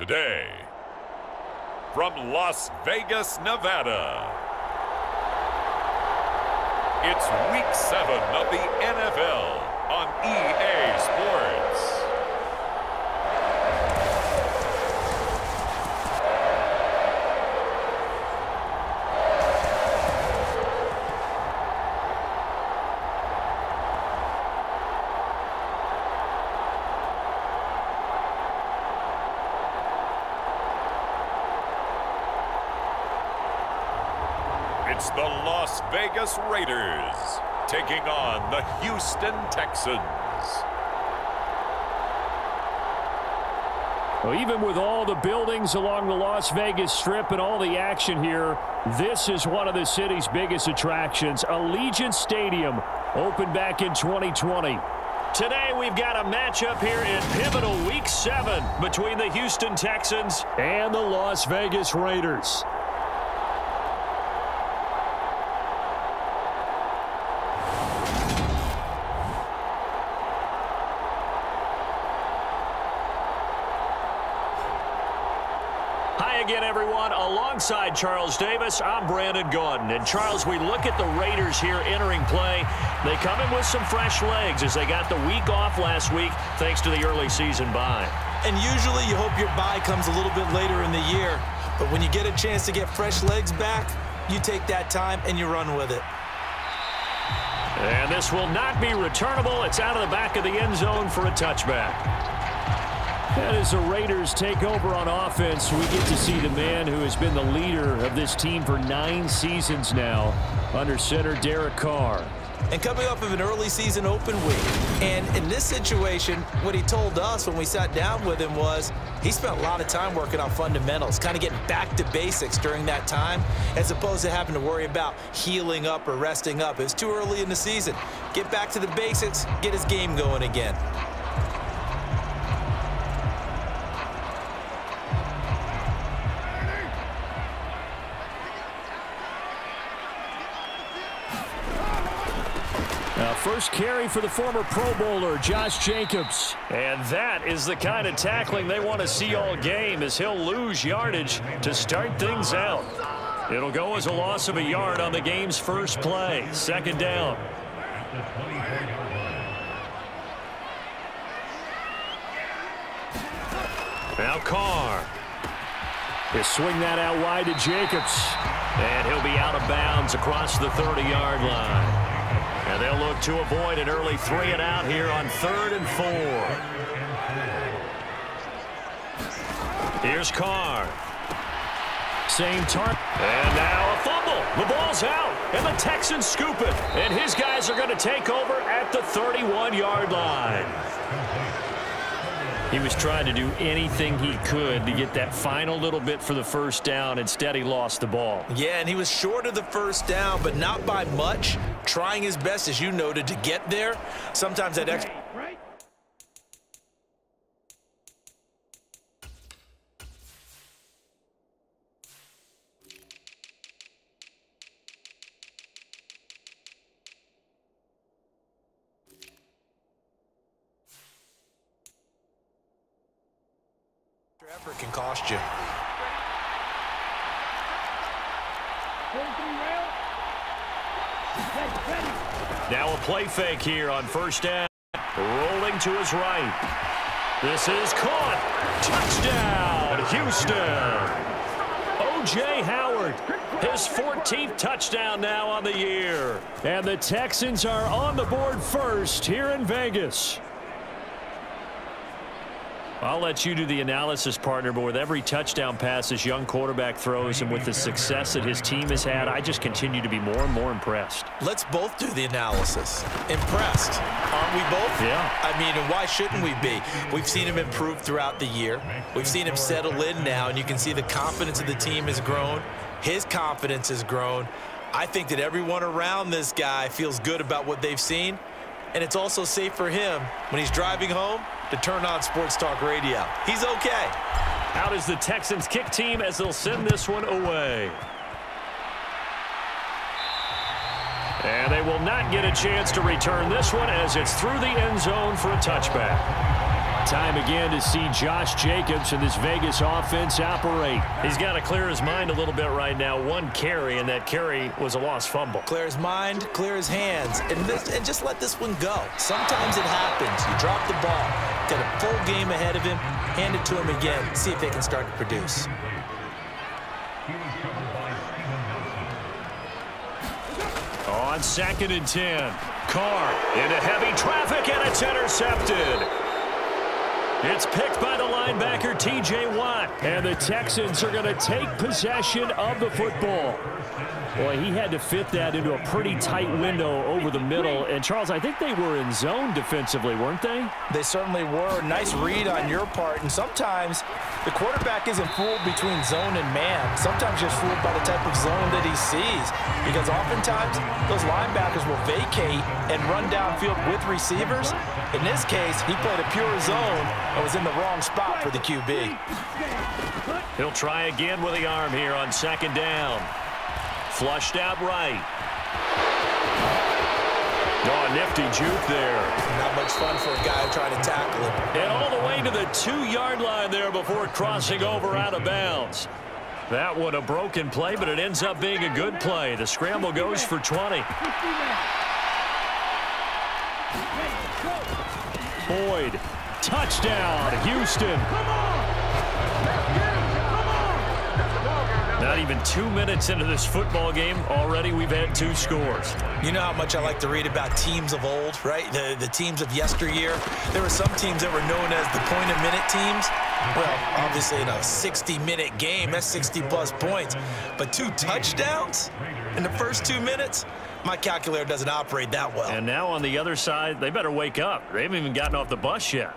Today, from Las Vegas, Nevada, it's Week 7 of the NFL on EA Sports. It's the Las Vegas Raiders taking on the Houston Texans. Well, even with all the buildings along the Las Vegas Strip and all the action here, this is one of the city's biggest attractions. Allegiant Stadium opened back in 2020. Today we've got a matchup here in pivotal Week 7 between the Houston Texans and the Las Vegas Raiders. Again, everyone, alongside Charles Davis, I'm Brandon Gordon. And Charles, we look at the Raiders here entering play. They come in with some fresh legs as they got the week off last week thanks to the early season bye. And usually you hope your bye comes a little bit later in the year. But when you get a chance to get fresh legs back, you take that time and you run with it. And this will not be returnable. It's out of the back of the end zone for a touchback. And as the Raiders take over on offense, we get to see the man who has been the leader of this team for 9 seasons now, under center Derek Carr. And coming off of an early season open week. And in this situation, what he told us when we sat down with him was he spent a lot of time working on fundamentals, kind of getting back to basics during that time, as opposed to having to worry about healing up or resting up. It was too early in the season. Get back to the basics, get his game going again. First carry for the former Pro Bowler, Josh Jacobs. And that is the kind of tackling they want to see all game as he'll lose yardage to start things out. It'll go as a loss of a yard on the game's first play. Second down. Now Carr. He'll swing that out wide to Jacobs. And he'll be out of bounds across the 30-yard line. And they'll look to avoid an early 3 and out here on 3rd and 4. Here's Carr. Same target. And now a fumble. The ball's out. And the Texans scoop it. And his guys are going to take over at the 31-yard line. He was trying to do anything he could to get that final little bit for the first down. Instead, he lost the ball. Yeah, and he was short of the first down, but not by much. Trying his best, as you noted, to get there. Sometimes that extra... effort can cost you. Now a play fake here on first down. Rolling to his right. This is caught. Touchdown, Houston. O.J. Howard, his 14th touchdown now on the year. And the Texans are on the board first here in Vegas. I'll let you do the analysis, partner, but with every touchdown pass this young quarterback throws and with the success that his team has had, I just continue to be more and more impressed. Let's both do the analysis. Impressed. Aren't we both? Yeah. I mean, and why shouldn't we be? We've seen him improve throughout the year. We've seen him settle in now, and you can see the confidence of the team has grown. His confidence has grown. I think that everyone around this guy feels good about what they've seen, and it's also safe for him when he's driving home to turn on Sports Talk Radio. He's okay. Out is the Texans kick team as they'll send this one away. And they will not get a chance to return this one as it's through the end zone for a touchback. Time again to see Josh Jacobs and this Vegas offense operate. He's got to clear his mind a little bit right now. One carry, and that carry was a lost fumble. Clear his mind, clear his hands, and just let this one go. Sometimes it happens. You drop the ball, got a full game ahead of him, hand it to him again, see if they can start to produce. On 2nd and 10, Carr into heavy traffic, and it's intercepted. It's picked by the linebacker, T.J. Watt. And the Texans are going to take possession of the football. Boy, he had to fit that into a pretty tight window over the middle. And, Charles, I think they were in zone defensively, weren't they? They certainly were. Nice read on your part. And sometimes the quarterback isn't fooled between zone and man. Sometimes just fooled by the type of zone that he sees. Because oftentimes those linebackers will vacate and run downfield with receivers. In this case, he played a pure zone and was in the wrong spot for the QB. He'll try again with the arm here on 2nd down. Flushed out right. Oh, nifty juke there. Not much fun for a guy trying to tackle him. And all the way to the 2-yard line there before crossing over out of bounds. That one a broken play, but it ends up being a good play. The scramble goes for 20. Boyd, touchdown, Houston. Not even 2 minutes into this football game, already we've had 2 scores. You know how much I like to read about teams of old, right? The teams of yesteryear. There were some teams that were known as the point-a-minute teams. Well, obviously in a 60-minute game, that's 60-plus points. But 2 touchdowns in the first 2 minutes? My calculator doesn't operate that well. And now on the other side, they better wake up. They haven't even gotten off the bus yet.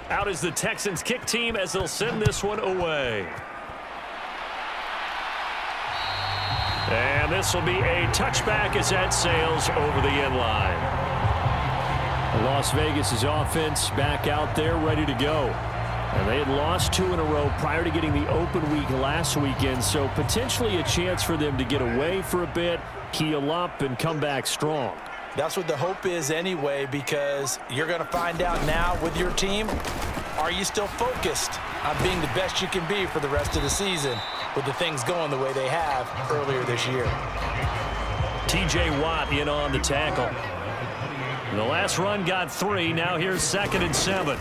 Out is the Texans kick team as they'll send this one away. And this will be a touchback as that sails over the end line. Las Vegas' offense back out there ready to go. And they had lost 2 in a row prior to getting the open week last weekend, so potentially a chance for them to get away for a bit, heal up, and come back strong. That's what the hope is anyway, because you're going to find out now with your team, are you still focused on being the best you can be for the rest of the season with the things going the way they have earlier this year? T.J. Watt in on the tackle. The last run got 3. Now here's 2nd and 7.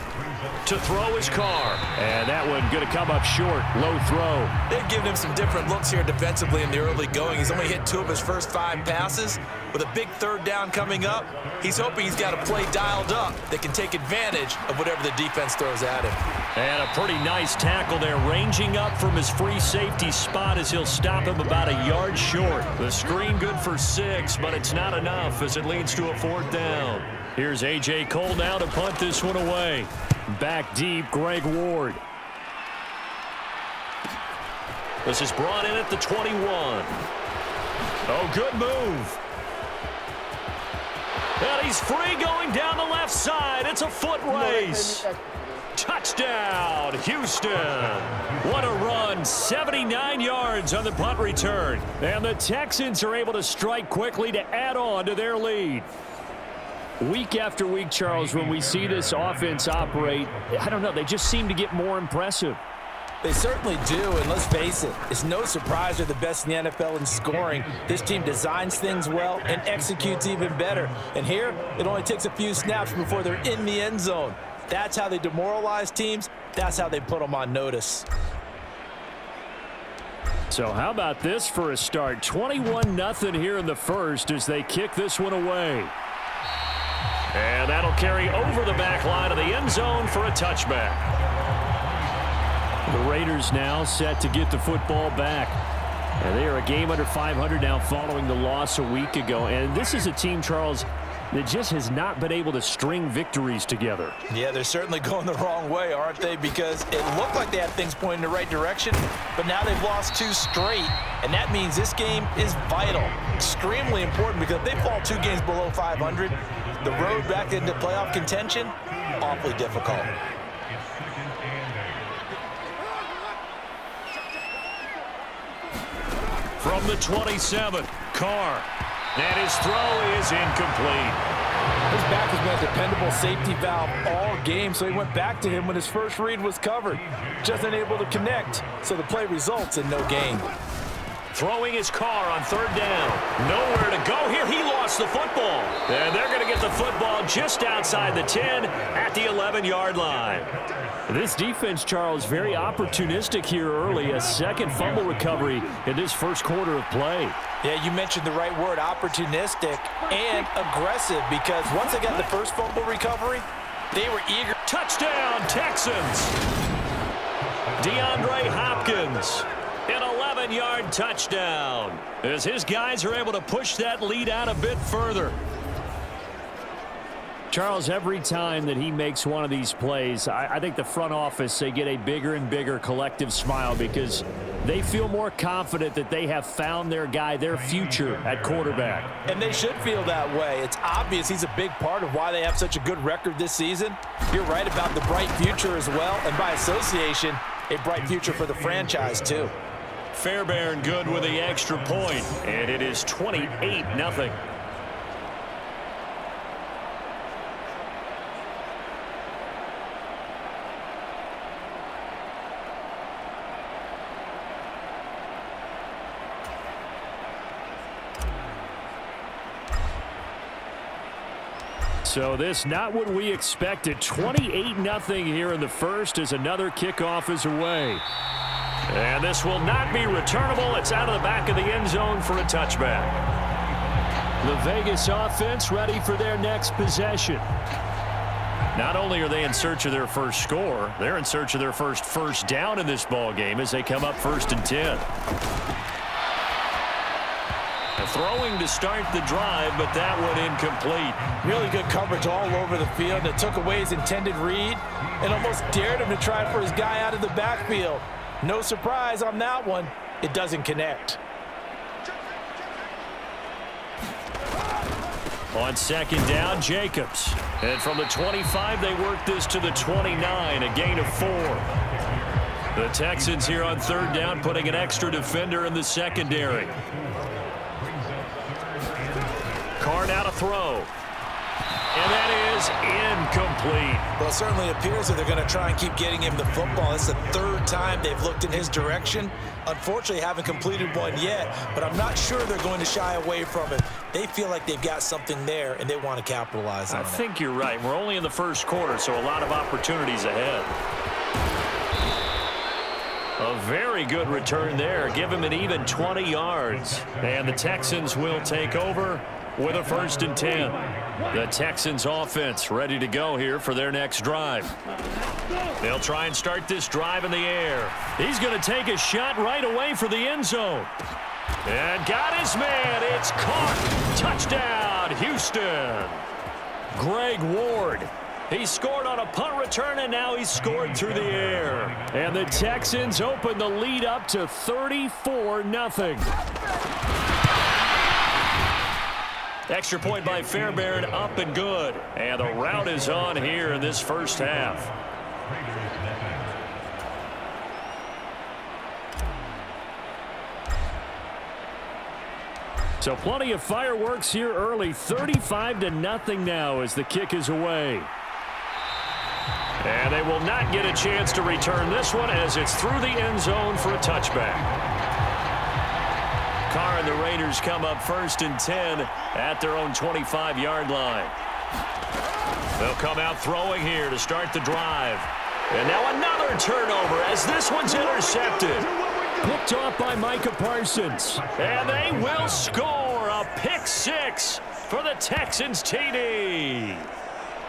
To throw is Carr. And that one going to come up short. Low throw. They've given him some different looks here defensively in the early going. He's only hit 2 of his first 5 passes. With a big 3rd down coming up, he's hoping he's got a play dialed up that can take advantage of whatever the defense throws at him. And a pretty nice tackle there, ranging up from his free safety spot as he'll stop him about a yard short. The screen good for 6, but it's not enough as it leads to a 4th down. Here's A.J. Cole now to punt this one away. Back deep, Greg Ward. This is brought in at the 21. Oh, good move. And he's free going down the left side. It's a foot race. Touchdown, Houston. What a run. 79 yards on the punt return. And the Texans are able to strike quickly to add on to their lead. Week after week, Charles, when we see this offense operate, I don't know, they just seem to get more impressive. They certainly do, and let's face it, it's no surprise they're the best in the NFL in scoring. This team designs things well and executes even better. And here, it only takes a few snaps before they're in the end zone. That's how they demoralize teams. That's how they put them on notice. So how about this for a start? 21-0 here in the first as they kick this one away. And that'll carry over the back line of the end zone for a touchback. The Raiders now set to get the football back. And they are a game under 500 now following the loss a week ago. And this is a team, Charles, that just has not been able to string victories together. Yeah, they're certainly going the wrong way, aren't they? Because it looked like they had things pointing in the right direction, but now they've lost 2 straight. And that means this game is vital, extremely important, because if they fall 2 games below 500, the road back into playoff contention, awfully difficult. From the 27, Carr. And his throw is incomplete. His back has been a dependable safety valve all game, so he went back to him when his first read was covered. Just unable to connect, so the play results in no gain. Throwing his Carr on third down. Nowhere to go here. He lost the football. And they're going to get the football just outside the 10 at the 11-yard line. This defense, Charles, very opportunistic here early. A second fumble recovery in this first quarter of play. Yeah, you mentioned the right word, opportunistic and aggressive, because once they got the first fumble recovery, they were eager. Touchdown, Texans. DeAndre Hopkins. An 11-yard touchdown as his guys are able to push that lead out a bit further. Charles, every time that he makes one of these plays, I think the front office, they get a bigger and bigger collective smile because they feel more confident that they have found their guy, their future at quarterback. And they should feel that way. It's obvious he's a big part of why they have such a good record this season. You're right about the bright future as well, and by association, a bright future for the franchise too. Fairbairn good with the extra point, and it is 28-0. So this not what we expected. 28-0 here in the first as another kickoff is away. And this will not be returnable. It's out of the back of the end zone for a touchback. The Vegas offense ready for their next possession. Not only are they in search of their first score, they're in search of their first down in this ball game as they come up 1st and 10. Throwing to start the drive, but that one incomplete. Really good coverage all over the field. It took away his intended read and almost dared him to try for his guy out of the backfield. No surprise on that one. It doesn't connect. On second down, Jacobs. And from the 25, they work this to the 29, a gain of 4. The Texans here on third down putting an extra defender in the secondary. Carr now to throw. And that is incomplete. Well, it certainly appears that they're going to try and keep getting him the football. It's the third time they've looked in his direction. Unfortunately, haven't completed one yet, but I'm not sure they're going to shy away from it. They feel like they've got something there, and they want to capitalize on it. I think you're right. We're only in the first quarter, so a lot of opportunities ahead. A very good return there. Give him an even 20 yards. And the Texans will take over with a 1st and 10. The Texans offense ready to go here for their next drive. They'll try and start this drive in the air. He's going to take a shot right away for the end zone. And got his man. It's caught. Touchdown, Houston. Greg Ward. He scored on a punt return, and now he's scored through the air. And the Texans open the lead up to 34-0. Extra point by Fairbairn, up and good. And the route is on here in this first half. So plenty of fireworks here early. 35-0 now as the kick is away. And they will not get a chance to return this one as it's through the end zone for a touchback. Carr and the Raiders come up 1st and 10 at their own 25-yard line. They'll come out throwing here to start the drive. And now another turnover as this one's intercepted. Picked off by Micah Parsons. And they will score a pick 6 for the Texans TD.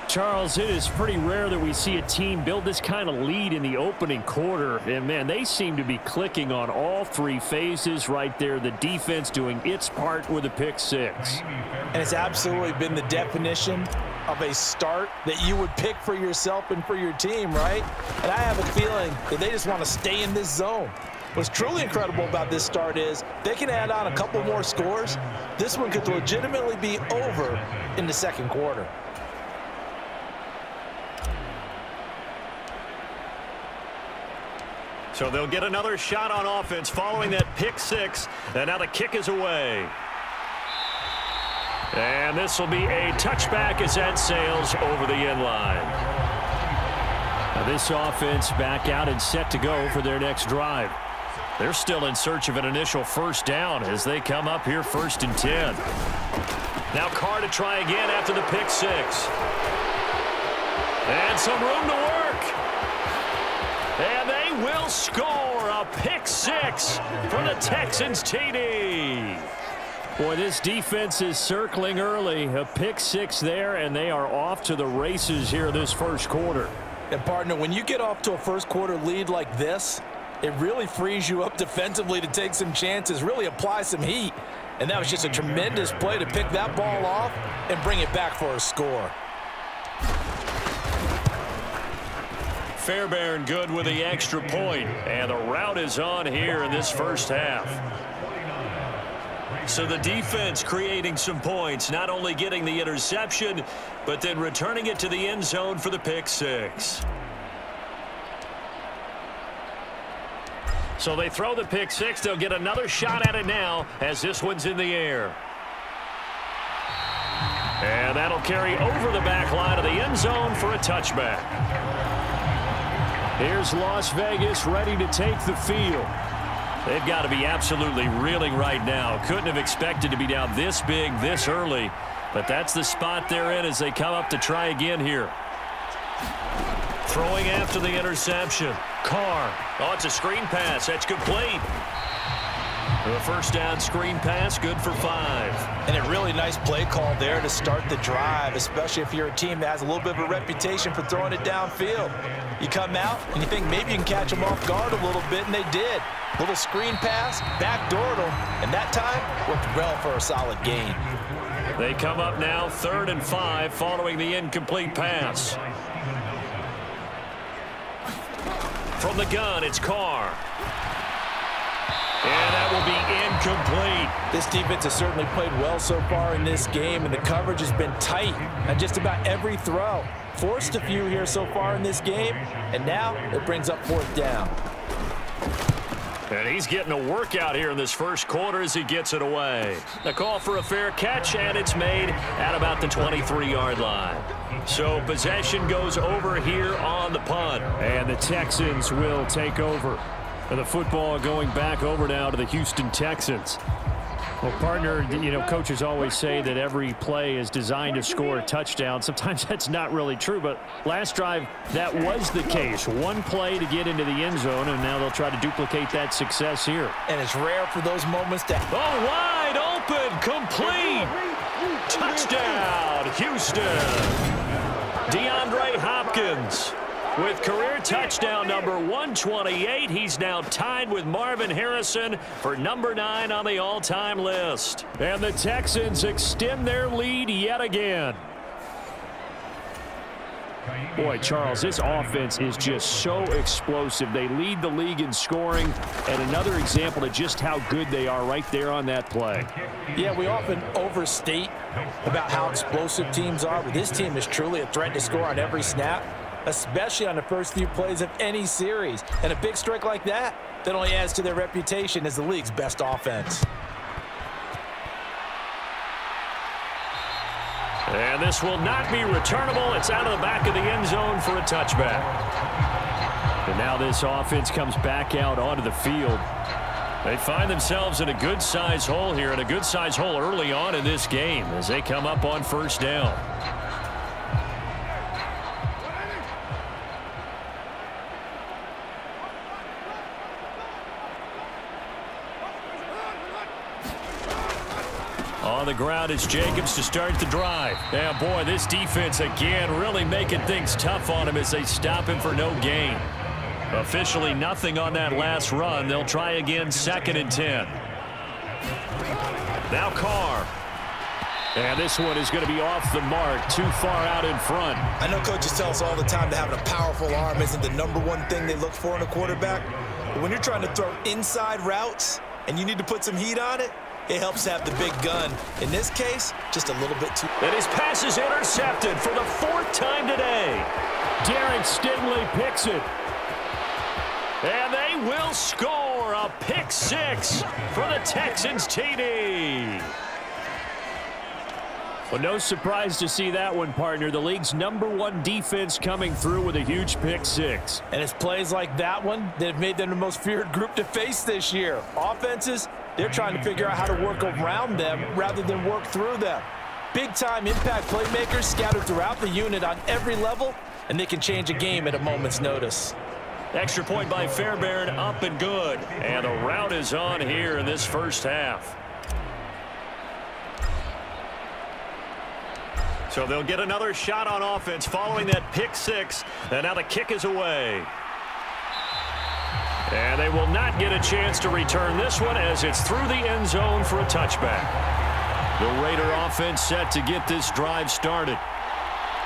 Charles, it is pretty rare that we see a team build this kind of lead in the opening quarter. And, man, they seem to be clicking on all 3 phases right there. The defense doing its part with a pick 6. And it's absolutely been the definition of a start that you would pick for yourself and for your team, right? And I have a feeling that they just want to stay in this zone. What's truly incredible about this start is they can add on a couple more scores. This one could legitimately be over in the second quarter. So they'll get another shot on offense following that pick 6. And now the kick is away. And this will be a touchback as that sails over the end line. Now this offense back out and set to go for their next drive. They're still in search of an initial first down as they come up here 1st and 10. Now Carr to try again after the pick six. And some room to work. And they will score a pick six for the Texans TD. Boy, this defense is circling early. A pick six there, and they are off to the races here this first quarter. And, partner, when you get off to a first quarter lead like this, it really frees you up defensively to take some chances, really apply some heat. And that was just a tremendous play to pick that ball off and bring it back for a score. Fairbairn good with the extra point, and the route is on here in this first half. So the defense creating some points, not only getting the interception, but then returning it to the end zone for the pick six. So they throw the pick six. They'll get another shot at it now as this one's in the air. And that'll carry over the back line of the end zone for a touchback. Here's Las Vegas ready to take the field. They've got to be absolutely reeling right now. Couldn't have expected to be down this big this early, but that's the spot they're in as they come up to try again here. Throwing after the interception. Carr. Oh, it's a screen pass. That's complete. The first down screen pass, good for 5. And a really nice play call there to start the drive, especially if you're a team that has a little bit of a reputation for throwing it downfield. You come out and you think maybe you can catch them off guard a little bit, and they did. Little screen pass, backdoored them, and that time worked well for a solid gain. They come up now 3rd and 5 following the incomplete pass. From the gun, it's Carr. And that will be incomplete. This defense has certainly played well so far in this game, and the coverage has been tight on just about every throw. Forced a few here so far in this game, and now it brings up 4th down. And he's getting a workout here in this first quarter as he gets it away. The call for a fair catch, and it's made at about the 23-yard line. So possession goes over here on the punt. And the Texans will take over. And the football going back over now to the Houston Texans. Well, partner, you know, coaches always say that every play is designed to score a touchdown. Sometimes that's not really true, but last drive, that was the case. One play to get into the end zone, and now they'll try to duplicate that success here. And it's rare for those moments to... Oh, wide open, complete. Touchdown, Houston. DeAndre Hopkins with career touchdown number 128. He's now tied with Marvin Harrison for number 9 on the all-time list. And the Texans extend their lead yet again. Boy, Charles, this offense is just so explosive. They lead the league in scoring, and another example of just how good they are right there on that play. Yeah, we often overstate about how explosive teams are, but this team is truly a threat to score on every snap, especially on the first few plays of any series. And a big strike like that only adds to their reputation as the league's best offense. And this will not be returnable. It's out of the back of the end zone for a touchback. And now this offense comes back out onto the field. They find themselves in a good-size hole here, and a good-size hole early on in this game as they come up on first down. On the ground is Jacobs to start the drive. Yeah, boy, this defense again really making things tough on him as they stop him for no gain. Officially nothing on that last run. They'll try again 2nd and 10. Now Carr. And this one is going to be off the mark, too far out in front. I know coaches tell us all the time that having a powerful arm isn't the #1 thing they look for in a quarterback. But when you're trying to throw inside routes and you need to put some heat on it, it helps to have the big gun. In this case, just a little bit too... And his pass is intercepted for the 4th time today. Derek Stingley picks it. And they will score a pick 6 for the Texans TD. Well, no surprise to see that one, partner. The league's #1 defense coming through with a huge pick-6. And it's plays like that one that have made them the most feared group to face this year. Offenses, they're trying to figure out how to work around them rather than work through them. Big-time impact playmakers scattered throughout the unit on every level, and they can change a game at a moment's notice. Extra point by Fairbairn, up and good. And the route is on here in this first half. So they'll get another shot on offense following that pick-6. And now the kick is away. And they will not get a chance to return this one as it's through the end zone for a touchback. The Raider offense set to get this drive started.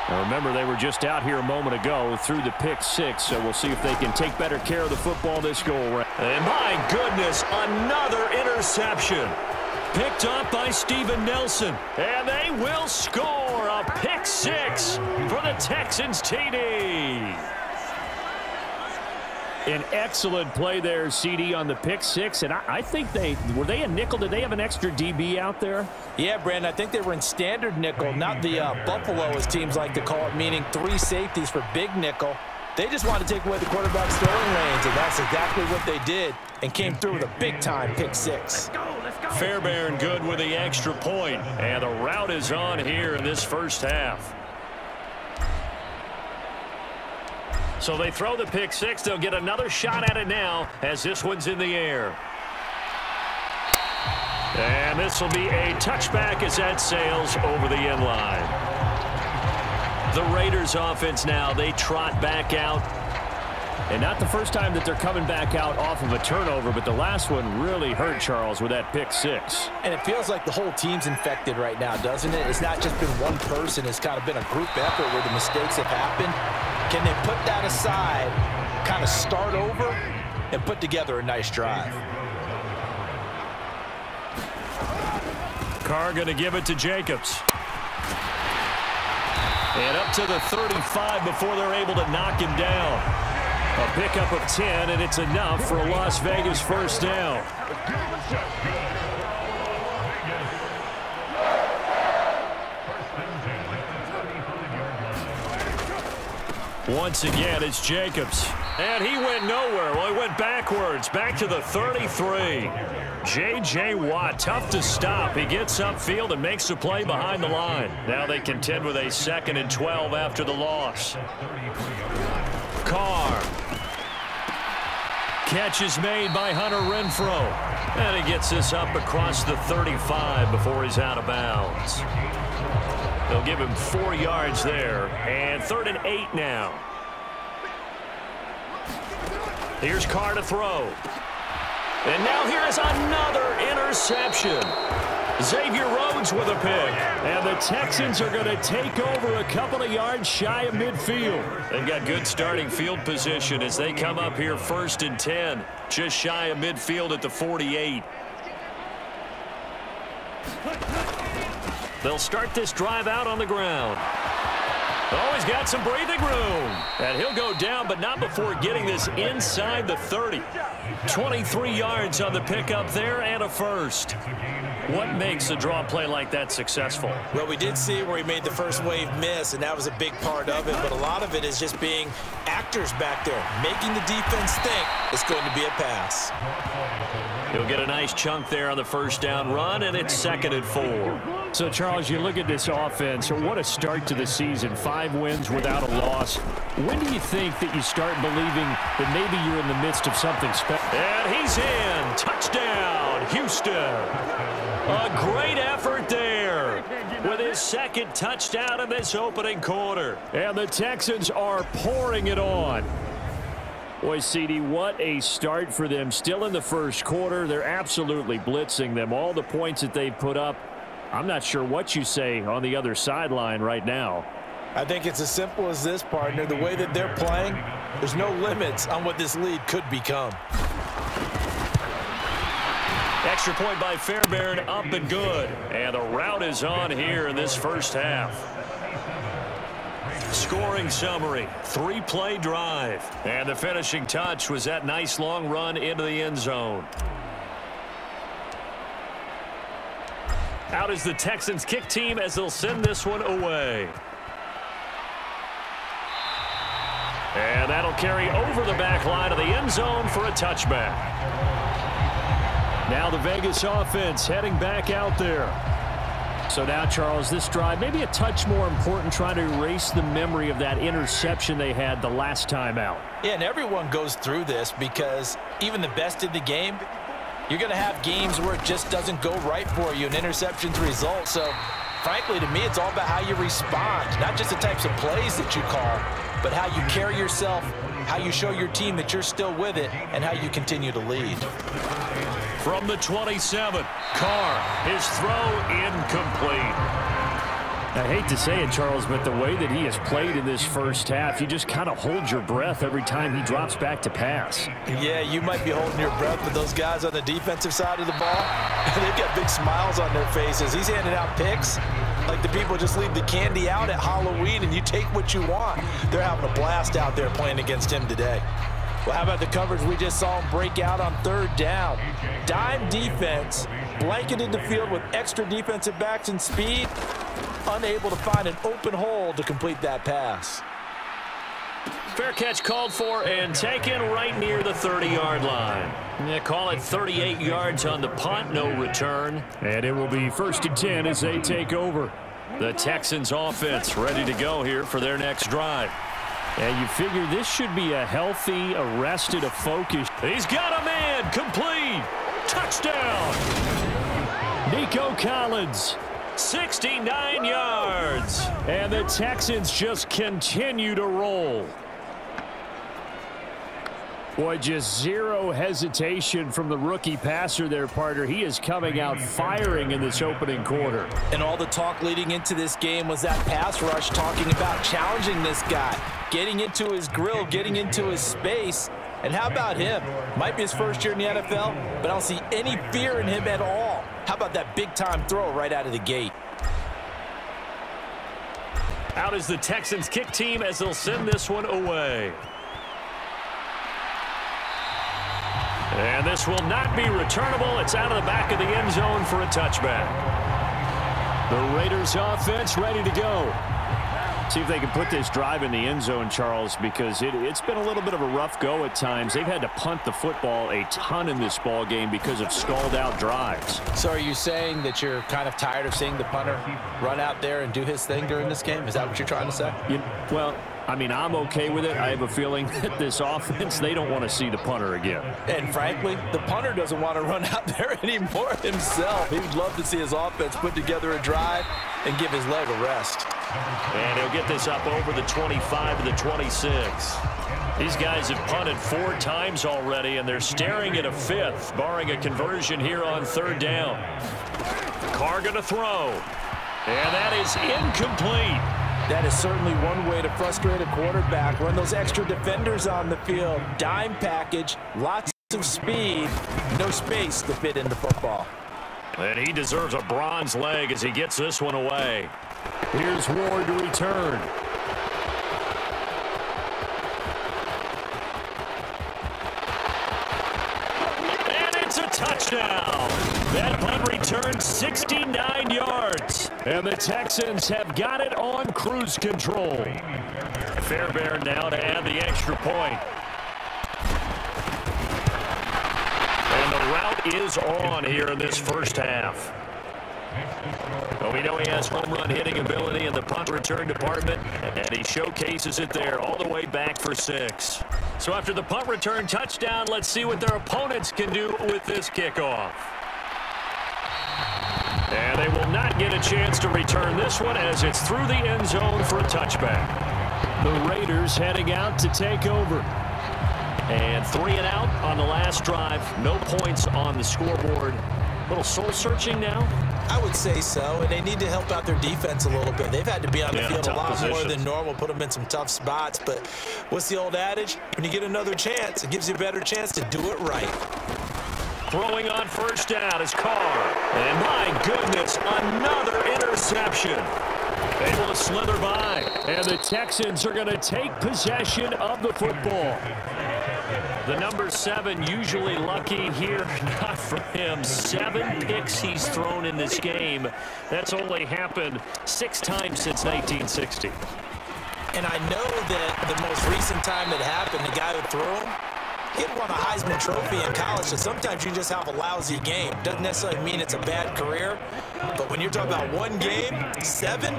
Now remember, they were just out here a moment ago through the pick-6, so we'll see if they can take better care of the football this go-around. And my goodness, another interception. Picked up by Steven Nelson. And they will score a pick-6 for the Texans TD. An excellent play there, CD, on the pick-6. And I think were they a nickel? Did they have an extra DB out there? Yeah, Brandon, I think they were in standard nickel, not the Buffalo, as teams like to call it, meaning 3 safeties for big nickel. They just wanted to take away the quarterback's throwing lanes, and that's exactly what they did, and came through with a big-time pick-6. Fairbairn good with the extra point, and the route is on here in this first half. So they throw the pick-6. They'll get another shot at it now as this one's in the air. And this will be a touchback as that sails over the end line. The Raiders offense now, they trot back out. And not the first time that they're coming back out off of a turnover, but the last one really hurt Charles with that pick-6. And it feels like the whole team's infected right now, doesn't it? It's not just been one person. It's kind of been a group effort where the mistakes have happened. Can they put that aside, kind of start over, and put together a nice drive? Carr going to give it to Jacobs. And up to the 35 before they're able to knock him down. A pickup of 10, and it's enough for a Las Vegas first down. Once again, it's Jacobs. And he went nowhere. Well, he went backwards, back to the 33. J.J. Watt, tough to stop. He gets upfield and makes the play behind the line. Now they contend with a 2nd and 12 after the loss. Carr. Catch is made by Hunter Renfrow. And he gets this up across the 35 before he's out of bounds. They'll give him 4 yards there. And 3rd and 8 now. Here's Carr to throw. And now here is another interception. Xavier Rhodes with a pick. And the Texans are going to take over a couple of yards shy of midfield. They've got good starting field position as they come up here 1st and 10. Just shy of midfield at the 48. They'll start this drive out on the ground. Oh, he's got some breathing room. And he'll go down, but not before getting this inside the 30. 23 yards on the pickup there and a first. What makes a draw play like that successful? Well, we did see where he made the first wave miss, and that was a big part of it. But a lot of it is just being actors back there, making the defense think it's going to be a pass. He'll get a nice chunk there on the first down run, and it's 2nd and 4. So, Charles, you look at this offense, what a start to the season. 5 wins without a loss. When do you think that you start believing that maybe you're in the midst of something special? And he's in. Touchdown, Houston. A great effort there with his 2nd touchdown in this opening quarter. And the Texans are pouring it on. Boy, CD, what a start for them. Still in the first quarter. They're absolutely blitzing them. All the points that they put up, I'm not sure what you say on the other sideline right now. I think it's as simple as this, partner. The way that they're playing, there's no limits on what this lead could become. Extra point by Fairbairn, up and good. And the route is on here in this first half. Scoring summary, 3-play drive. And the finishing touch was that nice long run into the end zone. Out is the Texans kick team as they'll send this one away. And that'll carry over the back line of the end zone for a touchback. Now the Vegas offense heading back out there. So now, Charles, this drive maybe a touch more important, trying to erase the memory of that interception they had the last time out. Yeah, and everyone goes through this because even the best in the game, you're going to have games where it just doesn't go right for you, and interceptions result. So, frankly, to me, it's all about how you respond, not just the types of plays that you call, but how you carry yourself, how you show your team that you're still with it, and how you continue to lead. From the 27, Carr, his throw incomplete. I hate to say it, Charles, but the way that he has played in this first half, you just kind of hold your breath every time he drops back to pass. Yeah, you might be holding your breath, but those guys on the defensive side of the ball, they've got big smiles on their faces. He's handing out picks like the people just leave the candy out at Halloween and you take what you want. They're having a blast out there playing against him today. Well, how about the coverage we just saw him break out on third down? Dime defense, blanketed the field with extra defensive backs and speed, unable to find an open hole to complete that pass. Fair catch called for and taken right near the 30-yard line. They call it 38 yards on the punt, no return. And it will be 1st and 10 as they take over. The Texans offense ready to go here for their next drive. And you figure this should be a healthy, arrested, a focus. He's got a man, complete, touchdown. Nico Collins. 69 yards. And the Texans just continue to roll. Boy, just zero hesitation from the rookie passer there, partner. He is coming out firing in this opening quarter. And all the talk leading into this game was that pass rush talking about challenging this guy, getting into his grill, getting into his space. And how about him? Might be his first year in the NFL, but I don't see any fear in him at all. How about that big-time throw right out of the gate? Out is the Texans kick team as they'll send this one away. And this will not be returnable. It's out of the back of the end zone for a touchback. The Raiders offense ready to go. See if they can put this drive in the end zone, Charles, because it's been a little bit of a rough go at times. They've had to punt the football a ton in this ball game because of stalled-out drives. So are you saying that you're kind of tired of seeing the punter run out there and do his thing during this game? Is that what you're trying to say? Well, I mean, I'm okay with it. I have a feeling that this offense, they don't want to see the punter again. And frankly, the punter doesn't want to run out there anymore himself. He would love to see his offense put together a drive and give his leg a rest. And he'll get this up over the 25 to the 26. These guys have punted 4 times already, and they're staring at a 5th, barring a conversion here on 3rd down. Carr going to throw. And that is incomplete. That is certainly one way to frustrate a quarterback. Run those extra defenders on the field. Dime package, lots of speed, no space to fit into football. And he deserves a bronze leg as he gets this one away. Here's Ward to return. And it's a touchdown. That punt returned 69 yards. And the Texans have got it on cruise control. Fairbairn now to add the extra point. And the route is on here in this first half. Well, we know he has home run hitting ability in the punt return department, and he showcases it there all the way back for 6. So after the punt return touchdown, let's see what their opponents can do with this kickoff. And they will not get a chance to return this one as it's through the end zone for a touchback. The Raiders heading out to take over. And 3 and out on the last drive. No points on the scoreboard. A little soul-searching now. I would say so, and they need to help out their defense a little bit. They've had to be on the field a lot more than normal, put them in some tough spots. But what's the old adage? When you get another chance, it gives you a better chance to do it right. Throwing on 1st down is Carr. And my goodness, another interception. Able to slither by. And the Texans are going to take possession of the football. The number 7 usually lucky here. Not for him. 7 picks he's thrown in this game. That's only happened 6 times since 1960. And I know that the most recent time it happened, the guy who threw him, he had won a Heisman Trophy in college, so sometimes you just have a lousy game. Doesn't necessarily mean it's a bad career, but when you're talking about one game, 7,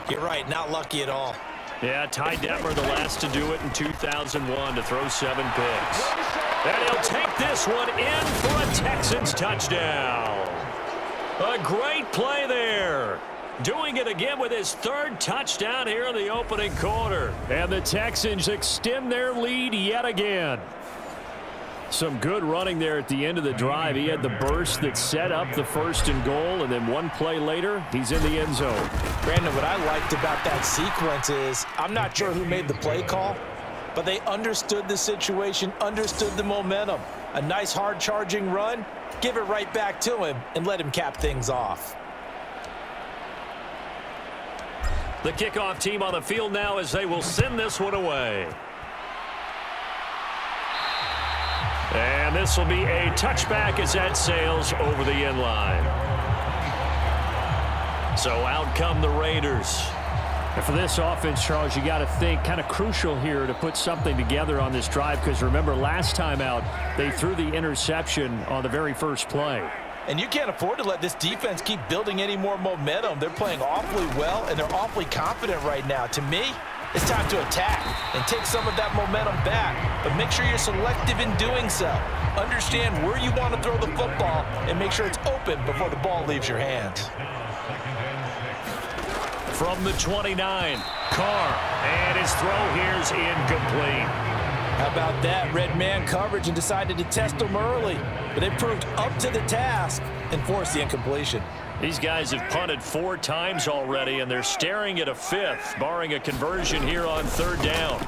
you're right, not lucky at all. Yeah, Ty Detmer, the last to do it in 2001, to throw 7 picks. And he'll take this one in for a Texans touchdown. A great play there. Doing it again with his 3rd touchdown here in the opening quarter. And the Texans extend their lead yet again. Some good running there at the end of the drive. He had the burst that set up the 1st and goal, and then one play later, he's in the end zone. Brandon, what I liked about that sequence is, I'm not sure who made the play call, but they understood the situation, understood the momentum. A nice hard-charging run, give it right back to him, and let him cap things off. The kickoff team on the field now as they will send this one away. And this will be a touchback as that sails over the end line. So out come the Raiders. And for this offense, Charles, you got to think kind of crucial here to put something together on this drive, because remember last time out they threw the interception on the very first play. And you can't afford to let this defense keep building any more momentum. They're playing awfully well, and they're awfully confident right now. To me, it's time to attack and take some of that momentum back, but make sure you're selective in doing so. Understand where you want to throw the football and make sure it's open before the ball leaves your hands. From the 29, Carr, and his throw here's incomplete. How about that? Red man coverage and decided to test them early, but they proved up to the task and forced the incompletion. These guys have punted 4 times already, and they're staring at a 5th, barring a conversion here on 3rd down.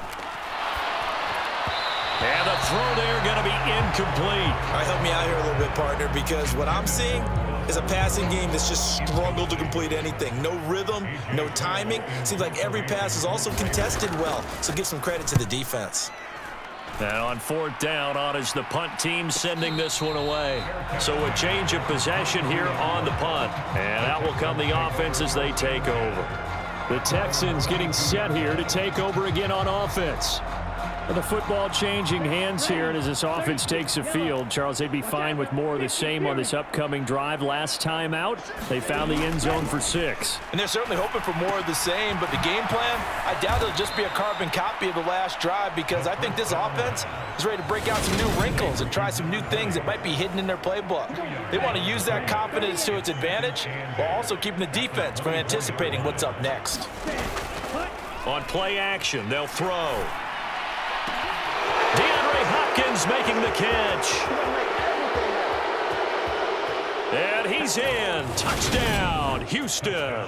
And the throw there going to be incomplete. All right, help me out here a little bit, partner, because what I'm seeing is a passing game that's just struggled to complete anything. No rhythm, no timing. Seems like every pass is also contested well, so give some credit to the defense. And on 4th down, on is the punt team sending this one away. So a change of possession here on the punt. And out will come the offense as they take over. The Texans getting set here to take over again on offense. The football changing hands here, and as this offense takes the field, Charles, they'd be fine with more of the same on this upcoming drive. Last time out, they found the end zone for 6. And they're certainly hoping for more of the same, but the game plan, I doubt it'll just be a carbon copy of the last drive, because I think this offense is ready to break out some new wrinkles and try some new things that might be hidden in their playbook. They want to use that confidence to its advantage while also keeping the defense from anticipating what's up next. On play action, they'll throw. Hopkins making the catch. And he's in. Touchdown, Houston.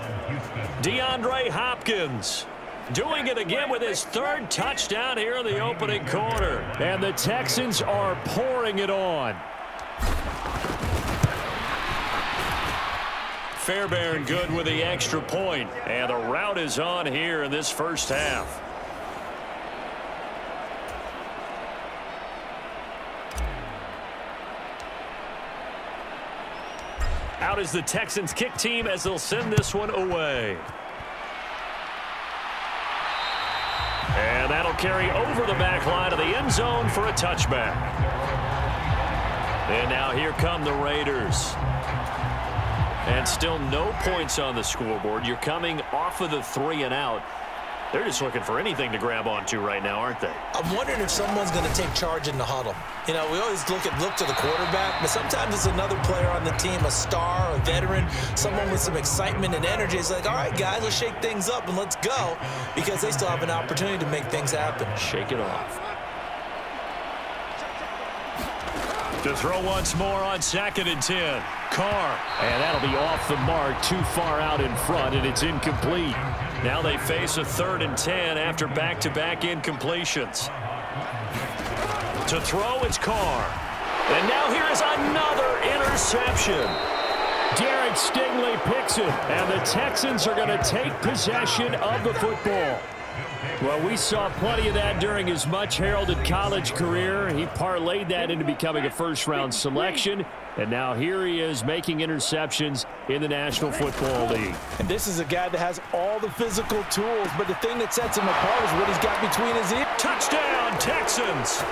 DeAndre Hopkins doing it again with his 3rd touchdown here in the opening quarter. And the Texans are pouring it on. Fairbairn good with the extra point. And the route is on here in this first half. Out is the Texans kick team as they'll send this one away. And that'll carry over the back line of the end zone for a touchback. And now here come the Raiders. And still no points on the scoreboard. You're coming off of the 3 and out. They're just looking for anything to grab onto right now, aren't they? I'm wondering if someone's going to take charge in the huddle. You know, we always look to the quarterback, but sometimes it's another player on the team, a star, a veteran, someone with some excitement and energy. It's like, all right, guys, let's shake things up and let's go, because they still have an opportunity to make things happen. Shake it off. To throw once more on 2nd and 10. Carr. And that'll be off the mark, too far out in front, and it's incomplete. Now they face a 3rd and 10 after back-to-back incompletions. To throw, it's Carr. And now here is another interception. Derek Stingley picks it, and the Texans are going to take possession of the football. Well, we saw plenty of that during his much-heralded college career. He parlayed that into becoming a first-round selection, and now here he is making interceptions in the National Football League. And this is a guy that has all the physical tools, but the thing that sets him apart is what he's got between his ears. Touchdown, Texans!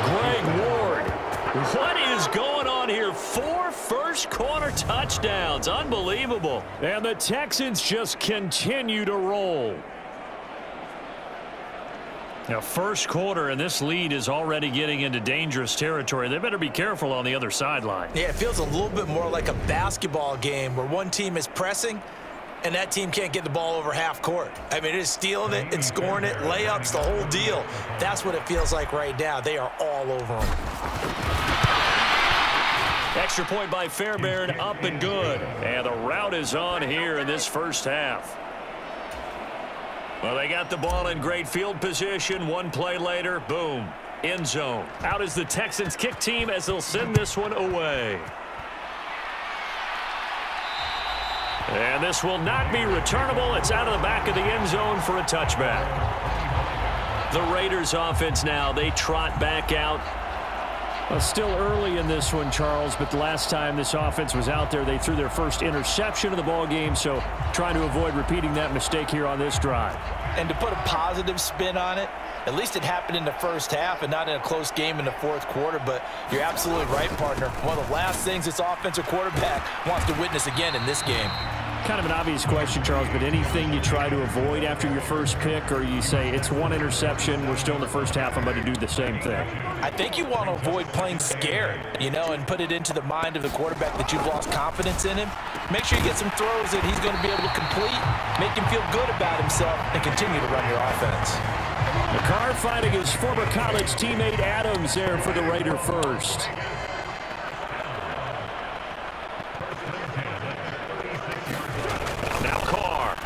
Greg Ward. What is going on here? 4 first-quarter touchdowns. Unbelievable. And the Texans just continue to roll. Now, first quarter, and this lead is already getting into dangerous territory. They better be careful on the other sideline. Yeah, it feels a little bit more like a basketball game where one team is pressing and that team can't get the ball over half court. I mean, it is stealing it and scoring it, layups, the whole deal. That's what it feels like right now. They are all over them. Extra point by Fairbairn, up and good. And the route is on here in this first half. Well, they got the ball in great field position. One play later, boom, end zone. Out is the Texans kick team as they'll send this one away. And this will not be returnable. It's out of the back of the end zone for a touchback. The Raiders offense now, they trot back out. Well, still early in this one, Charles, but the last time this offense was out there, they threw their first interception of the ball game, so trying to avoid repeating that mistake here on this drive. And to put a positive spin on it, at least it happened in the first half and not in a close game in the fourth quarter, but you're absolutely right, partner. One of the last things this offensive quarterback wants to witness again in this game. Kind of an obvious question, Charles, but anything you try to avoid after your first pick, or you say it's one interception, we're still in the first half, I'm going to do the same thing? I think you want to avoid playing scared, you know, and put it into the mind of the quarterback that you've lost confidence in him. Make sure you get some throws that he's going to be able to complete, make him feel good about himself, and continue to run your offense. Carr finding his former college teammate Adams there for the Raider first. Now Carr.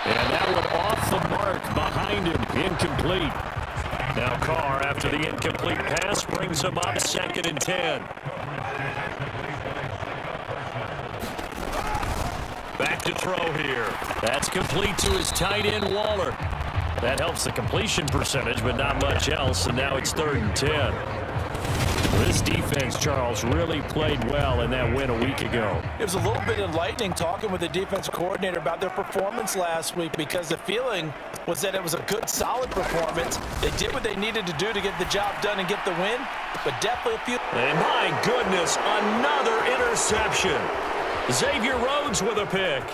And that one off the mark behind him, incomplete. Now Carr, after the incomplete pass, brings him up 2nd and 10. Back to throw here. That's complete to his tight end, Waller. That helps the completion percentage, but not much else, and now it's 3rd and 10. This defense, Charles, really played well in that win a week ago. It was a little bit enlightening talking with the defense coordinator about their performance last week, because the feeling was that it was a good, solid performance. They did what they needed to do to get the job done and get the win, but definitely a few... And my goodness, another interception. Xavier Rhodes with a pick.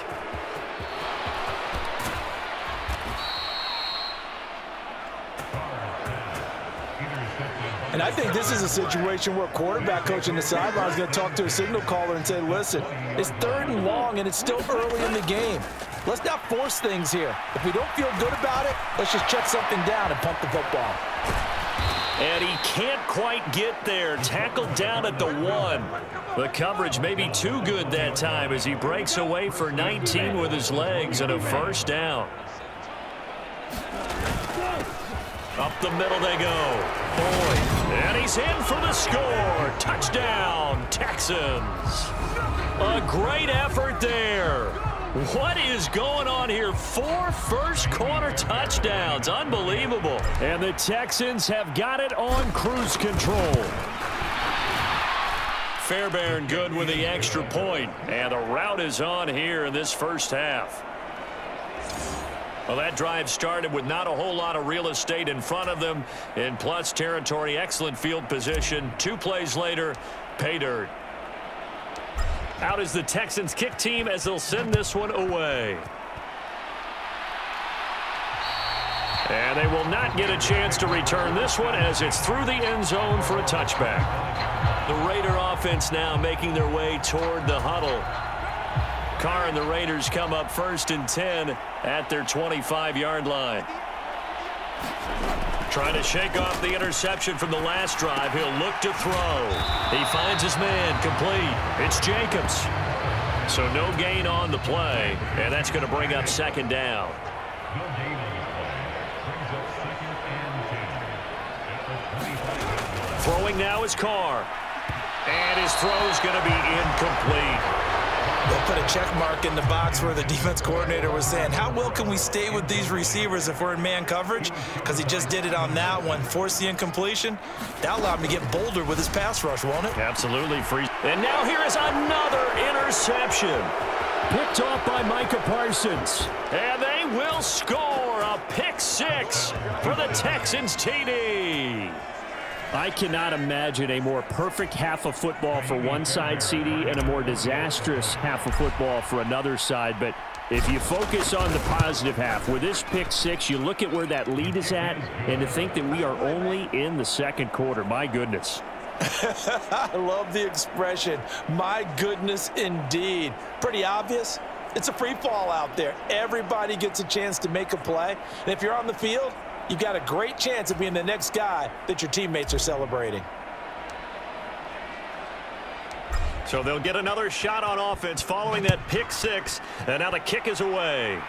And I think this is a situation where a quarterback coach in the sideline is going to talk to a signal caller and say, listen, it's 3rd and long and it's still early in the game. Let's not force things here. If we don't feel good about it, let's just check something down and pump the football. And he can't quite get there. Tackled down at the 1. The coverage may be too good that time as he breaks away for 19 with his legs and a first down. Up the middle they go. Boyd. And he's in for the score. Touchdown, Texans. A great effort there. What is going on here? 4 first-quarter touchdowns. Unbelievable. And the Texans have got it on cruise control. Fairbairn good with the extra point. And the route is on here in this first half. Well, that drive started with not a whole lot of real estate in front of them. In plus territory, excellent field position. 2 plays later, pay dirt. Out is the Texans kick team as they'll send this one away. And they will not get a chance to return this one as it's through the end zone for a touchback. The Raider offense now making their way toward the huddle. Carr and the Raiders come up 1st and 10 at their 25-yard line. Trying to shake off the interception from the last drive. He'll look to throw. He finds his man complete. It's Jacobs. So no gain on the play, and that's going to bring up 2nd down. Throwing now is Carr. And his throw is going to be incomplete. They'll put a check mark in the box where the defense coordinator was saying, how well can we stay with these receivers if we're in man coverage? Because he just did it on that one, forced the incompletion. That allowed him to get bolder with his pass rush, won't it? Absolutely free. And now here is another interception. Picked off by Micah Parsons. And they will score a pick six for the Texans TD. I cannot imagine a more perfect half of football for one side, CD, and a more disastrous half of football for another side. But if you focus on the positive half, with this pick six, you look at where that lead is at, and to think that we are only in the second quarter. My goodness. I love the expression, my goodness indeed. Pretty obvious. It's a free fall out there. Everybody gets a chance to make a play. And if you're on the field, you've got a great chance of being the next guy that your teammates are celebrating. So they'll get another shot on offense following that pick six. And now the kick is away.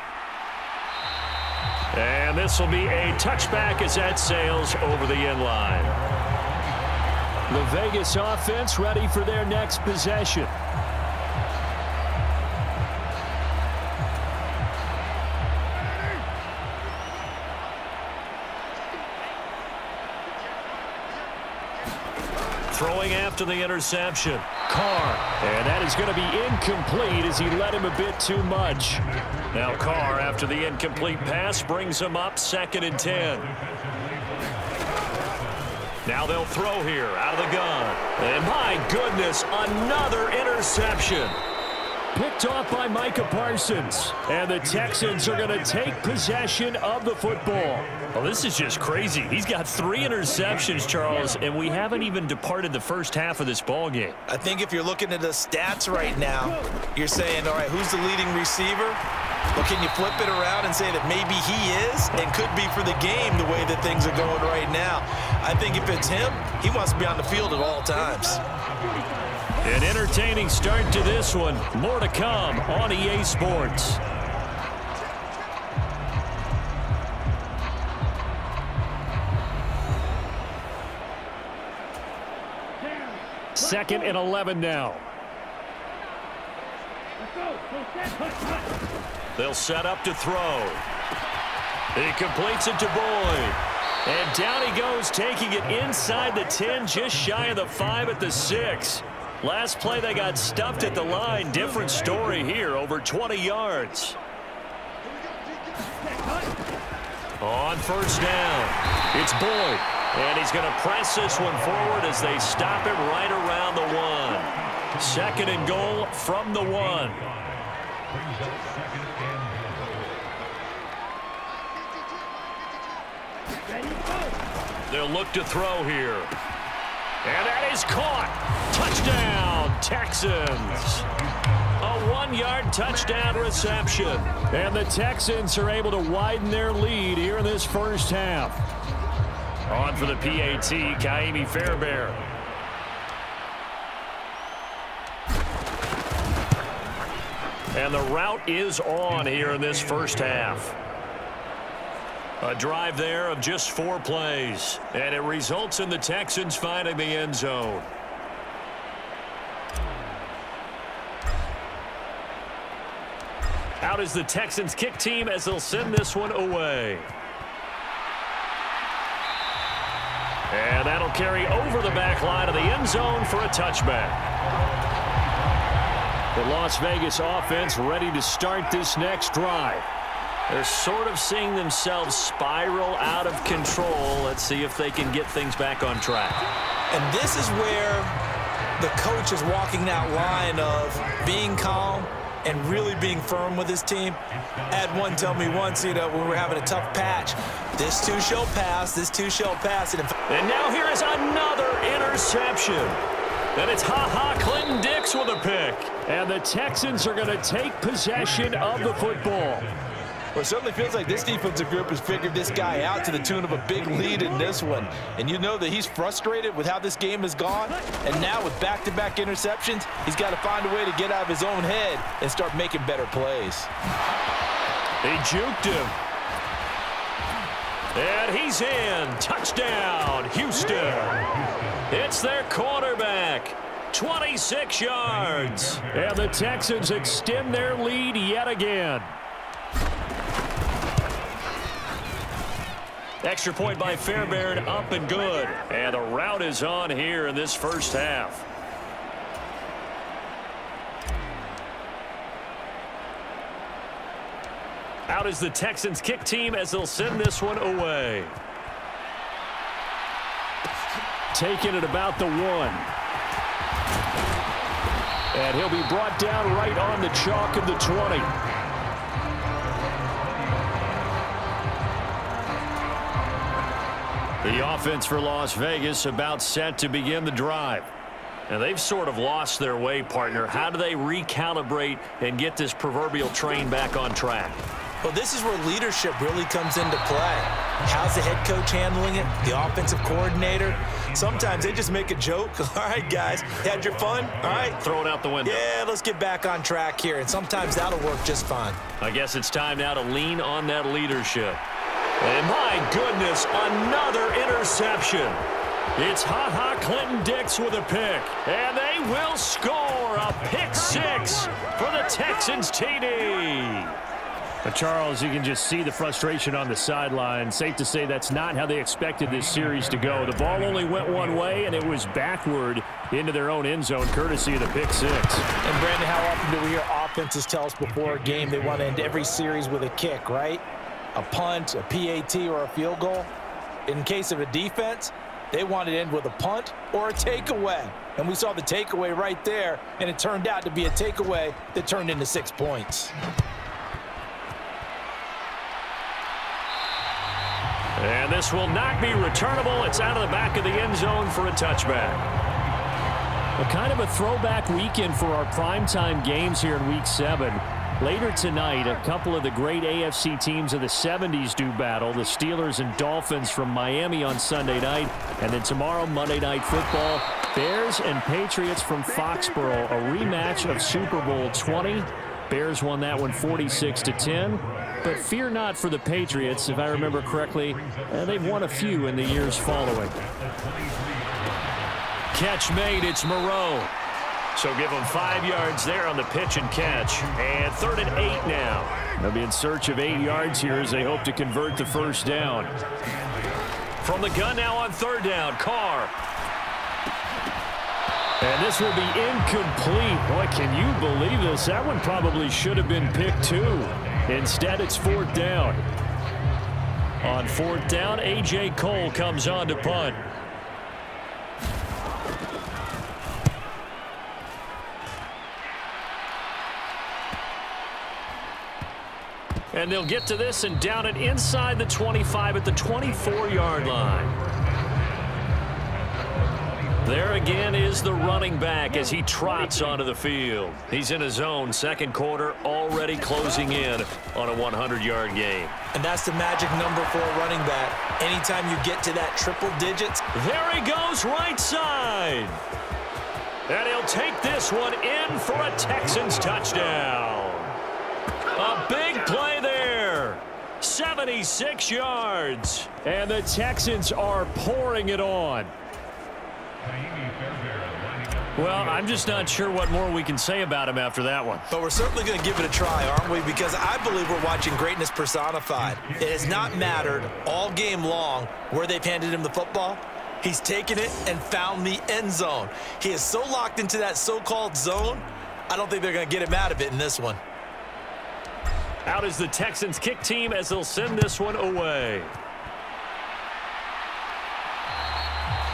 And this will be a touchback as that sails over the end line. The Vegas offense ready for their next possession. Throwing after the interception. Carr. And that is going to be incomplete as he led him a bit too much. Now Carr, after the incomplete pass, brings him up 2nd and 10. Now they'll throw here out of the gun. And my goodness, another interception. Picked off by Micah Parsons. And the Texans are going to take possession of the football. Well, this is just crazy. He's got 3 interceptions, Charles, and we haven't even departed the first half of this ball game. I think if you're looking at the stats right now, you're saying, all right, who's the leading receiver? Well, can you flip it around and say that maybe he is and could be for the game the way that things are going right now? I think if it's him, he wants to be on the field at all times. An entertaining start to this one. More to come on EA Sports. Second and 11 now. They'll set up to throw. He completes it to Boyd. And down he goes, taking it inside the 10, just shy of the 5 at the 6. Last play, they got stuffed at the line. Different story here, over 20 yards. On first down, it's Boyd. And he's going to press this one forward as they stop him right around the 1. 2nd and goal from the 1. They'll look to throw here. And that is caught. Touchdown, Texans. A 1-yard touchdown reception. And the Texans are able to widen their lead here in this first half. On for the PAT, Kaimi Fairbairn. And the route is on here in this first half. A drive there of just 4 plays. And it results in the Texans finding the end zone. Out is the Texans kick team as they'll send this one away. And that'll carry over the back line of the end zone for a touchback. The Las Vegas offense ready to start this next drive. They're sort of seeing themselves spiral out of control. Let's see if they can get things back on track. And this is where the coach is walking that line of being calm and really being firm with his team. I had one tell me once, when we were having a tough patch, this too shall pass, this too shall pass. And now here is another interception. And it's Clinton Dix with a pick. And the Texans are going to take possession of the football. Well, it certainly feels like this defensive group has figured this guy out to the tune of a big lead in this one. And you know that he's frustrated with how this game has gone. And now with back-to-back interceptions, he's got to find a way to get out of his own head and start making better plays. He juked him. And he's in. Touchdown, Houston. It's their quarterback. 26 yards. And the Texans extend their lead yet again. Extra point by Fairbairn, up and good. And the route is on here in this first half. Out is the Texans kick team as they'll send this one away. Taking it about the 1. And he'll be brought down right on the chalk of the 20. The offense for Las Vegas about set to begin the drive. And they've sort of lost their way, partner. How do they recalibrate and get this proverbial train back on track? Well, this is where leadership really comes into play. How's the head coach handling it? The offensive coordinator? Sometimes they just make a joke. All right, guys, you had your fun? All right. Throw it out the window. Yeah, let's get back on track here. And sometimes that'll work just fine. I guess it's time now to lean on that leadership. And my goodness, another interception. It's Ha-Ha Clinton-Dix with a pick. And they will score a pick 6 for the Texans TD. But Charles, you can just see the frustration on the sideline. Safe to say that's not how they expected this series to go. The ball only went one way, and it was backward into their own end zone, courtesy of the pick 6. And, Brandon, how often do we hear offenses tell us before a game they want to end every series with a kick, right? A punt, a PAT, or a field goal. In case of a defense, they want to end with a punt or a takeaway. And we saw the takeaway right there, and it turned out to be a takeaway that turned into 6 points. And this will not be returnable. It's out of the back of the end zone for a touchback. A kind of a throwback weekend for our primetime games here in Week 7. Later tonight, a couple of the great AFC teams of the 70s do battle. The Steelers and Dolphins from Miami on Sunday night. And then tomorrow, Monday Night Football, Bears and Patriots from Foxborough. A rematch of Super Bowl 20. Bears won that one 46-10. But fear not for the Patriots. If I remember correctly, they've won a few in the years following. Catch made. It's Moreau. So give them 5 yards there on the pitch and catch. And 3rd and 8 now. They'll be in search of 8 yards here as they hope to convert the first down. From the gun now on 3rd down, Carr. And this will be incomplete. Boy, can you believe this? That one probably should have been picked too. Instead, it's 4th down. On 4th down, A.J. Cole comes on to punt. And they'll get to this and down it inside the 25 at the 24-yard line. There again is the running back as he trots onto the field. He's in his own second quarter, already closing in on a 100-yard game. And that's the magic number for a running back. Anytime you get to that triple digits. There he goes, right side. And he'll take this one in for a Texans touchdown. A big play there. 76 yards. And the Texans are pouring it on. Well, I'm just not sure what more we can say about him after that one. But we're certainly going to give it a try, aren't we? Because I believe we're watching greatness personified. It has not mattered all game long where they've handed him the football. He's taken it and found the end zone. He is so locked into that so-called zone, I don't think they're going to get him out of it in this one. Out is the Texans kick team as they'll send this one away.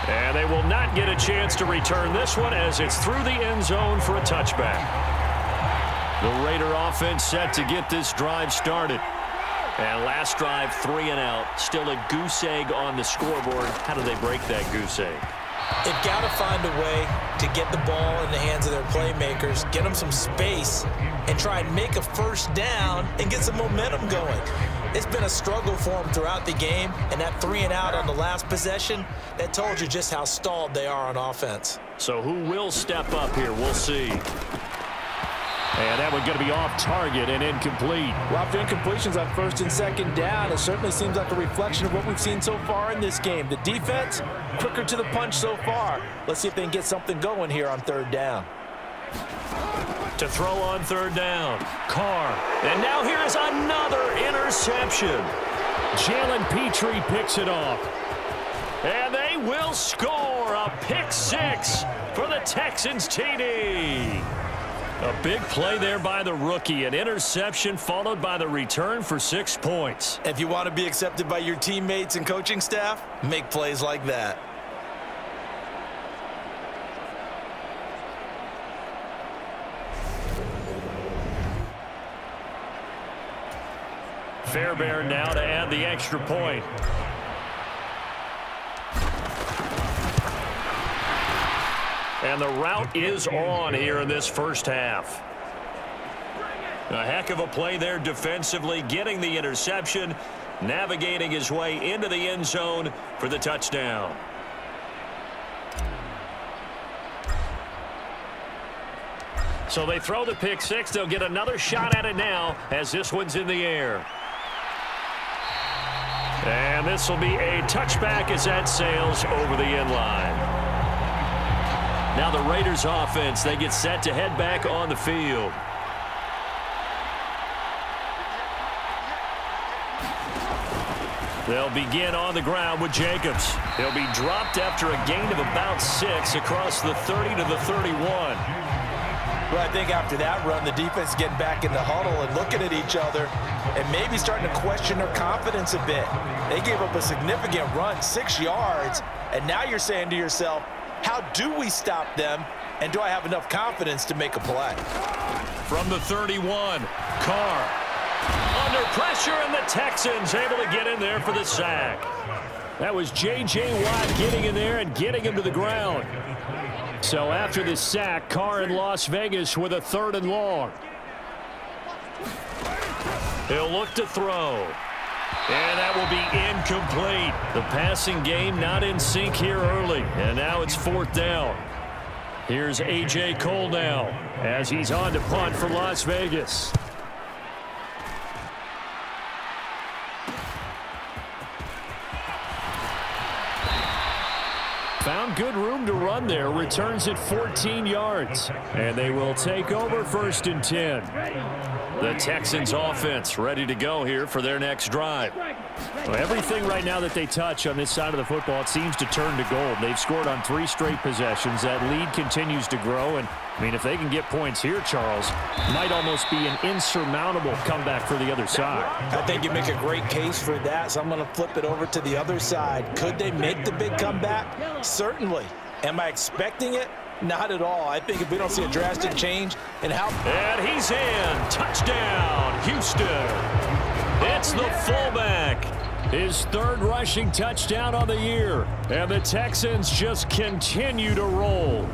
And they will not get a chance to return this one as it's through the end zone for a touchback. The Raider offense set to get this drive started. And last drive, 3 and out. Still a goose egg on the scoreboard. How do they break that goose egg? They've got to find a way to get the ball in the hands of their playmakers, get them some space, and try and make a first down and get some momentum going. It's been a struggle for them throughout the game, and that 3 and out on the last possession, that told you just how stalled they are on offense. So who will step up here? We'll see. And that one going to be off target and incomplete. Well, after incompletions on first and second down, it certainly seems like a reflection of what we've seen so far in this game. The defense, quicker to the punch so far. Let's see if they can get something going here on third down. To throw on third down, Carr. And now here is another interception. Jalen Petrie picks it off. And they will score a pick six for the Texans TD. A big play there by the rookie. An interception followed by the return for 6 points. If you want to be accepted by your teammates and coaching staff, make plays like that. Fairbairn now to add the extra point. And the route is on here in this first half. A heck of a play there defensively, getting the interception, navigating his way into the end zone for the touchdown. So they throw the pick six. They'll get another shot at it now as this one's in the air. And this will be a touchback as that sails over the end line. Now the Raiders offense, they get set to head back on the field. They'll begin on the ground with Jacobs. He'll be dropped after a gain of about 6 across the 30 to the 31. Well, I think after that run, the defense is getting back in the huddle and looking at each other and maybe starting to question their confidence a bit. They gave up a significant run, 6 yards, and now you're saying to yourself, how do we stop them, and do I have enough confidence to make a play? From the 31, Carr under pressure, and the Texans able to get in there for the sack. That was J.J. Watt getting in there and getting him to the ground. So after the sack, Carr in Las Vegas with a 3rd and long. He'll look to throw. And that will be incomplete. The passing game not in sync here early. And now it's 4th down. Here's A.J. Cole now as he's on to punt for Las Vegas. Found good room to run there. Returns at 14 yards. And they will take over 1st and 10. The Texans offense ready to go here for their next drive. Well, everything right now that they touch on this side of the football, it seems to turn to gold. They've scored on 3 straight possessions. That lead continues to grow. And, I mean, if they can get points here, Charles, might almost be an insurmountable comeback for the other side. I think you make a great case for that, so I'm going to flip it over to the other side. Could they make the big comeback? Certainly. Am I expecting it? Not at all. I think if we don't see a drastic change in how... And he's in. Touchdown, Houston. It's the fullback. His 3rd rushing touchdown on the year. And the Texans just continue to roll.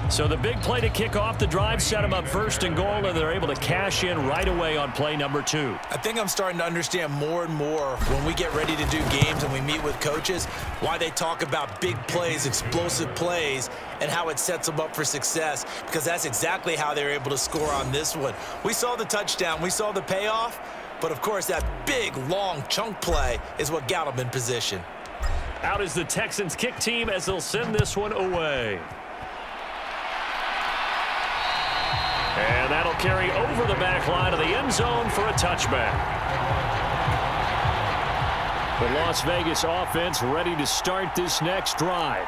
So the big play to kick off the drive set them up 1st and goal, and they're able to cash in right away on play number 2. I think I'm starting to understand more and more when we get ready to do games and we meet with coaches why they talk about big plays, explosive plays, and how it sets them up for success, because that's exactly how they're able to score on this one. We saw the touchdown. We saw the payoff. But, of course, that big, long chunk play is what got them in position. Out is the Texans kick team as they'll send this one away. And that'll carry over the back line of the end zone for a touchback. The Las Vegas offense ready to start this next drive.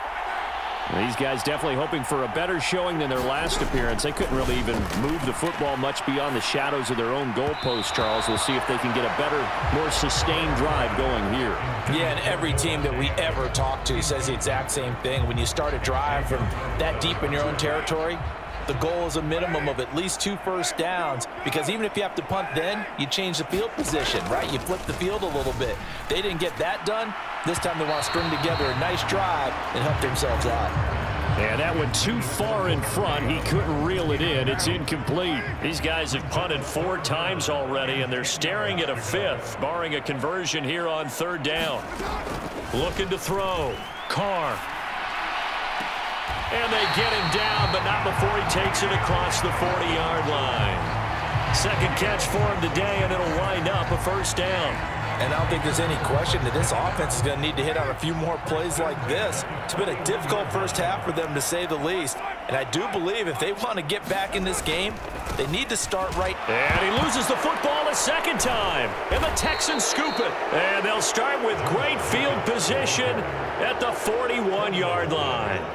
These guys definitely hoping for a better showing than their last appearance. They couldn't really even move the football much beyond the shadows of their own goalpost, Charles. We'll see if they can get a better, more sustained drive going here. Yeah, and every team that we ever talk to says the exact same thing. When you start a drive from that deep in your own territory, the goal is a minimum of at least 2 first downs, because even if you have to punt then, you change the field position, right? You flip the field a little bit. They didn't get that done. This time they want to string together a nice drive and help themselves out. And that went too far in front. He couldn't reel it in. It's incomplete. These guys have punted 4 times already, and they're staring at a 5th, barring a conversion here on 3rd down. Looking to throw. Carr. And they get him down, but not before he takes it across the 40-yard line. Second catch for him today, and it'll wind up a first down. And I don't think there's any question that this offense is going to need to hit on a few more plays like this. It's been a difficult first half for them, to say the least. And I do believe if they want to get back in this game, they need to start right. And he loses the football a second time. And the Texans scoop it. And they'll start with great field position at the 41-yard line.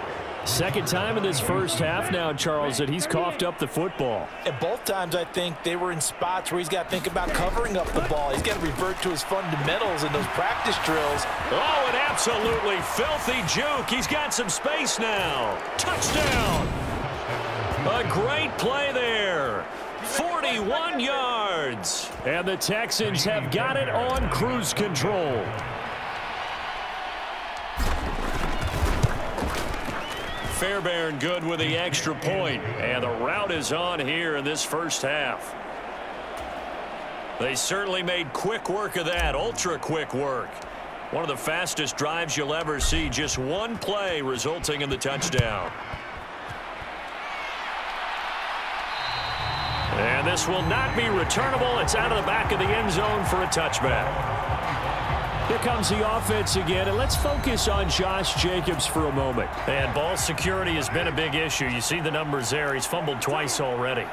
Second time in this first half now, Charles, that he's coughed up the football. And both times I think they were in spots where he's got to think about covering up the ball. He's got to revert to his fundamentals in those practice drills. Oh, an absolutely filthy juke. He's got some space now. Touchdown. A great play there. 41 yards. And the Texans have got it on cruise control. Fairbairn good with the extra point, and the route is on here in this first half. They certainly made quick work of that, ultra quick work. One of the fastest drives you'll ever see, just one play resulting in the touchdown. And this will not be returnable. It's out of the back of the end zone for a touchback. Here comes the offense again, and let's focus on Josh Jacobs for a moment. And ball security has been a big issue. You see the numbers there. He's fumbled twice already.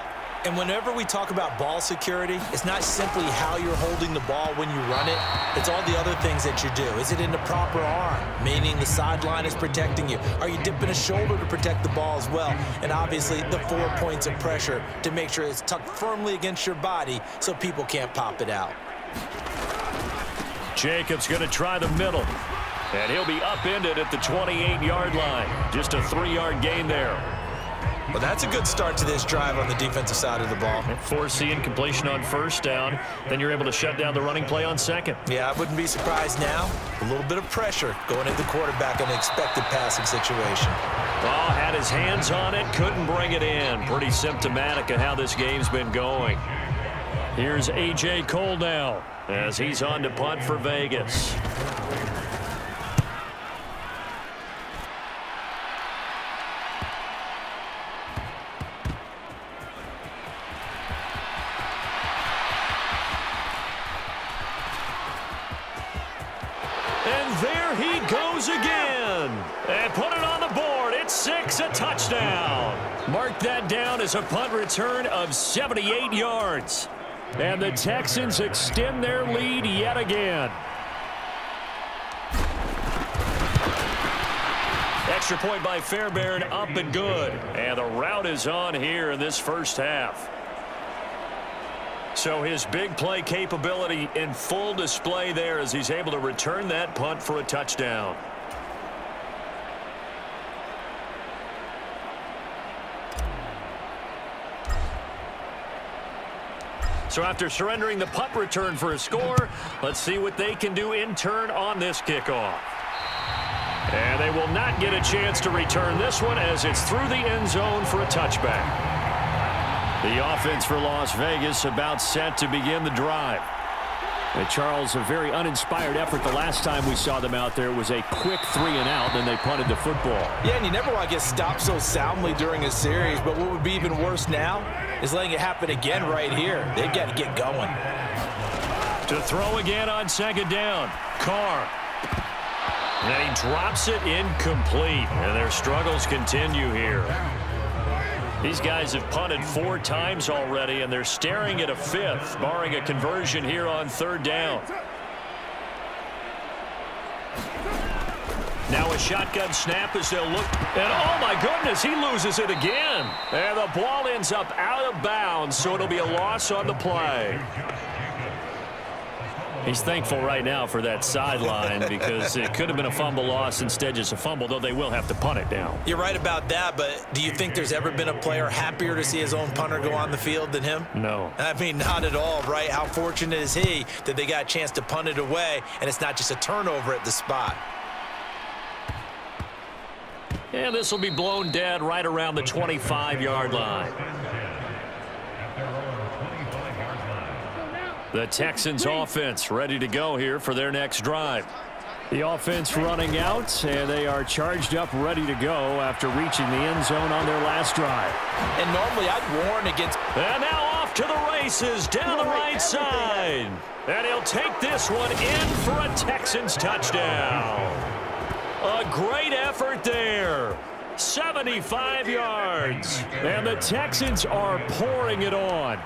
And whenever we talk about ball security, it's not simply how you're holding the ball when you run it. It's all the other things that you do. Is it in the proper arm, meaning the sideline is protecting you? Are you dipping a shoulder to protect the ball as well? And obviously the 4 points of pressure to make sure it's tucked firmly against your body so people can't pop it out. Jacobs going to try the middle. And he'll be upended at the 28-yard line. Just a 3-yard gain there. Well, that's a good start to this drive on the defensive side of the ball. Force the incompletion on first down. Then you're able to shut down the running play on second. Yeah, I wouldn't be surprised now. A little bit of pressure going at the quarterback in an expected passing situation. Oh, had his hands on it, couldn't bring it in. Pretty symptomatic of how this game's been going. Here's A.J. Cole now as he's on to punt for Vegas. And there he goes again. And put it on the board. It's 6, a touchdown. Mark that down as a punt return of 78 yards. And the Texans extend their lead yet again. Extra point by Fairbairn, up and good. And the route is on here in this first half. So his big play capability in full display there as he's able to return that punt for a touchdown. So after surrendering the punt return for a score, let's see what they can do in turn on this kickoff. And they will not get a chance to return this one as it's through the end zone for a touchback. The offense for Las Vegas about set to begin the drive. And Charles, a very uninspired effort the last time we saw them out there was a quick 3-and-out, then they punted the football. Yeah, and you never want to get stopped so soundly during a series, but what would be even worse now is letting it happen again right here. They've got to get going. To throw again on second down, Carr. And he drops it incomplete, and their struggles continue here. These guys have punted 4 times already, and they're staring at a 5th, barring a conversion here on third down. Now a shotgun snap as they'll look. And oh my goodness, he loses it again. And the ball ends up out of bounds, so it'll be a loss on the play. He's thankful right now for that sideline because it could have been a fumble loss, instead just a fumble, though they will have to punt it down. You're right about that, but do you think there's ever been a player happier to see his own punter go on the field than him? No. I mean, not at all, right? How fortunate is he that they got a chance to punt it away, and it's not just a turnover at the spot. And this will be blown dead right around the 25-yard line. The Texans offense ready to go here for their next drive. The offense running out, and they are charged up, ready to go after reaching the end zone on their last drive. And normally I'd warn against... And now off to the races down the right side. And he'll take this one in for a Texans touchdown. A great effort there. 75 yards. And the Texans are pouring it on.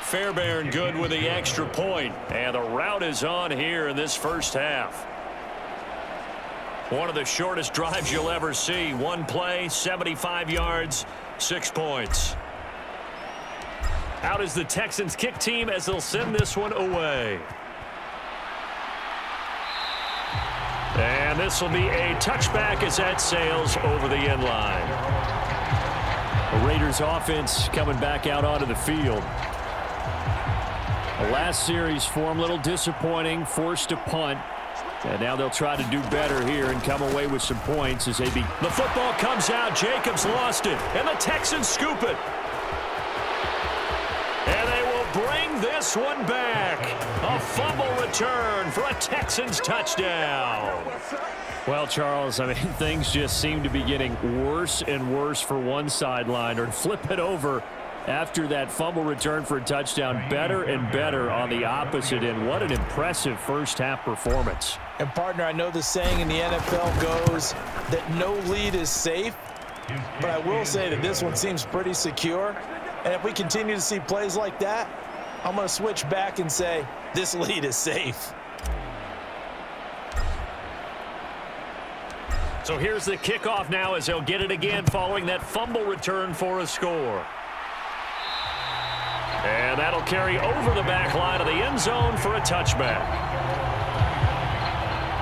Fairbairn good with the extra point. And the route is on here in this first half. One of the shortest drives you'll ever see. One play, 75 yards, 6 points. Out is the Texans kick team as they'll send this one away. And this will be a touchback as that sails over the end line. The Raiders offense coming back out onto the field. The last series for them, a little disappointing, forced to punt. And now they'll try to do better here and come away with some points as they be. The football comes out. Jacobs lost it. And the Texans scoop it. And they will bring this one back. A fumble return for a Texans touchdown. Well, Charles, I mean, things just seem to be getting worse and worse for one sideline. Or flip it over. After that fumble return for a touchdown, better and better on the opposite end. What an impressive first-half performance. And, partner, I know the saying in the NFL goes that no lead is safe, but I will say that this one seems pretty secure. And if we continue to see plays like that, I'm going to switch back and say this lead is safe. So here's the kickoff now as they'll get it again following that fumble return for a score. And that'll carry over the back line of the end zone for a touchback.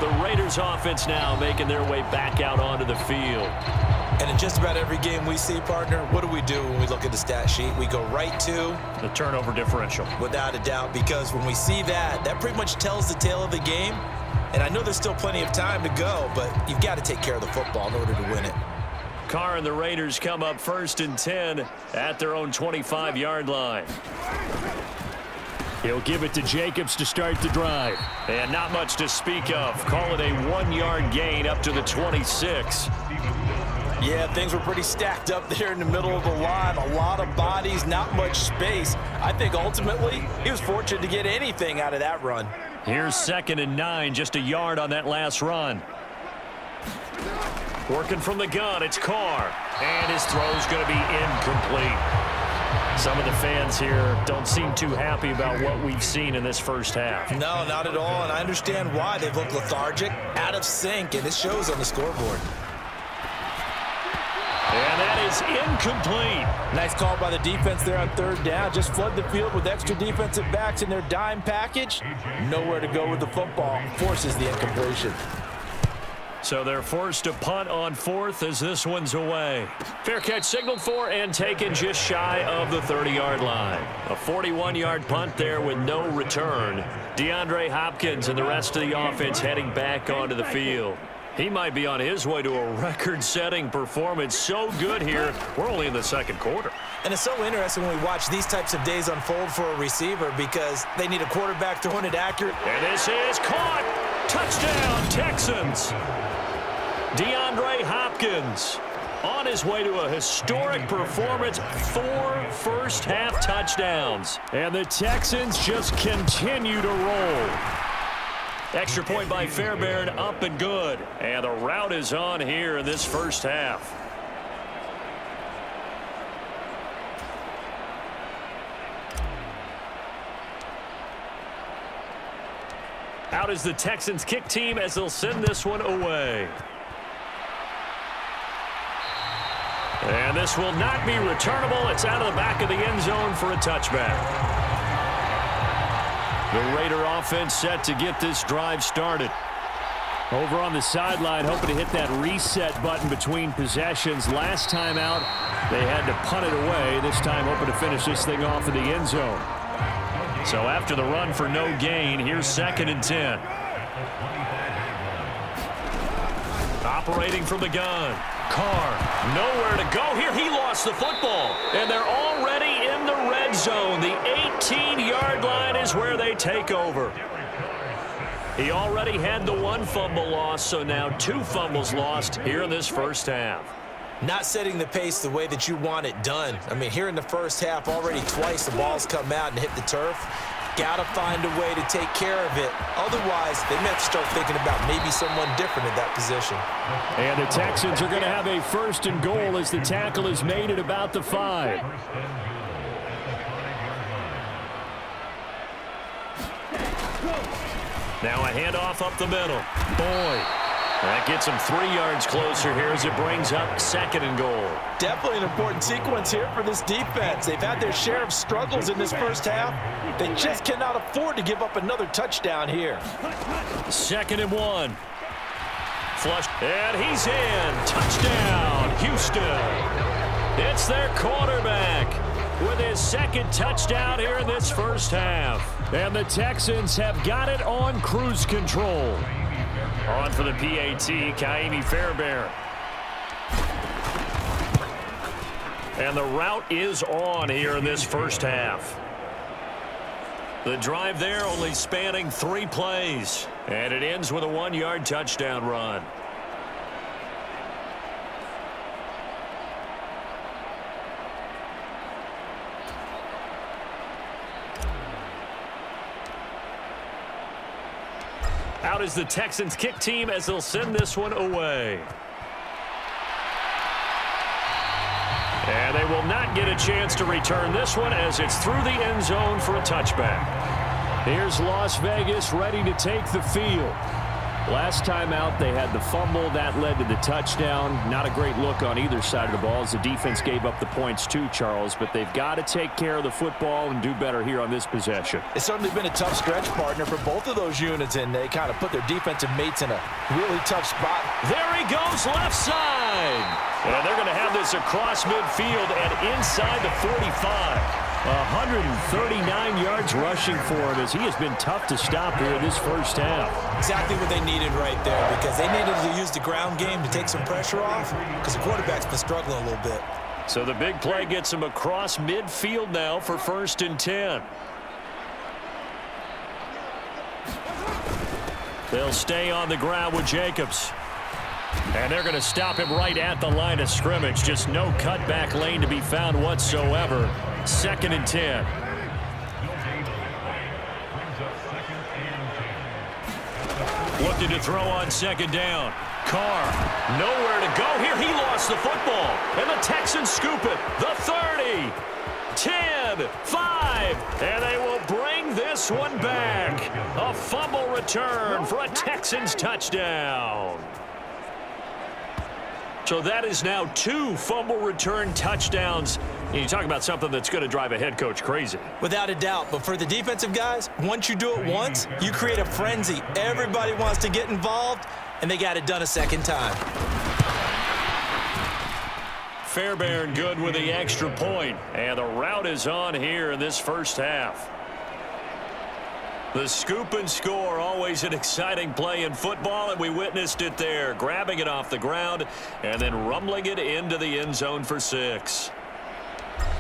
The Raiders offense now making their way back out onto the field. And in just about every game we see, partner, what do when we look at the stat sheet? We go right to the turnover differential. Without a doubt, because when we see that, that pretty much tells the tale of the game. And I know there's still plenty of time to go, but you've got to take care of the football in order to win it. Carr and the Raiders come up 1st and 10 at their own 25-yard line. He'll give it to Jacobs to start the drive. And not much to speak of. Call it a 1-yard gain up to the 26. Yeah, things were pretty stacked up there in the middle of the line. A lot of bodies, not much space. I think ultimately he was fortunate to get anything out of that run. Here's 2nd and 9, just a yard on that last run. Working from the gun, it's Carr. And his throw's going to be incomplete. Some of the fans here don't seem too happy about what we've seen in this first half. No, not at all, and I understand why. They've looked lethargic, out of sync, and it shows on the scoreboard. And that is incomplete. Nice call by the defense there on 3rd down. Just flood the field with extra defensive backs in their dime package. Nowhere to go with the football. Forces the incompletion. So they're forced to punt on 4th as this one's away. Fair catch signaled for and taken just shy of the 30-yard line. A 41-yard punt there with no return. DeAndre Hopkins and the rest of the offense heading back onto the field. He might be on his way to a record-setting performance. So good here. We're only in the 2nd quarter. And it's so interesting when we watch these types of days unfold for a receiver because they need a quarterback throwing it accurate. And this is caught. Touchdown, Texans. DeAndre Hopkins on his way to a historic performance. 4 first-half touchdowns. And the Texans just continue to roll. Extra point by Fairbairn, up and good. And the route is on here in this first half. Out is the Texans kick team as they'll send this one away. And this will not be returnable. It's out of the back of the end zone for a touchback. The Raider offense set to get this drive started. Over on the sideline, hoping to hit that reset button between possessions. Last time out, they had to punt it away. This time hoping to finish this thing off in the end zone. So after the run for no gain, here's 2nd and 10. Operating from the gun. Carr, nowhere to go here. He lost the football. And they're already in the the red zone. The 18-yard line is where they take over. He already had the one fumble loss, so now 2 fumbles lost here in this first half. Not setting the pace the way that you want it done. I mean, here in the first half, already twice the ball's come out and hit the turf. Got to find a way to take care of it. Otherwise, they may have to start thinking about maybe someone different in that position. And the Texans are going to have a 1st and goal as the tackle is made at about the 5. Now a handoff up the middle. Boyd. That gets him 3 yards closer here as it brings up 2nd and goal. Definitely an important sequence here for this defense. They've had their share of struggles in this first half. They just cannot afford to give up another touchdown here. 2nd and 1. Flush. And he's in. Touchdown, Houston. It's their quarterback with his 2nd touchdown here in this first half. And the Texans have got it on cruise control. On for the PAT, Kaimi Fairbairn. And the route is on here in this first half. The drive there only spanning 3 plays. And it ends with a 1-yard touchdown run. Out is the Texans kick team as they'll send this one away. And they will not get a chance to return this one as it's through the end zone for a touchback. Here's Las Vegas ready to take the field. Last time out, they had the fumble. That led to the touchdown. Not a great look on either side of the ball as the defense gave up the points too, Charles. But they've got to take care of the football and do better here on this possession. It's certainly been a tough stretch, partner, for both of those units, and they kind of put their defensive mates in a really tough spot. There he goes, left side. And they're going to have this across midfield and inside the 45. 139 yards rushing for him as he has been tough to stop here in this first half. Exactly what they needed right there, because they needed to use the ground game to take some pressure off because the quarterback's been struggling a little bit. So the big play gets him across midfield now for 1st and 10. They'll stay on the ground with Jacobs. And they're going to stop him right at the line of scrimmage. Just no cutback lane to be found whatsoever. 2nd and 10. Looking to throw on 2nd down. Carr, nowhere to go here. He lost the football. And the Texans scoop it. The 30, 10, 5. And they will bring this one back. A fumble return for a Texans touchdown. So that is now 2 fumble return touchdowns. And you talk about something that's going to drive a head coach crazy. Without a doubt. But for the defensive guys, once you do it once, you create a frenzy. Everybody wants to get involved, and they got it done a 2nd time. Fairbairn good with the extra point. And the route is on here in this first half. The scoop and score, always an exciting play in football, and we witnessed it there. Grabbing it off the ground and then rumbling it into the end zone for 6.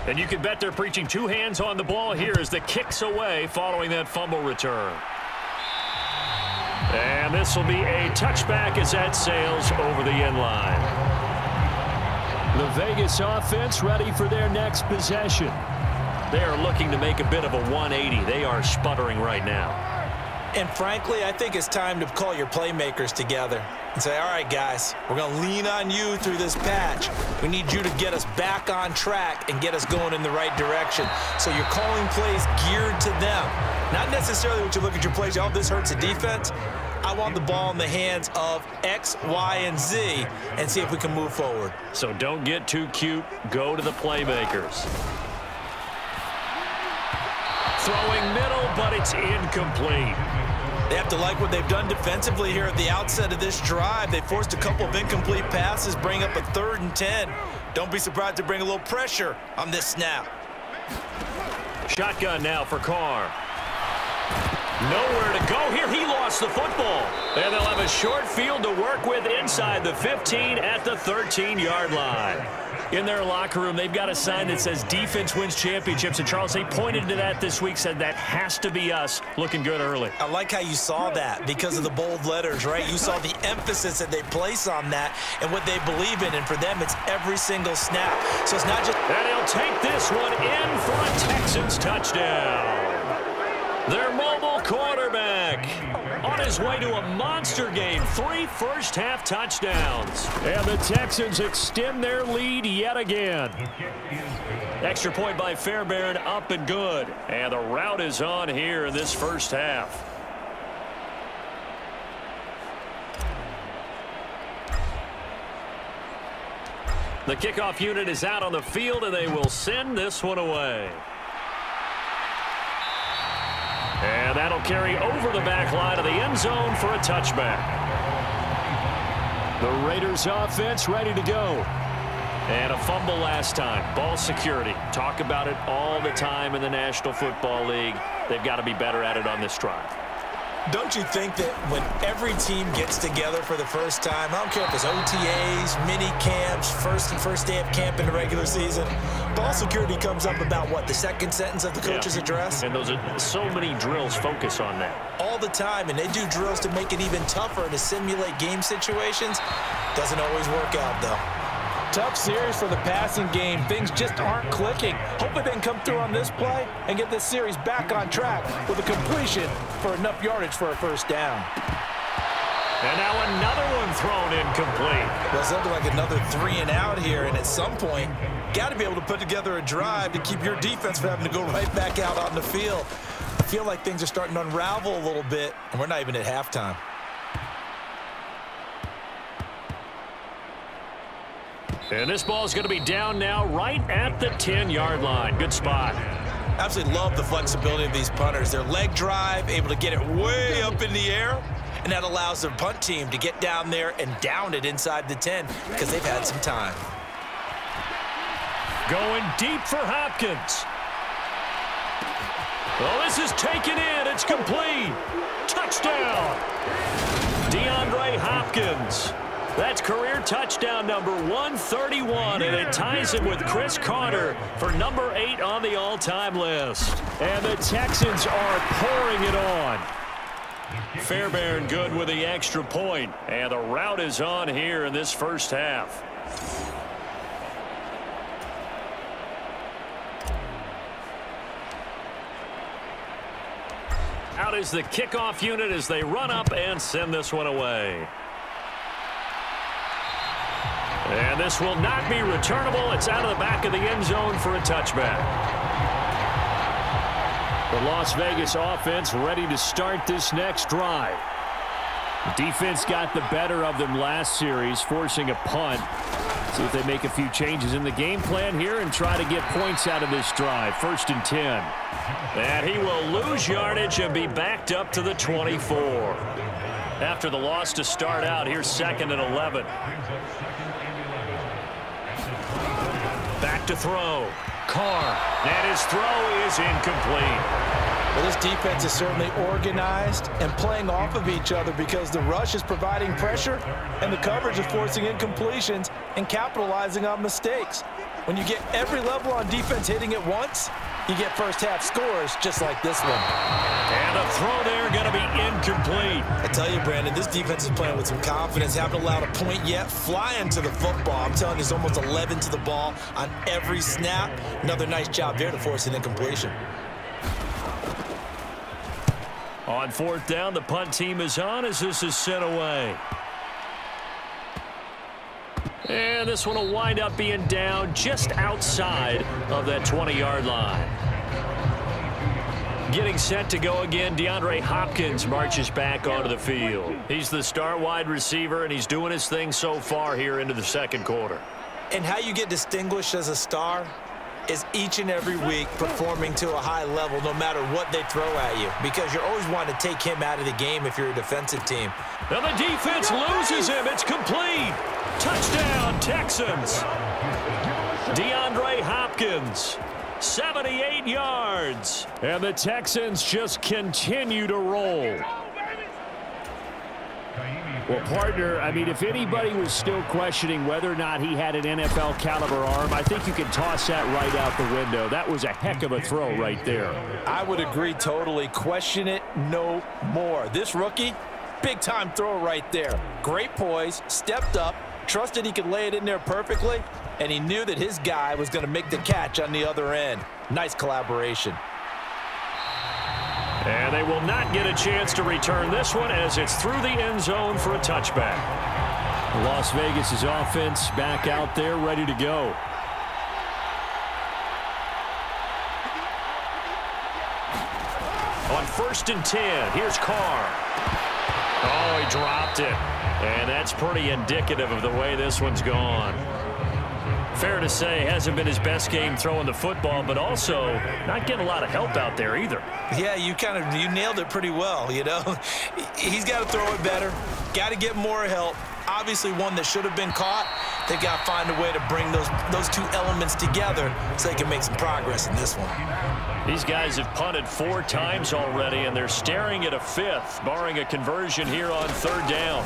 And you can bet they're preaching 2 hands on the ball here as the kick's away following that fumble return. And this will be a touchback as that sails over the end line. The Vegas offense ready for their next possession. They are looking to make a bit of a 180. They are sputtering right now. And frankly, I think it's time to call your playmakers together and say, all right, guys, we're going to lean on you through this patch. We need you to get us back on track and get us going in the right direction. So you're calling plays geared to them. Not necessarily what you look at your plays, oh, this hurts the defense. I want the ball in the hands of X, Y, and Z and see if we can move forward. So don't get too cute. Go to the playmakers. Throwing middle, but it's incomplete. They have to like what they've done defensively here at the outset of this drive. They forced a couple of incomplete passes, bring up a 3rd and 10. Don't be surprised to bring a little pressure on this snap. Shotgun now for Carr. Nowhere to go here. He lost the football. And they'll have a short field to work with inside the 15 at the 13-yard line. In their locker room, they've got a sign that says defense wins championships. And, Charles, they pointed to that this week, said that has to be us. Looking good early. I like how you saw that because of the bold letters, right? You saw the emphasis that they place on that and what they believe in. And for them, it's every single snap. So it's not just... And he'll take this one in for a Texans touchdown. Their mobile quarterback on his way to a monster game. 3 first-half touchdowns. And the Texans extend their lead yet again. Extra point by Fairbairn, up and good. And the route is on here in this first half. The kickoff unit is out on the field, and they will send this one away. And that'll carry over the back line of the end zone for a touchback. The Raiders offense ready to go. And a fumble last time. Ball security. Talk about it all the time in the National Football League. They've got to be better at it on this drive. Don't you think that when every team gets together for the first time, I don't care if it's OTAs, mini camps, first day of camp in the regular season, ball security comes up about what, the second sentence of the coach's address? And those are so many drills focus on that. All the time, and they do drills to make it even tougher to simulate game situations. Doesn't always work out, though. Tough series for the passing game. Things just aren't clicking. Hopefully they can come through on this play and get this series back on track with a completion for enough yardage for a first down. And now another one thrown incomplete. Well, it's looking like another 3 and out here, and at some point, got to be able to put together a drive to keep your defense from having to go right back out on the field. I feel like things are starting to unravel a little bit, and we're not even at halftime. And this ball is going to be down now right at the 10-yard line. Good spot. Absolutely love the flexibility of these punters. Their leg drive, able to get it way up in the air, and that allows their punt team to get down there and down it inside the 10 because they've had some time. Going deep for Hopkins. Well, this is taken in. It's complete. Touchdown. DeAndre Hopkins. That's career touchdown number 131, and it ties him with Chris Carter for number 8 on the all-time list. And the Texans are pouring it on. Fairbairn good with the extra point, and the route is on here in this first half. Out is the kickoff unit as they run up and send this one away. And this will not be returnable. It's out of the back of the end zone for a touchback. The Las Vegas offense ready to start this next drive. The defense got the better of them last series, forcing a punt. See if they make a few changes in the game plan here and try to get points out of this drive. 1st and 10. And he will lose yardage and be backed up to the 24. After the loss to start out, here's 2nd and 11. Back to throw. Carr. And his throw is incomplete. Well, this defense is certainly organized and playing off of each other because the rush is providing pressure and the coverage is forcing incompletions and capitalizing on mistakes. When you get every level on defense hitting at once, you get first-half scores just like this one. And the throw there going to be incomplete. I tell you, Brandon, this defense is playing with some confidence. Haven't allowed a point yet. Flying to the football. I'm telling you, there's almost 11 to the ball on every snap. Another nice job there to force an incompletion. On 4th down, the punt team is on as this is sent away. And this one will wind up being down just outside of that 20-yard line. Getting set to go again, DeAndre Hopkins marches back onto the field. He's the star wide receiver, and he's doing his thing so far here into the 2nd quarter. And how you get distinguished as a star is each and every week performing to a high level no matter what they throw at you, because you're always wanting to take him out of the game if you're a defensive team. Now the defense loses him. It's complete. Touchdown, Texans. DeAndre Hopkins. 78 yards. And the Texans just continue to roll. Well, partner, I mean, if anybody was still questioning whether or not he had an NFL caliber arm, I think you can toss that right out the window. That was a heck of a throw right there. I would agree totally. Question it no more. This rookie, big-time throw right there. Great poise, stepped up, trusted he could lay it in there perfectly, and he knew that his guy was going to make the catch on the other end. Nice collaboration. And they will not get a chance to return this one as it's through the end zone for a touchback. Las Vegas' offense back out there ready to go. On 1st and 10, here's Carr. Oh, he dropped it. And that's pretty indicative of the way this one's gone. Fair to say, hasn't been his best game throwing the football, but also not getting a lot of help out there either. Yeah, you nailed it pretty well, you know. He's got to throw it better, got to get more help. Obviously one that should have been caught. They got to find a way to bring those two elements together so they can make some progress in this one. These guys have punted 4 times already, and they're staring at a 5th, barring a conversion here on 3rd down.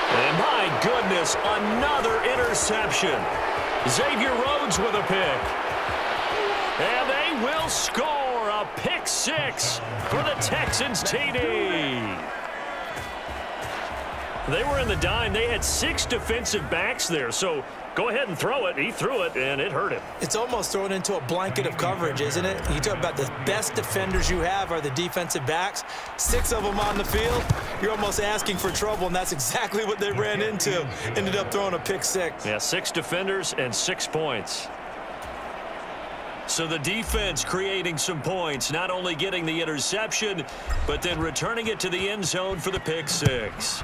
And my goodness, another interception. Xavier Rhodes with a pick. And they will score a pick 6 for the Texans TD. They were in the dime. They had 6 defensive backs there, so go ahead and throw it. He threw it, and it hurt him. It's almost thrown into a blanket of coverage, isn't it? You talk about the best defenders you have are the defensive backs. 6 of them on the field. You're almost asking for trouble, and that's exactly what they ran into. Ended up throwing a pick 6. Yeah, 6 defenders and 6 points. So the defense creating some points, not only getting the interception, but then returning it to the end zone for the pick 6.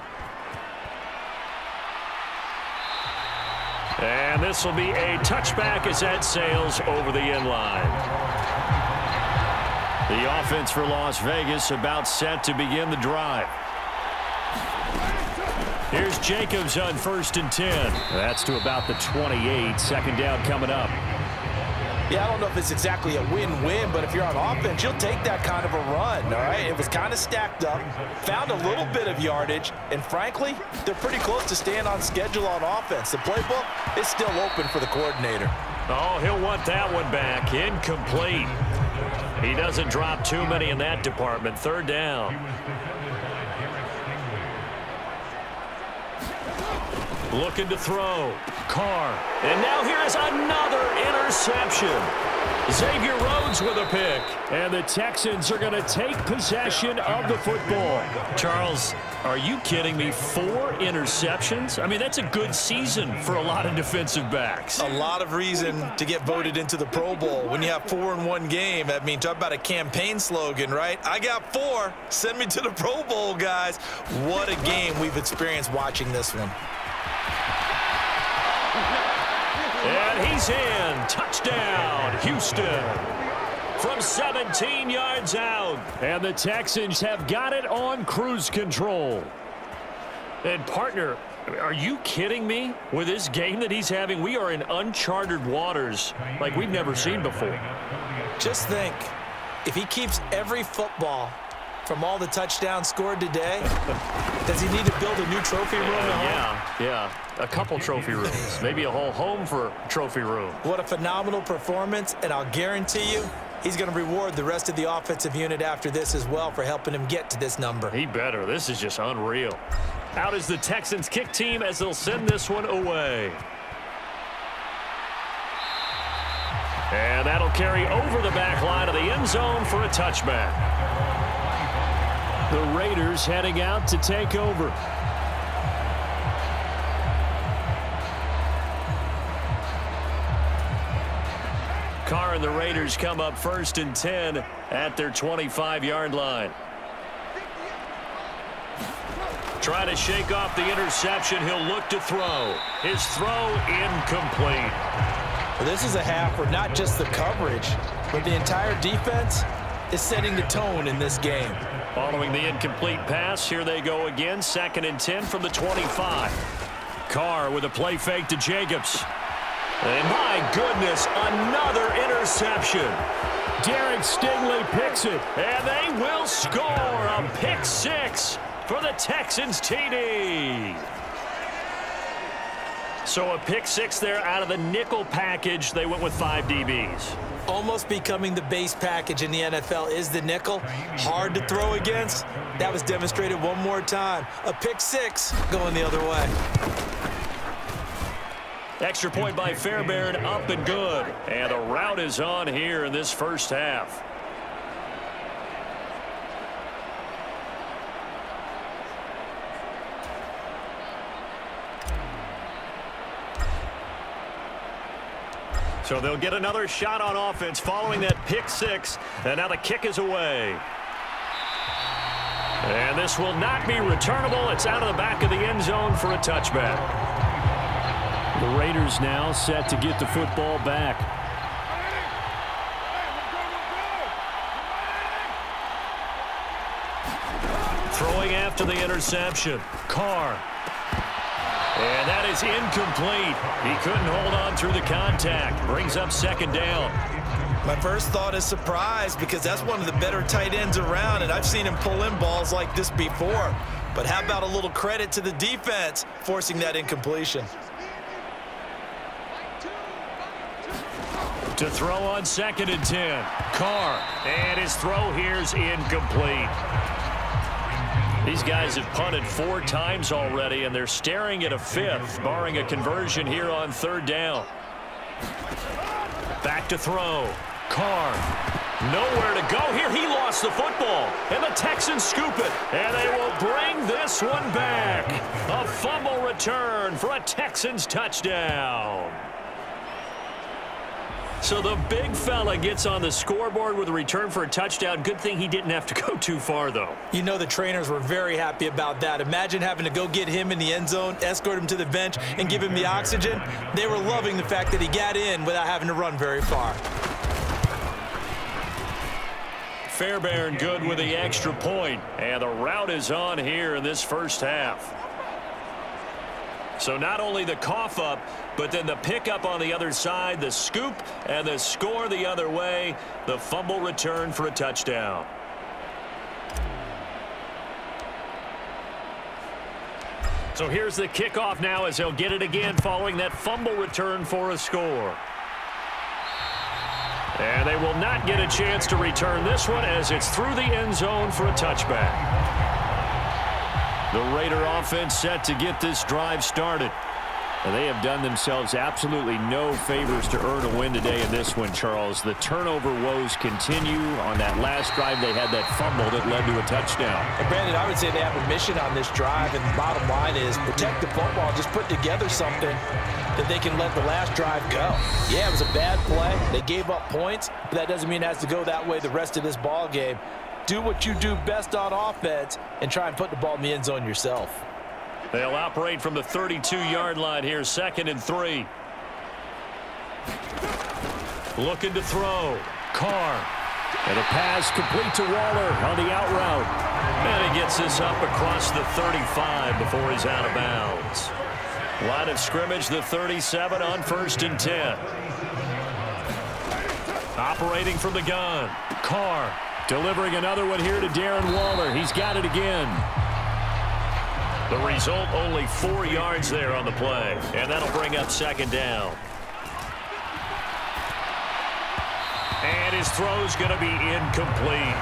And this will be a touchback as that sails over the end line. The offense for Las Vegas about set to begin the drive. Here's Jacobs on 1st and 10. That's to about the 28. 2nd down coming up. Yeah, I don't know if it's exactly a win-win, but if you're on offense, you'll take that kind of a run, all right? It was kind of stacked up, found a little bit of yardage, and frankly, they're pretty close to staying on schedule on offense. The playbook is still open for the coordinator. Oh, he'll want that one back. Incomplete. He doesn't drop too many in that department. 3rd down. Looking to throw. Carr. And now here is another interception. Xavier Rhodes with a pick. And the Texans are going to take possession of the football. Charles, are you kidding me? 4 interceptions? I mean, that's a good season for a lot of defensive backs. A lot of reason to get voted into the Pro Bowl. When you have 4 in one game, I mean, talk about a campaign slogan, right? I got 4. Send me to the Pro Bowl, guys. What a game we've experienced watching this one. And he's in. Touchdown, Houston. From 17 yards out. And the Texans have got it on cruise control. And, partner, are you kidding me? With this game that he's having, we are in uncharted waters like we've never seen before. Just think, if he keeps every football from all the touchdowns scored today, does he need to build a new trophy room at home? Yeah. A couple trophy rooms. Maybe a whole home for a trophy room. What a phenomenal performance, and I'll guarantee you he's going to reward the rest of the offensive unit after this as well for helping him get to this number. He better. This is just unreal. Out is the Texans kick team as they'll send this one away. And that'll carry over the back line of the end zone for a touchback. The Raiders heading out to take over. Carr and the Raiders come up 1st and 10 at their 25-yard line. Try to shake off the interception. He'll look to throw. His throw incomplete. Well, this is a half where not just the coverage, but the entire defense is setting the tone in this game. Following the incomplete pass, here they go again. 2nd and 10 from the 25. Carr with a play fake to Jacobs. And my goodness, another interception. Derek Stingley picks it. And they will score a pick six for the Texans TD. So a pick six there out of the nickel package. They went with 5 DBs. Almost becoming the base package in the NFL is the nickel. Hard to throw against. That was demonstrated one more time. A pick six going the other way. Extra point by Fairbairn, up and good. And the route is on here in this first half. So they'll get another shot on offense following that pick six. And now the kick is away. And this will not be returnable. It's out of the back of the end zone for a touchback. The Raiders now set to get the football back. Throwing after the interception. Carr. And that is incomplete. He couldn't hold on through the contact. Brings up second down. My first thought is surprise because that's one of the better tight ends around, and I've seen him pull in balls like this before. But how about a little credit to the defense forcing that incompletion? To throw on 2nd and 10. Carr. And his throw here's incomplete. These guys have punted 4 times already, and they're staring at a 5th, barring a conversion here on 3rd down. Back to throw. Carr. Nowhere to go here. He lost the football. And the Texans scoop it. And they will bring this one back. A fumble return for a Texans touchdown. So the big fella gets on the scoreboard with a return for a touchdown. Good thing he didn't have to go too far, though. You know the trainers were very happy about that. Imagine having to go get him in the end zone, escort him to the bench, and give him the oxygen. They were loving the fact that he got in without having to run very far. Fairbairn good with the extra point. And the route is on here in this first half. So not only the cough up, but then the pickup on the other side, the scoop, and the score the other way. The fumble return for a touchdown. So here's the kickoff now as they'll get it again following that fumble return for a score. And they will not get a chance to return this one as it's through the end zone for a touchback. The Raider offense set to get this drive started. And they have done themselves absolutely no favors to earn a win today in this one, Charles. The turnover woes continue. On that last drive, they had that fumble that led to a touchdown. And Brandon, I would say they have a mission on this drive, and the bottom line is protect the football. Just put together something that they can let the last drive go. Yeah, it was a bad play. They gave up points, but that doesn't mean it has to go that way the rest of this ball game. Do what you do best on offense and try and put the ball in the end zone yourself. They'll operate from the 32-yard line here, 2nd and 3. Looking to throw. Carr. And a pass complete to Waller on the out route. And he gets this up across the 35 before he's out of bounds. Line of scrimmage, the 37 on 1st and 10. Operating from the gun. Carr. Delivering another one here to Darren Waller. He's got it again. The result, only 4 yards there on the play. And that'll bring up 2nd down. And his throw's going to be incomplete.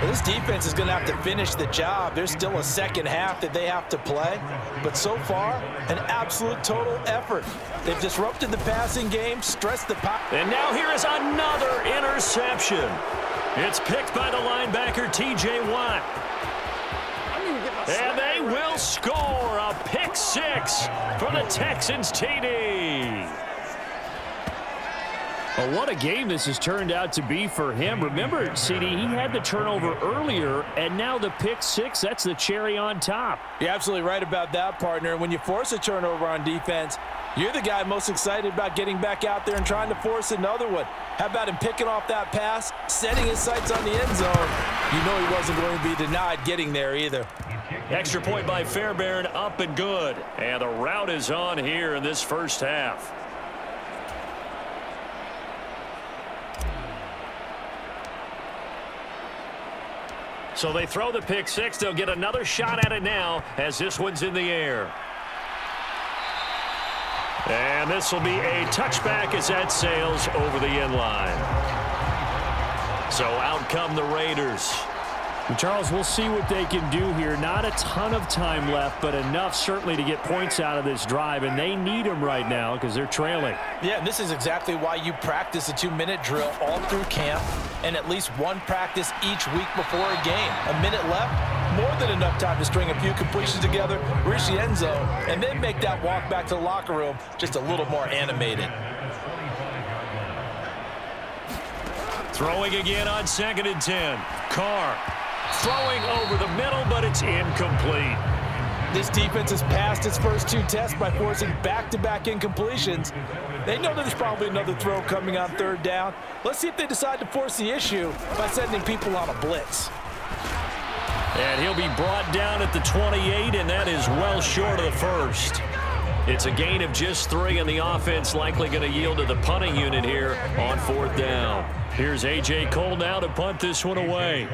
Well, this defense is going to have to finish the job. There's still a second half that they have to play. But so far, an absolute total effort. They've disrupted the passing game, stressed the pocket. And now here is another interception. It's picked by the linebacker, T.J. Watt. And they will score a pick six for the Texans TD. Well, what a game this has turned out to be for him. Remember, CD, he had the turnover earlier, and now the pick six, that's the cherry on top. You're absolutely right about that, partner. When you force a turnover on defense, you're the guy most excited about getting back out there and trying to force another one. How about him picking off that pass, setting his sights on the end zone? You know he wasn't going to be denied getting there either. Extra point by Fairbairn, up and good. And the route is on here in this first half. So they throw the pick six. They'll get another shot at it now as this one's in the air. And this will be a touchback as that sails over the end line. So out come the Raiders. And Charles, we'll see what they can do here. Not a ton of time left, but enough certainly to get points out of this drive, and they need them right now because they're trailing. Yeah, and this is exactly why you practice a 2-minute drill all through camp and at least one practice each week before a game. A minute left, more than enough time to string a few completions together, reach the end zone, and then make that walk back to the locker room just a little more animated. Throwing again on 2nd and 10. Carr throwing over the middle, but it's incomplete. This defense has passed its first 2 tests by forcing back-to-back incompletions. They know that there's probably another throw coming on 3rd down. Let's see if they decide to force the issue by sending people on a blitz. And he'll be brought down at the 28, and that is well short of the first. It's a gain of just 3, and the offense likely going to yield to the punting unit here on 4th down. Here's A.J. Cole now to punt this one away.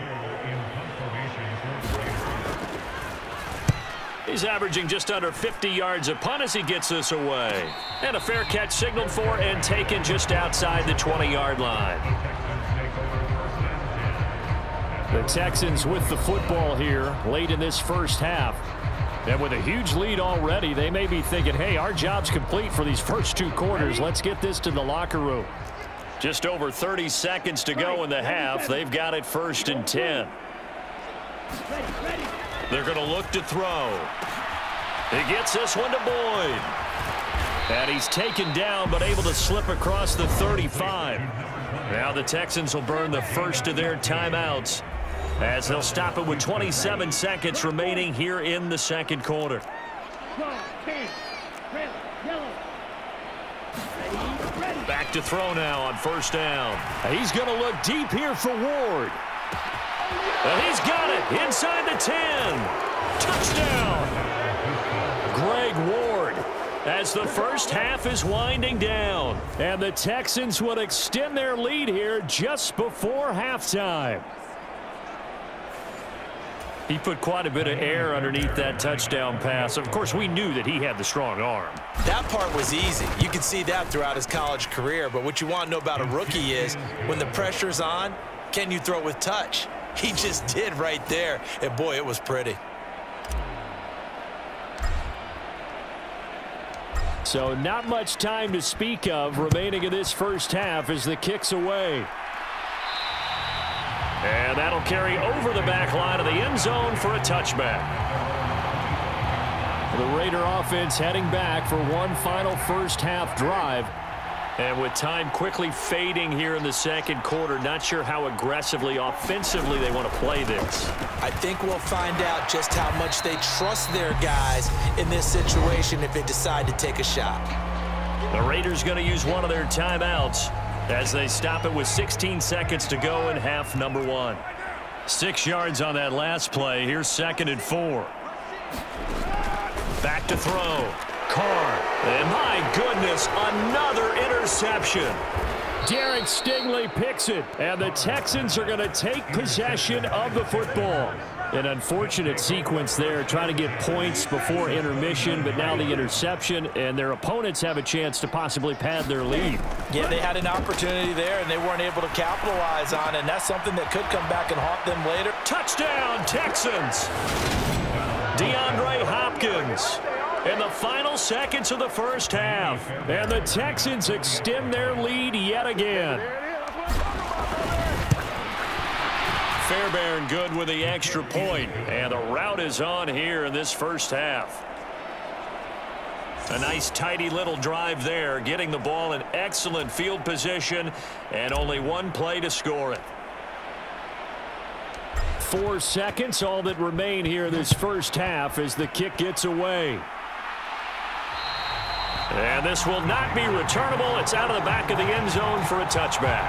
He's averaging just under 50 yards a punt as he gets this away. And a fair catch signaled for and taken just outside the 20-yard line. The Texans with the football here late in this first half. And with a huge lead already, they may be thinking, hey, our job's complete for these first 2 quarters. Let's get this to the locker room. Just over 30 seconds to go in the half. They've got it 1st and 10. They're going to look to throw. He gets this one to Boyd. And he's taken down but able to slip across the 35. Now the Texans will burn the first of their timeouts as they'll stop it with 27 seconds remaining here in the 2nd quarter. Back to throw now on 1st down. He's going to look deep here for Ward. And he's got it inside the 10. Touchdown. Greg Ward as the first half is winding down. And the Texans would extend their lead here just before halftime. He put quite a bit of air underneath that touchdown pass. Of course, we knew that he had the strong arm. That part was easy. You can see that throughout his college career. But what you want to know about a rookie is when the pressure's on, can you throw with touch? He just did right there. And, boy, it was pretty. So not much time to speak of remaining in this first half as the kick's away. And that'll carry over the back line of the end zone for a touchback. The Raider offense heading back for one final first half drive. And with time quickly fading here in the 2nd quarter, not sure how aggressively, offensively they want to play this. I think we'll find out just how much they trust their guys in this situation if they decide to take a shot. The Raiders going to use one of their timeouts as they stop it with 16 seconds to go in half number 1. 6 yards on that last play. Here's 2nd and 4. Back to throw. Carr. And my goodness, another interception. Derek Stingley picks it, and the Texans are going to take possession of the football. An unfortunate sequence there, trying to get points before intermission, but now the interception, and their opponents have a chance to possibly pad their lead. Yeah, they had an opportunity there, and they weren't able to capitalize on it, and that's something that could come back and haunt them later. Touchdown, Texans! DeAndre Hopkins in the final seconds of the first half. And the Texans extend their lead yet again. Fairbairn good with the extra point, and the route is on here in this first half. A nice tidy little drive there, getting the ball in excellent field position, and only one play to score it. 4 seconds, all that remain here this first half as the kick gets away. And this will not be returnable. It's out of the back of the end zone for a touchback.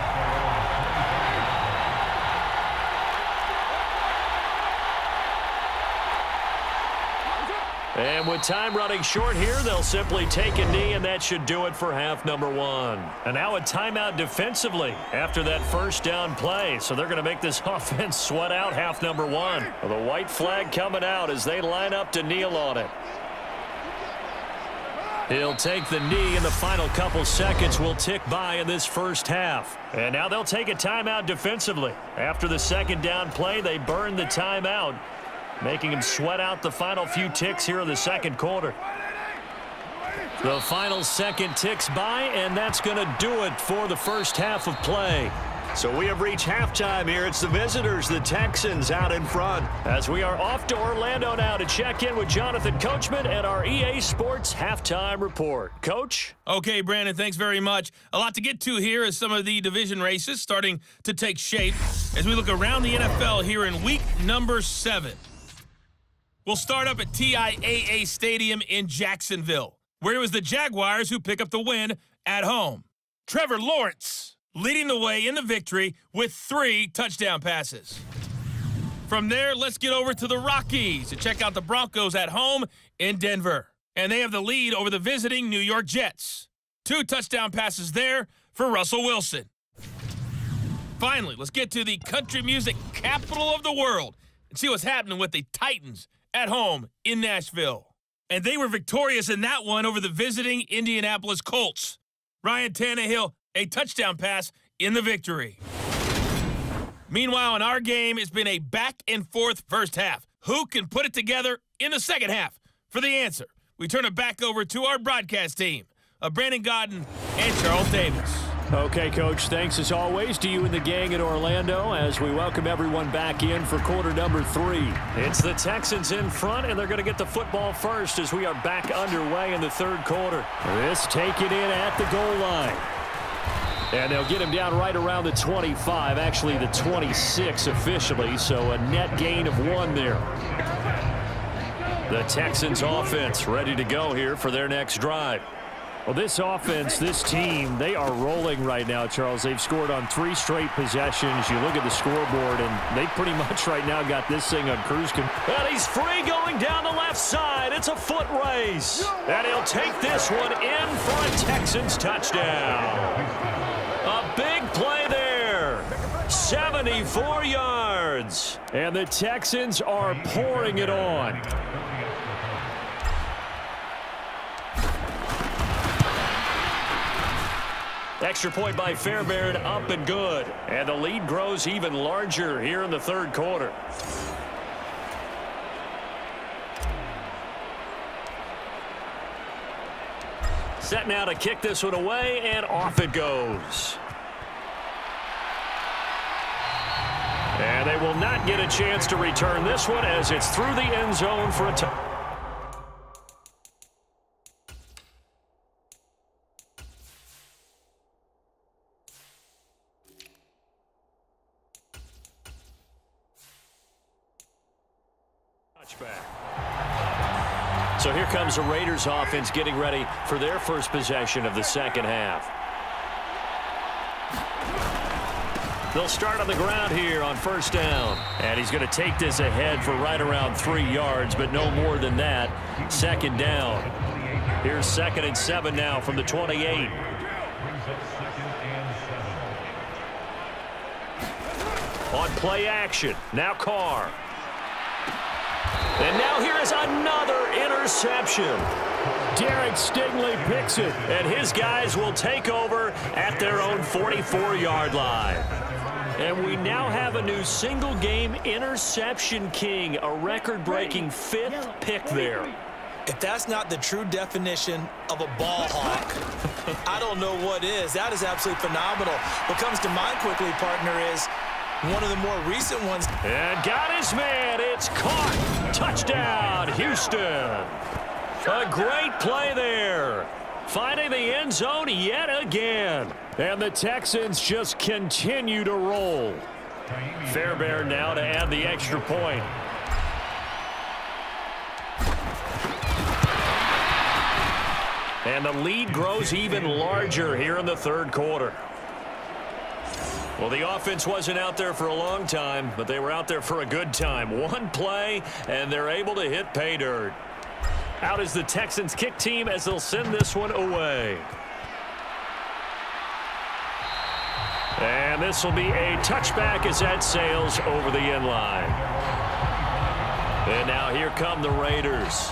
And with time running short here, they'll simply take a knee, and that should do it for half number one. And now a timeout defensively after that first down play. So they're going to make this offense sweat out half number one. Well, the white flag coming out as they line up to kneel on it. He'll take the knee, and the final couple seconds will tick by in this first half. And now they'll take a timeout defensively. After the second down play, they burn the timeout, making him sweat out the final few ticks here in the second quarter. The final second ticks by, and that's going to do it for the first half of play. So we have reached halftime here. It's the visitors, the Texans, out in front, as we are off to Orlando now to check in with Jonathan Coachman and our EA Sports Halftime Report. Coach? Okay, Brandon, thanks very much. A lot to get to here as some of the division races starting to take shape as we look around the NFL here in week number 7. We'll start up at TIAA Stadium in Jacksonville, where it was the Jaguars who pick up the win at home. Trevor Lawrence leading the way in the victory with 3 touchdown passes. From there, let's get over to the Rockies to check out the Broncos at home in Denver. And they have the lead over the visiting New York Jets. 2 touchdown passes there for Russell Wilson. Finally, let's get to the country music capital of the world and see what's happening with the Titans at home in Nashville. And they were victorious in that one over the visiting Indianapolis Colts. Ryan Tannehill, a touchdown pass in the victory. Meanwhile, in our game, it's been a back-and-forth first half. Who can put it together in the second half? For the answer, we turn it back over to our broadcast team of Brandon Godden and Charles Davis. Okay, Coach, thanks as always to you and the gang in Orlando as we welcome everyone back in for quarter number 3. It's the Texans in front, and they're going to get the football first as we are back underway in the third quarter. This taken in at the goal line. And they'll get him down right around the 25, actually the 26 officially, so a net gain of 1 there. The Texans offense ready to go here for their next drive. Well, this offense, this team, they are rolling right now, Charles. They've scored on 3 straight possessions. You look at the scoreboard, and they pretty much right now got this thing on cruise control. And he's free going down the left side. It's a foot race. And he'll take this one in for a Texans touchdown. A big play there. 74 yards. And the Texans are pouring it on. Extra point by Fairbairn, up and good. And the lead grows even larger here in the third quarter. Set now to kick this one away, and off it goes. And they will not get a chance to return this one as it's through the end zone for a touchdown. So here comes the Raiders offense getting ready for their first possession of the second half. They'll start on the ground here on first down. And he's going to take this ahead for right around 3 yards, but no more than that. Second down. Here's 2nd and 7 now from the 28. On play action, now Carr. And now here is another interception. Derek Stingley picks it. And his guys will take over at their own 44-yard line. And we now have a new single-game interception king, a record-breaking 5th pick there. If that's not the true definition of a ball hawk, I don't know what is. That is absolutely phenomenal. What comes to mind quickly, partner, is one of the more recent ones. And got his man. It's caught. Touchdown, Houston. A great play there. Finding the end zone yet again. And the Texans just continue to roll. Fairbairn now to add the extra point. And the lead grows even larger here in the third quarter. Well, the offense wasn't out there for a long time, but they were out there for a good time. One play, and they're able to hit pay dirt. Out is the Texans kick team as they'll send this one away. And this will be a touchback as that sails over the end line. And now here come the Raiders.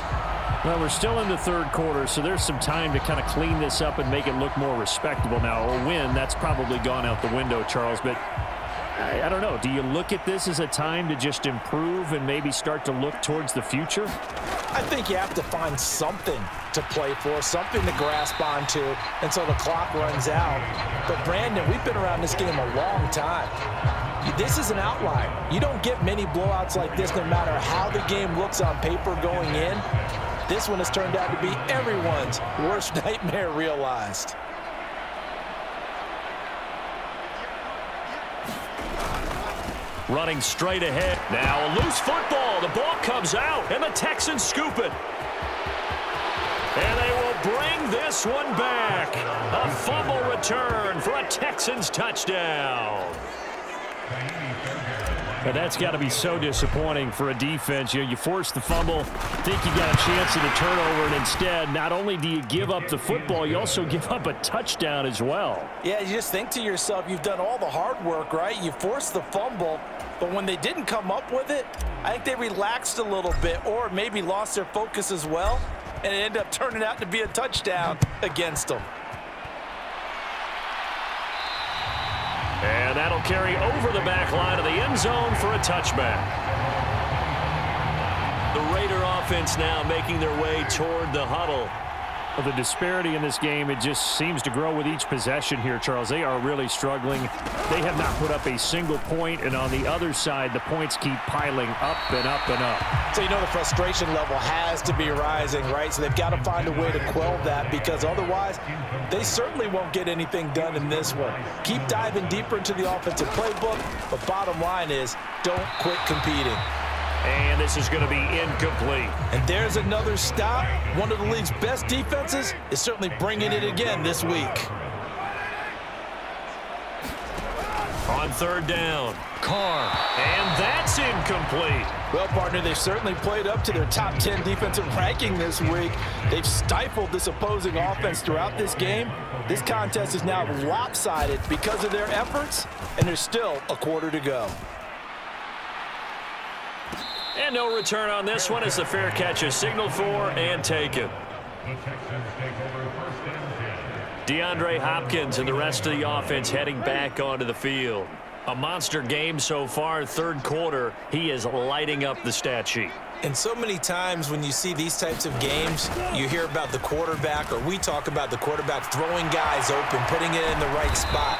Well, we're still in the third quarter, so there's some time to kind of clean this up and make it look more respectable. Now, a win, that's probably gone out the window, Charles, but I don't know. Do you look at this as a time to just improve and maybe start to look towards the future? I think you have to find something to play for, something to grasp onto until the clock runs out. But, Brandon, we've been around this game a long time. This is an outlier. You don't get many blowouts like this no matter how the game looks on paper going in. This one has turned out to be everyone's worst nightmare realized. Running straight ahead. Now a loose football. The ball comes out, and the Texans scoop it. And they will bring this one back. A fumble return for a Texans touchdown. But that's got to be so disappointing for a defense. You force the fumble, think you got a chance at a turnover, and instead, not only do you give up the football, you also give up a touchdown as well. Yeah, you just think to yourself, you've done all the hard work, right? You forced the fumble, but when they didn't come up with it, I think they relaxed a little bit or maybe lost their focus as well, and it ended up turning out to be a touchdown against them. And that'll carry over the back line of the end zone for a touchback. The Raider offense now making their way toward the huddle. Well, the disparity in this game, it just seems to grow with each possession here, Charles. They are really struggling. They have not put up a single point, and on the other side, the points keep piling up and up and up. So you know the frustration level has to be rising, right? So they've got to find a way to quell that, because otherwise they certainly won't get anything done in this one. Keep diving deeper into the offensive playbook, but bottom line is don't quit competing. And this is going to be incomplete. And there's another stop. One of the league's best defenses is certainly bringing it again this week. On third down, Carr. And that's incomplete. Well, partner, they've certainly played up to their top 10 defensive ranking this week. They've stifled this opposing offense throughout this game. This contest is now lopsided because of their efforts, and there's still a quarter to go. And no return on this one as the fair catch is signaled for and taken. DeAndre Hopkins and the rest of the offense heading back onto the field. A monster game so far, third quarter. He is lighting up the stat sheet. And so many times when you see these types of games, you hear about the quarterback, or we talk about the quarterback throwing guys open, putting it in the right spot.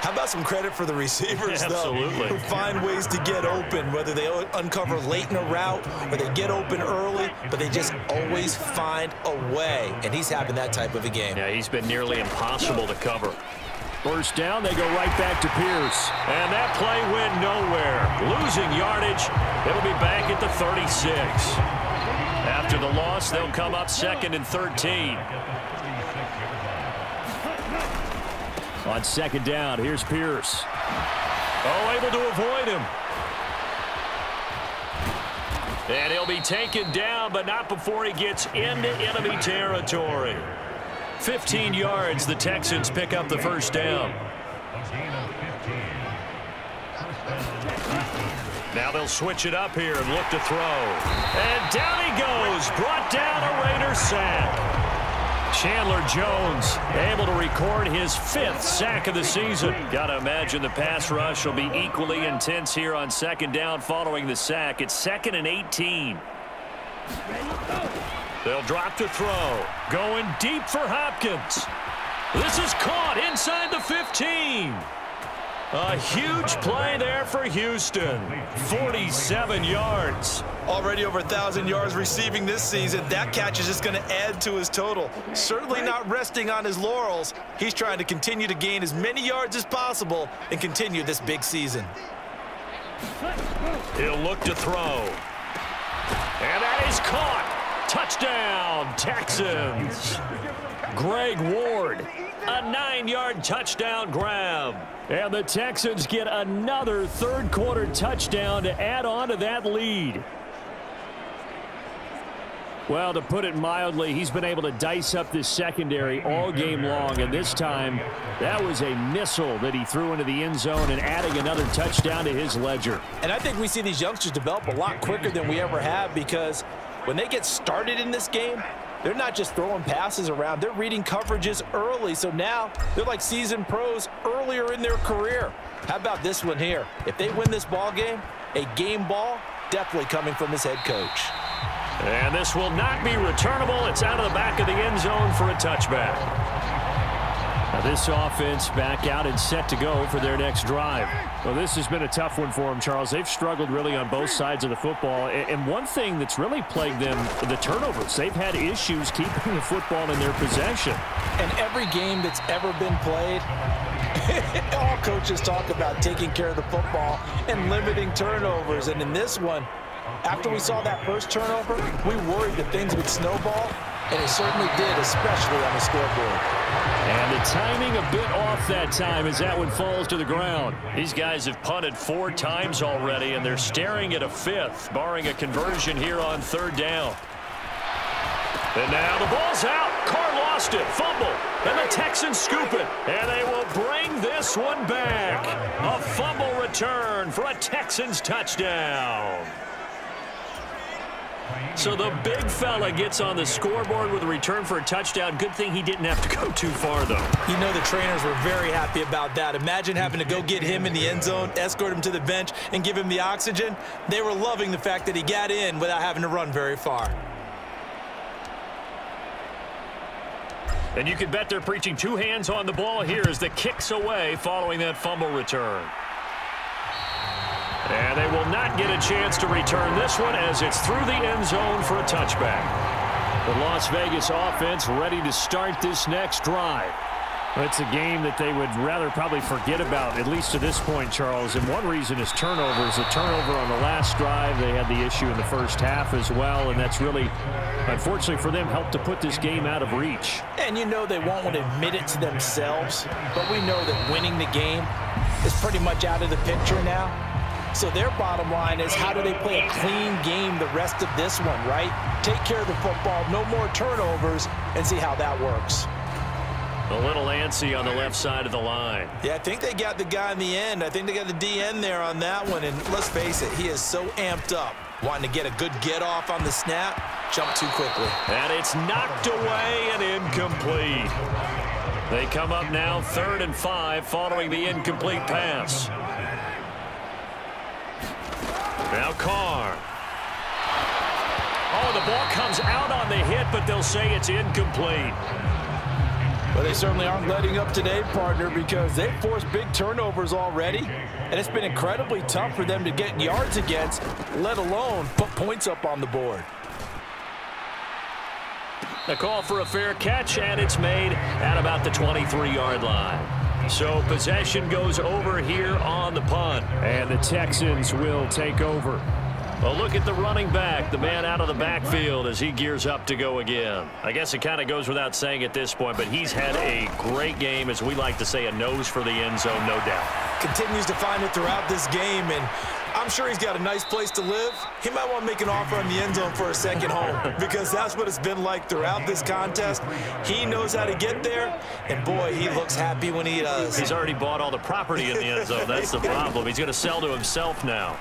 How about some credit for the receivers, though, who find ways to get open, whether they uncover late in a route or they get open early, but they just always find a way. And he's having that type of a game. Yeah, he's been nearly impossible to cover. First down, they go right back to Pierce. And that play went nowhere. Losing yardage. It'll be back at the 36. After the loss, they'll come up 2nd and 13. On second down, here's Pierce. Oh, able to avoid him. And he'll be taken down, but not before he gets into enemy territory. 15 yards, the Texans pick up the first down. Now they'll switch it up here and look to throw. And down he goes, brought down a Raider sack. Chandler Jones able to record his 5th sack of the season. Gotta imagine the pass rush will be equally intense here on second down following the sack. It's 2nd and 18. They'll drop to throw. Going deep for Hopkins. This is caught inside the 15. A huge play there for Houston. 47 yards. Already over 1,000 yards receiving this season. That catch is just going to add to his total. Certainly not resting on his laurels. He's trying to continue to gain as many yards as possible and continue this big season. He'll look to throw. And that is caught. Touchdown, Texans. Greg Ward, a 9-yard touchdown grab. And the Texans get another third-quarter touchdown to add on to that lead. Well, to put it mildly, he's been able to dice up this secondary all game long, and this time that was a missile that he threw into the end zone and adding another touchdown to his ledger. And I think we see these youngsters develop a lot quicker than we ever have, because when they get started in this game, they're not just throwing passes around, they're reading coverages early. So now they're like seasoned pros earlier in their career. How about this one here? If they win this ball game, a game ball definitely coming from his head coach. And this will not be returnable. It's out of the back of the end zone for a touchback. Now this offense back out and set to go for their next drive. Well, this has been a tough one for them, Charles. They've struggled really on both sides of the football. And one thing that's really plagued them, the turnovers. They've had issues keeping the football in their possession. And every game that's ever been played, all coaches talk about taking care of the football and limiting turnovers. And in this one, after we saw that first turnover, we worried that things would snowball, and it certainly did, especially on the scoreboard. And the timing a bit off that time as that one falls to the ground. These guys have punted 4 times already, and they're staring at a 5th, barring a conversion here on 3rd down. And now the ball's out. Carr lost it. Fumble. And the Texans scoop it. And they will bring this one back. A fumble return for a Texans touchdown. So the big fella gets on the scoreboard with a return for a touchdown. Good thing he didn't have to go too far, though. You know the trainers were very happy about that. Imagine having to go get him in the end zone, escort him to the bench, and give him the oxygen. They were loving the fact that he got in without having to run very far. And you can bet they're preaching 2 hands on the ball here as the kick's away following that fumble return. And they will not get a chance to return this one as it's through the end zone for a touchback. The Las Vegas offense ready to start this next drive. It's a game that they would rather probably forget about, at least to this point, Charles. And one reason is turnovers. The turnover on the last drive, they had the issue in the first half as well, and that's really, unfortunately for them, helped to put this game out of reach. And you know they won't want to admit it to themselves, but we know that winning the game is pretty much out of the picture now. So their bottom line is, how do they play a clean game the rest of this one, right? Take care of the football, no more turnovers, and see how that works. A little antsy on the left side of the line. Yeah, I think they got the guy in the end. I think they got the DN there on that one. And let's face it, he is so amped up, wanting to get a good get off on the snap, jump too quickly. And it's knocked away and incomplete. They come up now 3rd and 5 following the incomplete pass. Now Carr. Oh, the ball comes out on the hit, but they'll say it's incomplete. Well, they certainly aren't letting up today, partner, because they've forced big turnovers already, and it's been incredibly tough for them to get yards against, let alone put points up on the board. A call for a fair catch, and it's made at about the 23-yard line. So possession goes over here on the punt. And the Texans will take over. Well, look at the running back, the man out of the backfield as he gears up to go again. I guess it kind of goes without saying at this point, but he's had a great game, as we like to say, a nose for the end zone, no doubt. Continues to find it throughout this game, and I'm sure he's got a nice place to live. He might want to make an offer on the end zone for a second home, because that's what it's been like throughout this contest. He knows how to get there, and boy, he looks happy when he does. He's already bought all the property in the end zone. That's the problem. He's going to sell to himself now.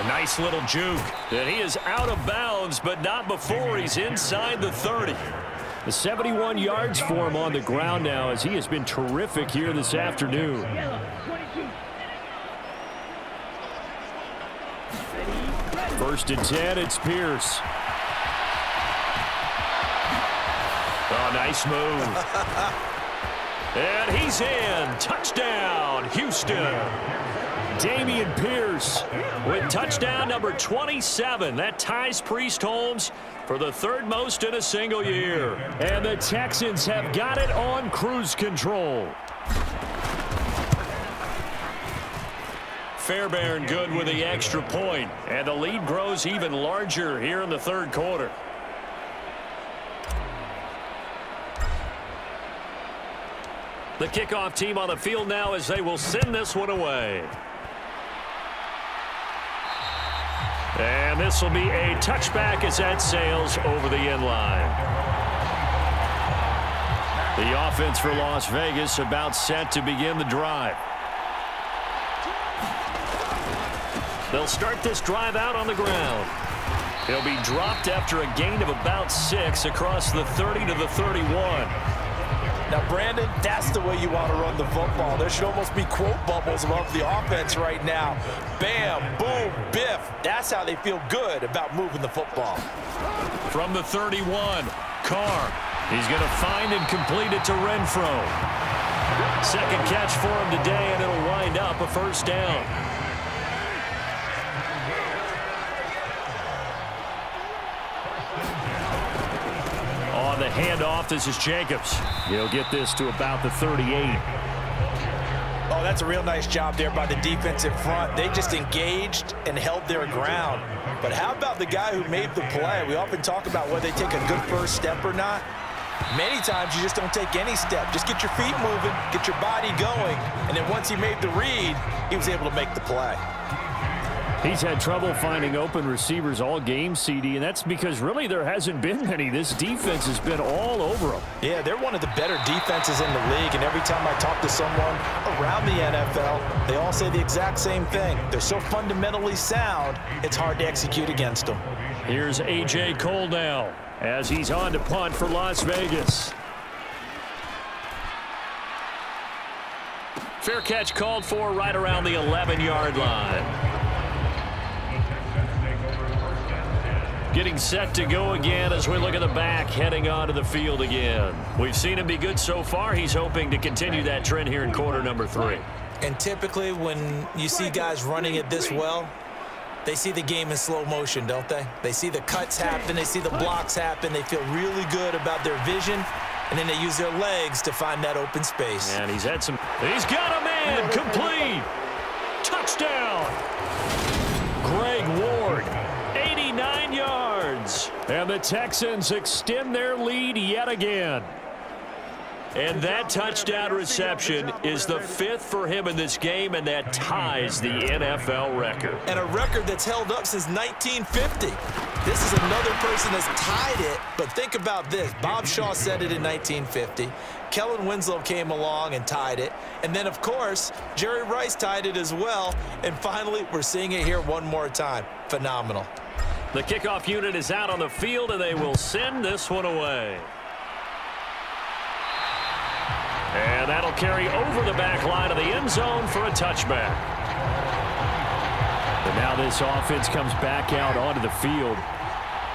A nice little juke. And he is out of bounds, but not before he's inside the 30. The 71 yards for him on the ground now, as he has been terrific here this afternoon. First and 10, it's Pierce. Oh, nice move. And he's in. Touchdown, Houston. Dameon Pierce with touchdown number 27. That ties Priest Holmes for the 3rd most in a single year. And the Texans have got it on cruise control. Fairbairn good with the extra point. And the lead grows even larger here in the 3rd quarter. The kickoff team on the field now as they will send this one away. And this will be a touchback as that sails over the end line. The offense for Las Vegas about set to begin the drive. They'll start this drive out on the ground. He'll be dropped after a gain of about 6 across the 30 to the 31. Now, Brandon, that's the way you want to run the football. There should almost be quote bubbles above the offense right now. Bam, boom, biff. That's how they feel good about moving the football. From the 31, Carr. He's going to find and complete it to Renfro. Second catch for him today, and it'll wind up a first down. On the handoff, this is Jacobs. He'll get this to about the 38. Oh, that's a real nice job there by the defensive front. They just engaged and held their ground. But how about the guy who made the play? We often talk about whether they take a good first step or not. Many times you just don't take any step. Just get your feet moving, get your body going, and then once he made the read, he was able to make the play. He's had trouble finding open receivers all game, CD, and that's because really there hasn't been many. This defense has been all over them. Yeah, they're one of the better defenses in the league, and every time I talk to someone around the NFL, they all say the exact same thing. They're so fundamentally sound, it's hard to execute against them. Here's A.J. Cole now as he's on to punt for Las Vegas. Fair catch called for right around the 11-yard line. Getting set to go again as we look at the back heading onto the field again. We've seen him be good so far. He's hoping to continue that trend here in quarter number 3. And typically when you see guys running it this well, they see the game in slow motion, don't they? They see the cuts happen. They see the blocks happen. They feel really good about their vision. And then they use their legs to find that open space. And he's had some. He's got a man. Complete. Touchdown. Greg Ward. 89 yards. And the Texans extend their lead yet again. And that touchdown reception is the 5th for him in this game, and that ties the NFL record. And a record that's held up since 1950. This is another person that's tied it, but think about this. Bob Shaw said it in 1950. Kellen Winslow came along and tied it. And then, of course, Jerry Rice tied it as well. And finally, we're seeing it here one more time. Phenomenal. The kickoff unit is out on the field, and they will send this one away. And that'll carry over the back line of the end zone for a touchback. But now this offense comes back out onto the field.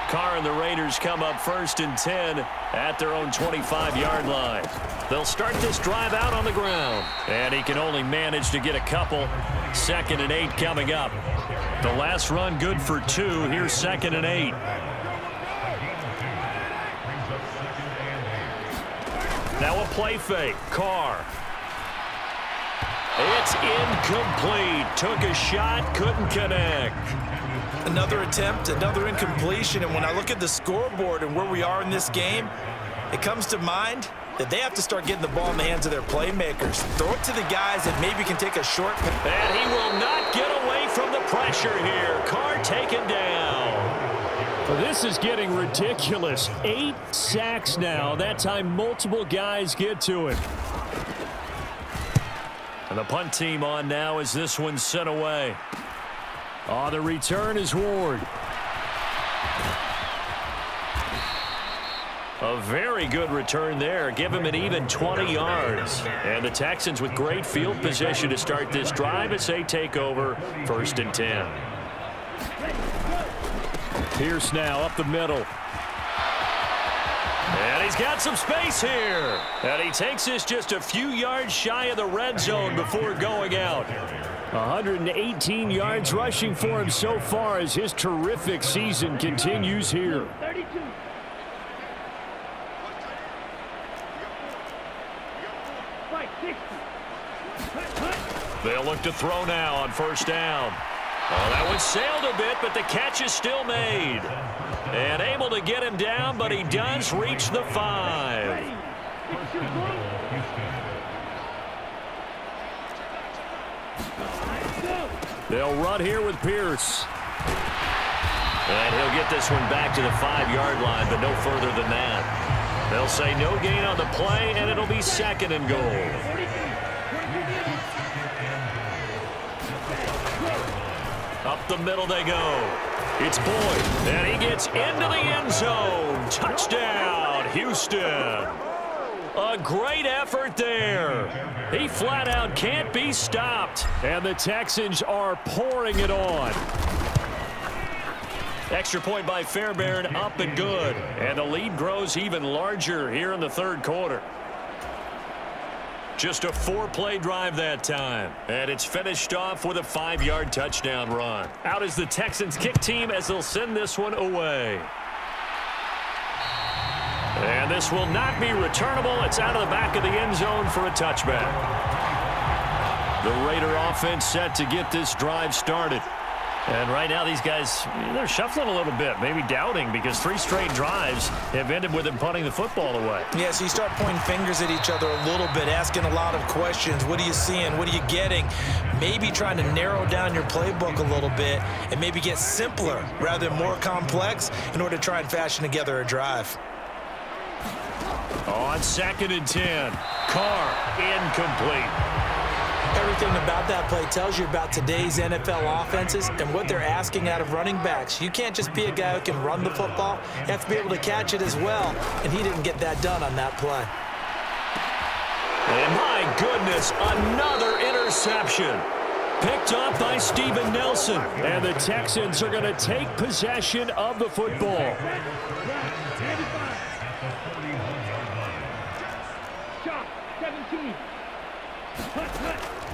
Carr and the Raiders come up 1st and 10 at their own 25-yard line. They'll start this drive out on the ground. And he can only manage to get a couple. 2nd and 8 coming up. The last run good for 2. Here's 2nd and 8. Now a play fake. Carr. It's incomplete. Took a shot, couldn't connect. Another attempt, another incompletion. And when I look at the scoreboard and where we are in this game, it comes to mind that they have to start getting the ball in the hands of their playmakers. Throw it to the guys that maybe can take a short pass. And he will not get away from the pressure here. Carr taken down. Well, this is getting ridiculous. 8 sacks now. That time multiple guys get to him. And the punt team on now as this one's sent away. Oh, the return is Ward. A very good return there. Give him an even 20 yards. And the Texans with great field position to start this drive as they take over 1st and 10. Pierce now up the middle. And he's got some space here. And he takes this just a few yards shy of the red zone before going out. 118 yards rushing for him so far as his terrific season continues here. 32. Right, 60. They'll look to throw now on 1st down. Well, that one sailed a bit, but the catch is still made. And able to get him down, but he does reach the 5. They'll run here with Pierce. And he'll get this one back to the 5-yard line, but no further than that. They'll say no gain on the play, and it'll be 2nd and goal. Up the middle they go. It's Boyd, and he gets into the end zone. Touchdown, Houston. A great effort there. He flat out can't be stopped. And the Texans are pouring it on. Extra point by Fairbairn, up and good. And the lead grows even larger here in the 3rd quarter. Just a 4-play drive that time. And it's finished off with a 5-yard touchdown run. Out is the Texans kick team as they'll send this one away. And this will not be returnable. It's out of the back of the end zone for a touchback. The Raider offense set to get this drive started. And right now these guys, they're shuffling a little bit, maybe doubting, because 3 straight drives have ended with them punting the football away. Yeah, so you start pointing fingers at each other a little bit, asking a lot of questions. What are you seeing? What are you getting? Maybe trying to narrow down your playbook a little bit and maybe get simpler rather than more complex in order to try and fashion together a drive. On 2nd and 10, Carr incomplete. Everything about that play tells you about today's NFL offenses and what they're asking out of running backs. You can't just be a guy who can run the football. You have to be able to catch it as well, and he didn't get that done on that play. And my goodness, another interception. Picked off by Steven Nelson. And the Texans are going to take possession of the football. Shot, 17.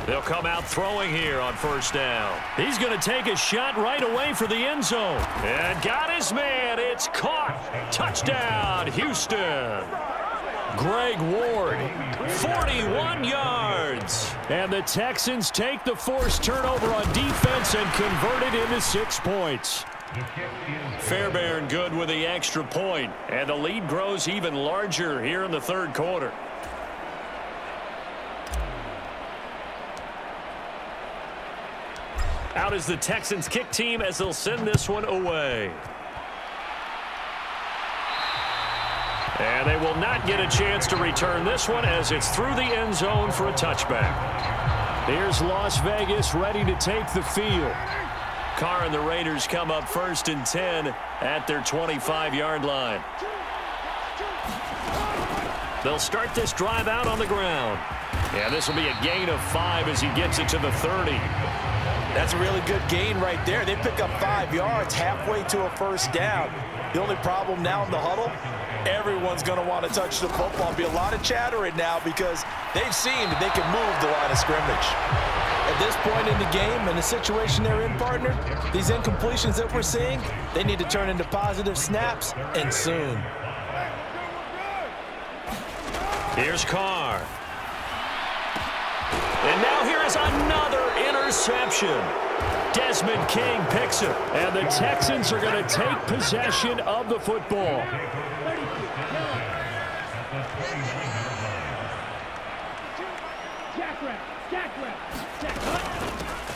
They'll come out throwing here on 1st down. He's going to take a shot right away for the end zone. And got his man. It's caught. Touchdown, Houston. Greg Ward, 41 yards. And the Texans take the forced turnover on defense and convert it into 6 points. Fairbairn good with the extra point. And the lead grows even larger here in the 3rd quarter. Out is the Texans kick team as they'll send this one away. And they will not get a chance to return this one as it's through the end zone for a touchback. Here's Las Vegas ready to take the field. Carr and the Raiders come up 1st and 10 at their 25-yard line. They'll start this drive out on the ground. Yeah, this will be a gain of 5 as he gets it to the 30. That's a really good gain right there. They pick up 5 yards halfway to a 1st down. The only problem now in the huddle, everyone's going to want to touch the football. There'll be a lot of chatter right now because they've seen that they can move the line of scrimmage. At this point in the game and the situation they're in, partner, these incompletions that we're seeing, they need to turn into positive snaps, and soon. Here's Carr. And now here is another interception. Desmond King picks it. And the Texans are going to take possession of the football.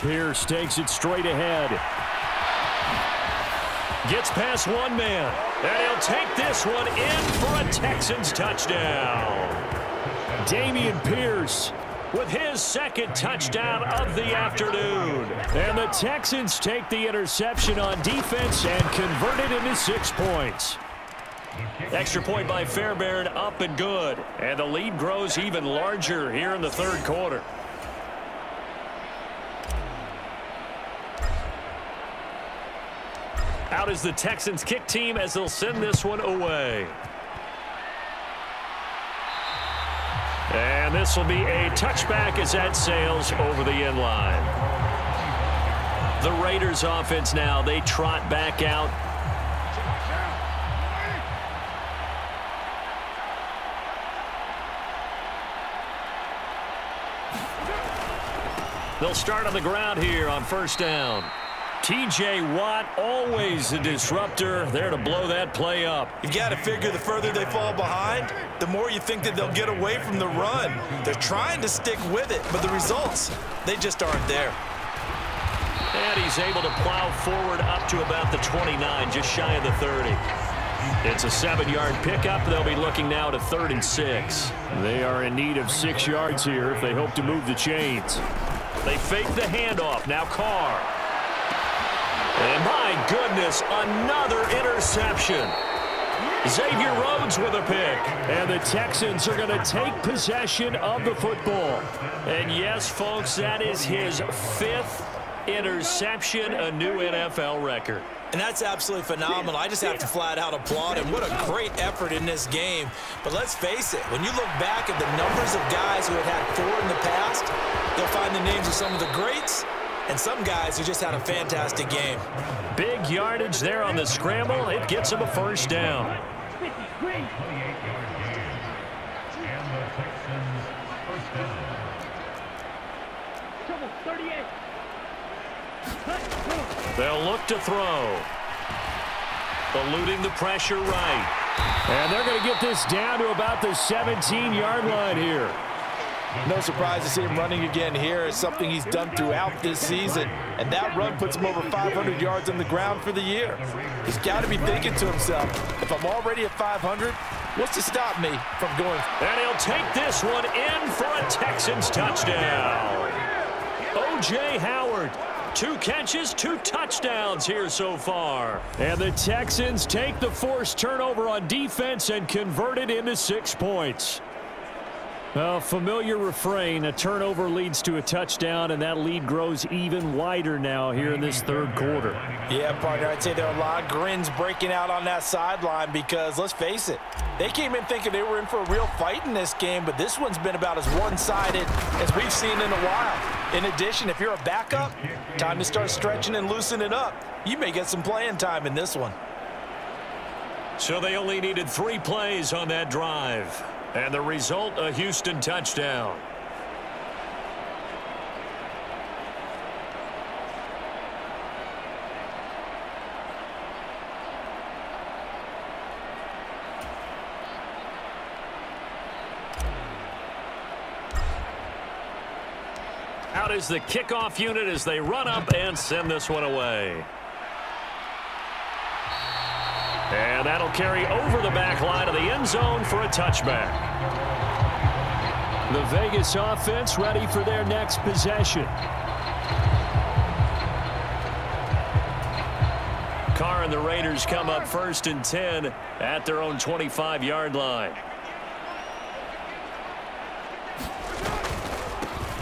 Pierce takes it straight ahead. Gets past one man. And he'll take this one in for a Texans touchdown. Dameon Pierce with his 2nd touchdown of the afternoon. And the Texans take the interception on defense and convert it into 6 points. Extra point by Fairbairn, up and good. And the lead grows even larger here in the 3rd quarter. Out is the Texans kick team as they'll send this one away. And this will be a touchback as that sails over the end line. The Raiders offense now, they trot back out. They'll start on the ground here on 1st down. T.J. Watt, always a disruptor, there to blow that play up. You got to figure the further they fall behind, the more you think that they'll get away from the run. They're trying to stick with it, but the results, they just aren't there. And he's able to plow forward up to about the 29, just shy of the 30. It's a 7-yard pickup. They'll be looking now to 3rd and 6. They are in need of 6 yards here if they hope to move the chains. They fake the handoff. Now Carr. And my goodness, another interception. Xavier Rhodes with a pick. And the Texans are going to take possession of the football. And yes, folks, that is his 5th interception, a new NFL record. And that's absolutely phenomenal. I just have to flat out applaud him. What a great effort in this game. But let's face it, when you look back at the numbers of guys who have had 4 in the past, you'll find the names of some of the greats and some guys who just had a fantastic game. Big yardage there on the scramble. It gets him a 1st down. They'll look to throw. Eluding the pressure right. And they're going to get this down to about the 17-yard line here. No surprise to see him running again here. It's something he's done throughout this season. And that run puts him over 500 yards on the ground for the year. He's got to be thinking to himself, if I'm already at 500, what's to stop me from going? And he'll take this one in for a Texans touchdown. O.J. Howard. 2 catches, 2 touchdowns here so far. And the Texans take the forced turnover on defense and convert it into 6 points. A familiar refrain, a turnover leads to a touchdown, and that lead grows even wider now here in this 3rd quarter. Yeah, partner, I'd say there are a lot of grins breaking out on that sideline because, let's face it, they came in thinking they were in for a real fight in this game, but this one's been about as one-sided as we've seen in a while. In addition, if you're a backup, time to start stretching and loosening up. You may get some playing time in this one. So they only needed 3 plays on that drive. And the result, a Houston touchdown. Out is the kickoff unit as they run up and send this one away. And that'll carry over the back line of the end zone for a touchback. The Vegas offense ready for their next possession. Carr and the Raiders come up 1st and 10 at their own 25-yard line.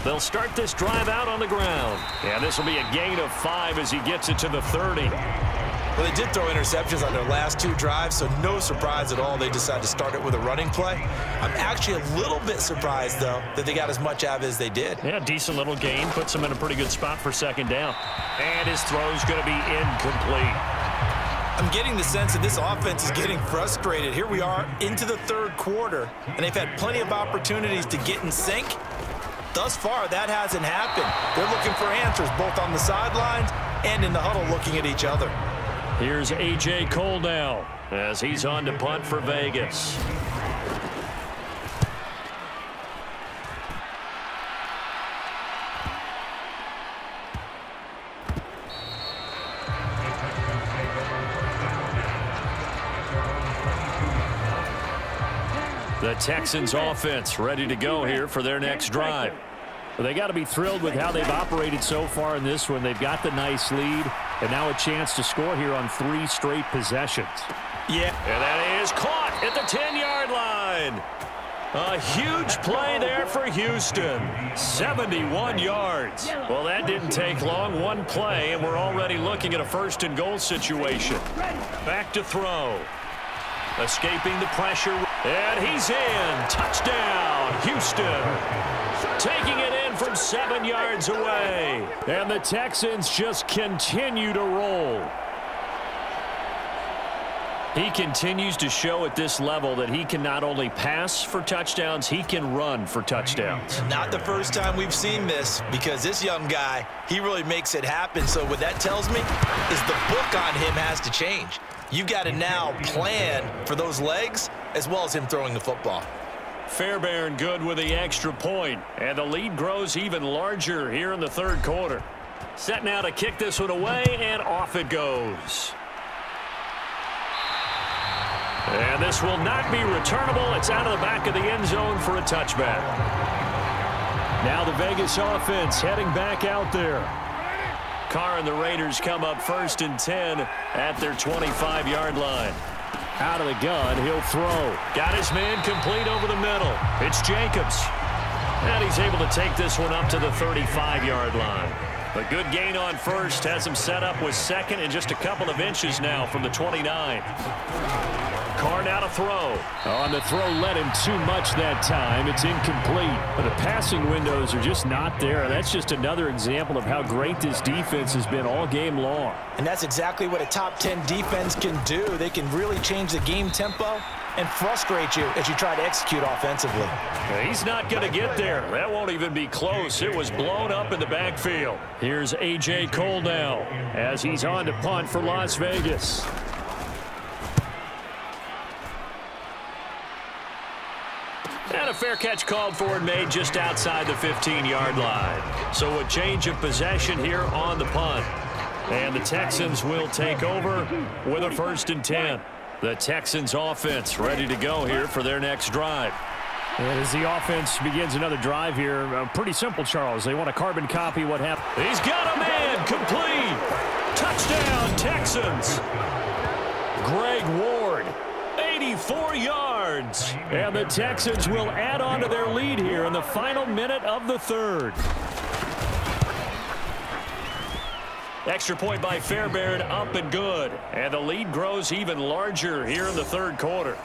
They'll start this drive out on the ground. And this will be a gain of 5 as he gets it to the 30. Well, they did throw interceptions on their last 2 drives, so no surprise at all they decided to start it with a running play. I'm actually a little bit surprised, though, that they got as much out of it as they did. Yeah, decent little gain. Puts them in a pretty good spot for 2nd down. And his throw's going to be incomplete. I'm getting the sense that this offense is getting frustrated. Here we are into the 3rd quarter, and they've had plenty of opportunities to get in sync. Thus far, that hasn't happened. They're looking for answers both on the sidelines and in the huddle looking at each other. Here's A.J. Cole now as he's on to punt for Vegas. The Texans offense ready to go here for their next drive. Well, they got to be thrilled with how they've operated so far in this one. They've got the nice lead, and now a chance to score here on 3 straight possessions. Yeah. And that is caught at the 10-yard line. A huge play there for Houston. 71 yards. Well, that didn't take long. 1 play, and we're already looking at a 1st and goal situation. Back to throw. Escaping the pressure. And he's in. Touchdown, Houston. Taking it in from 7 yards away. And the Texans just continue to roll. He continues to show at this level that he can not only pass for touchdowns, he can run for touchdowns. Not the first time we've seen this, because this young guy, he really makes it happen. So what that tells me is the book on him has to change. You've got to now plan for those legs as well as him throwing the football. Fairbairn good with the extra point, and the lead grows even larger here in the 3rd quarter. Set now to kick this one away, and off it goes. And this will not be returnable. It's out of the back of the end zone for a touchback. Now the Vegas offense heading back out there. Carr and the Raiders come up 1st and 10 at their 25-yard line. Out of the gun, he'll throw. Got his man complete over the middle. It's Jacobs. And he's able to take this one up to the 35-yard line. A good gain on first has him set up with second and just a couple of inches now from the 29. Carr now to throw. On the throw, led him too much that time. It's incomplete. But the passing windows are just not there. That's just another example of how great this defense has been all game long. And that's exactly what a top 10 defense can do. They can really change the game tempo and frustrate you as you try to execute offensively. He's not going to get there. That won't even be close. It was blown up in the backfield. Here's A.J. Cole now as he's on to punt for Las Vegas. And a fair catch called for and made just outside the 15-yard line. So a change of possession here on the punt. And the Texans will take over with a 1st and 10. The Texans offense ready to go here for their next drive. And as the offense begins another drive here, pretty simple, Charles. They want to carbon copy what happened. He's got a man complete. Touchdown, Texans. Greg Ward, 84 yards. And the Texans will add on to their lead here in the final minute of the third. Extra point by Fairbairn, up and good. And the lead grows even larger here in the third quarter.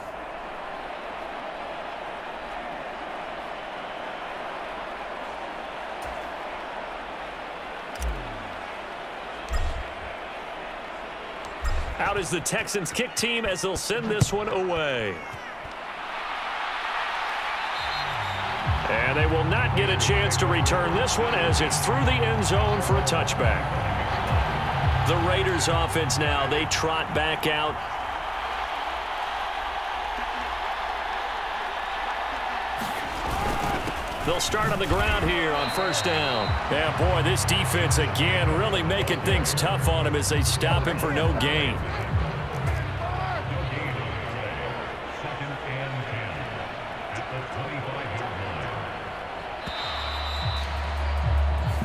Out is the Texans kick team as they'll send this one away. And they will not get a chance to return this one as it's through the end zone for a touchback. The Raiders offense now, they trot back out. They'll start on the ground here on 1st down. Yeah, boy, this defense again really making things tough on him as they stop him for no gain.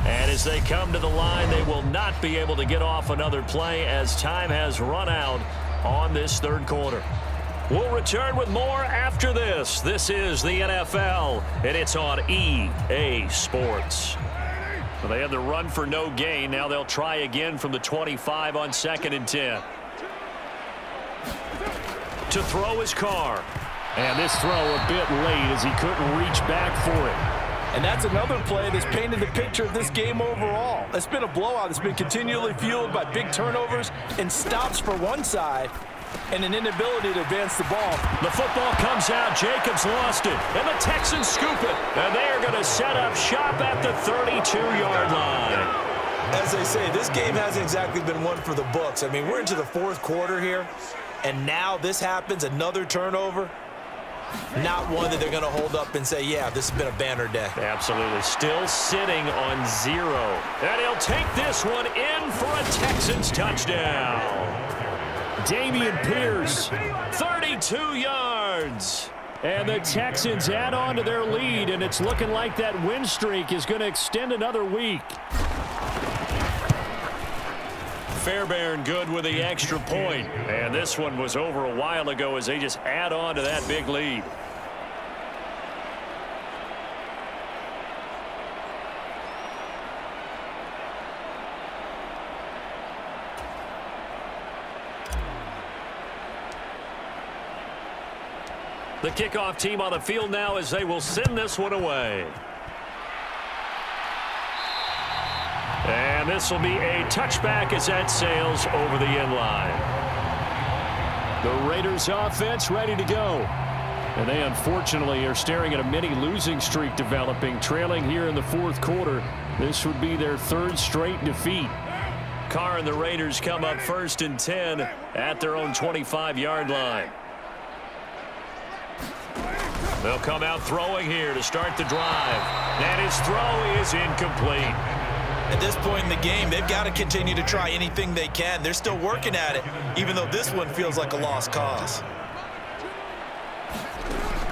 And as they come to the line, they will not be able to get off another play as time has run out on this third quarter. We'll return with more after this. This is the NFL, and it's on EA Sports. Well, they had the run for no gain. Now they'll try again from the 25 on 2nd and 10. To throw is Carr. And this throw a bit late as he couldn't reach back for it. And that's another play that's painted the picture of this game overall. It's been a blowout. It's been continually fueled by big turnovers and stops for one side and an inability to advance the ball. The football comes out. Jacobs lost it. And the Texans scoop it. And they are going to set up shop at the 32-yard line. As they say, this game hasn't exactly been one for the books. I mean, we're into the fourth quarter here, and now this happens, another turnover. Not one that they're going to hold up and say, yeah, this has been a banner day. Absolutely. Still sitting on 0. And he'll take this one in for a Texans touchdown. Dameon Pierce, 32 yards. And the Texans add on to their lead, and it's looking like that win streak is going to extend another week. Fairbairn good with the extra point. And this one was over a while ago as they just add on to that big lead. The kickoff team on the field now as they will send this one away. And this will be a touchback as that sails over the end line. The Raiders offense ready to go. And they unfortunately are staring at a mini losing streak developing, trailing here in the fourth quarter. This would be their 3rd straight defeat. Carr and the Raiders come up 1st and 10 at their own 25-yard line. They'll come out throwing here to start the drive. And his throw is incomplete. At this point in the game, they've got to continue to try anything they can. They're still working at it, even though this one feels like a lost cause.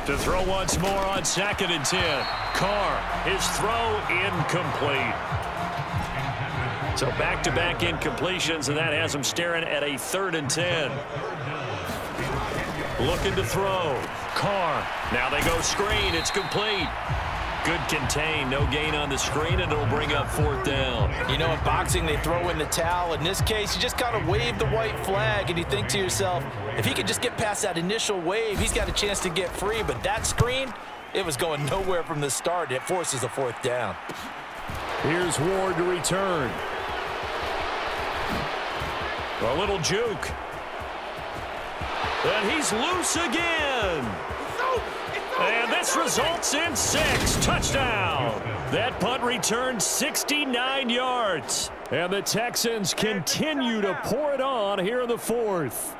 To throw once more on 2nd and 10. Carr, his throw incomplete. So back-to-back incompletions, and that has him staring at a 3rd and 10. Looking to throw. Carr. Now they go screen. It's complete. Good contain. No gain on the screen, and it'll bring up 4th down. You know, in boxing, they throw in the towel. In this case, you just kind of wave the white flag, and you think to yourself, if he could just get past that initial wave, he's got a chance to get free. But that screen, it was going nowhere from the start. It forces a 4th down. Here's Ward to return. A little juke. And he's loose again. And this results in 6. Touchdown. That punt returned 69 yards. And the Texans continue to pour it on here in the 4th.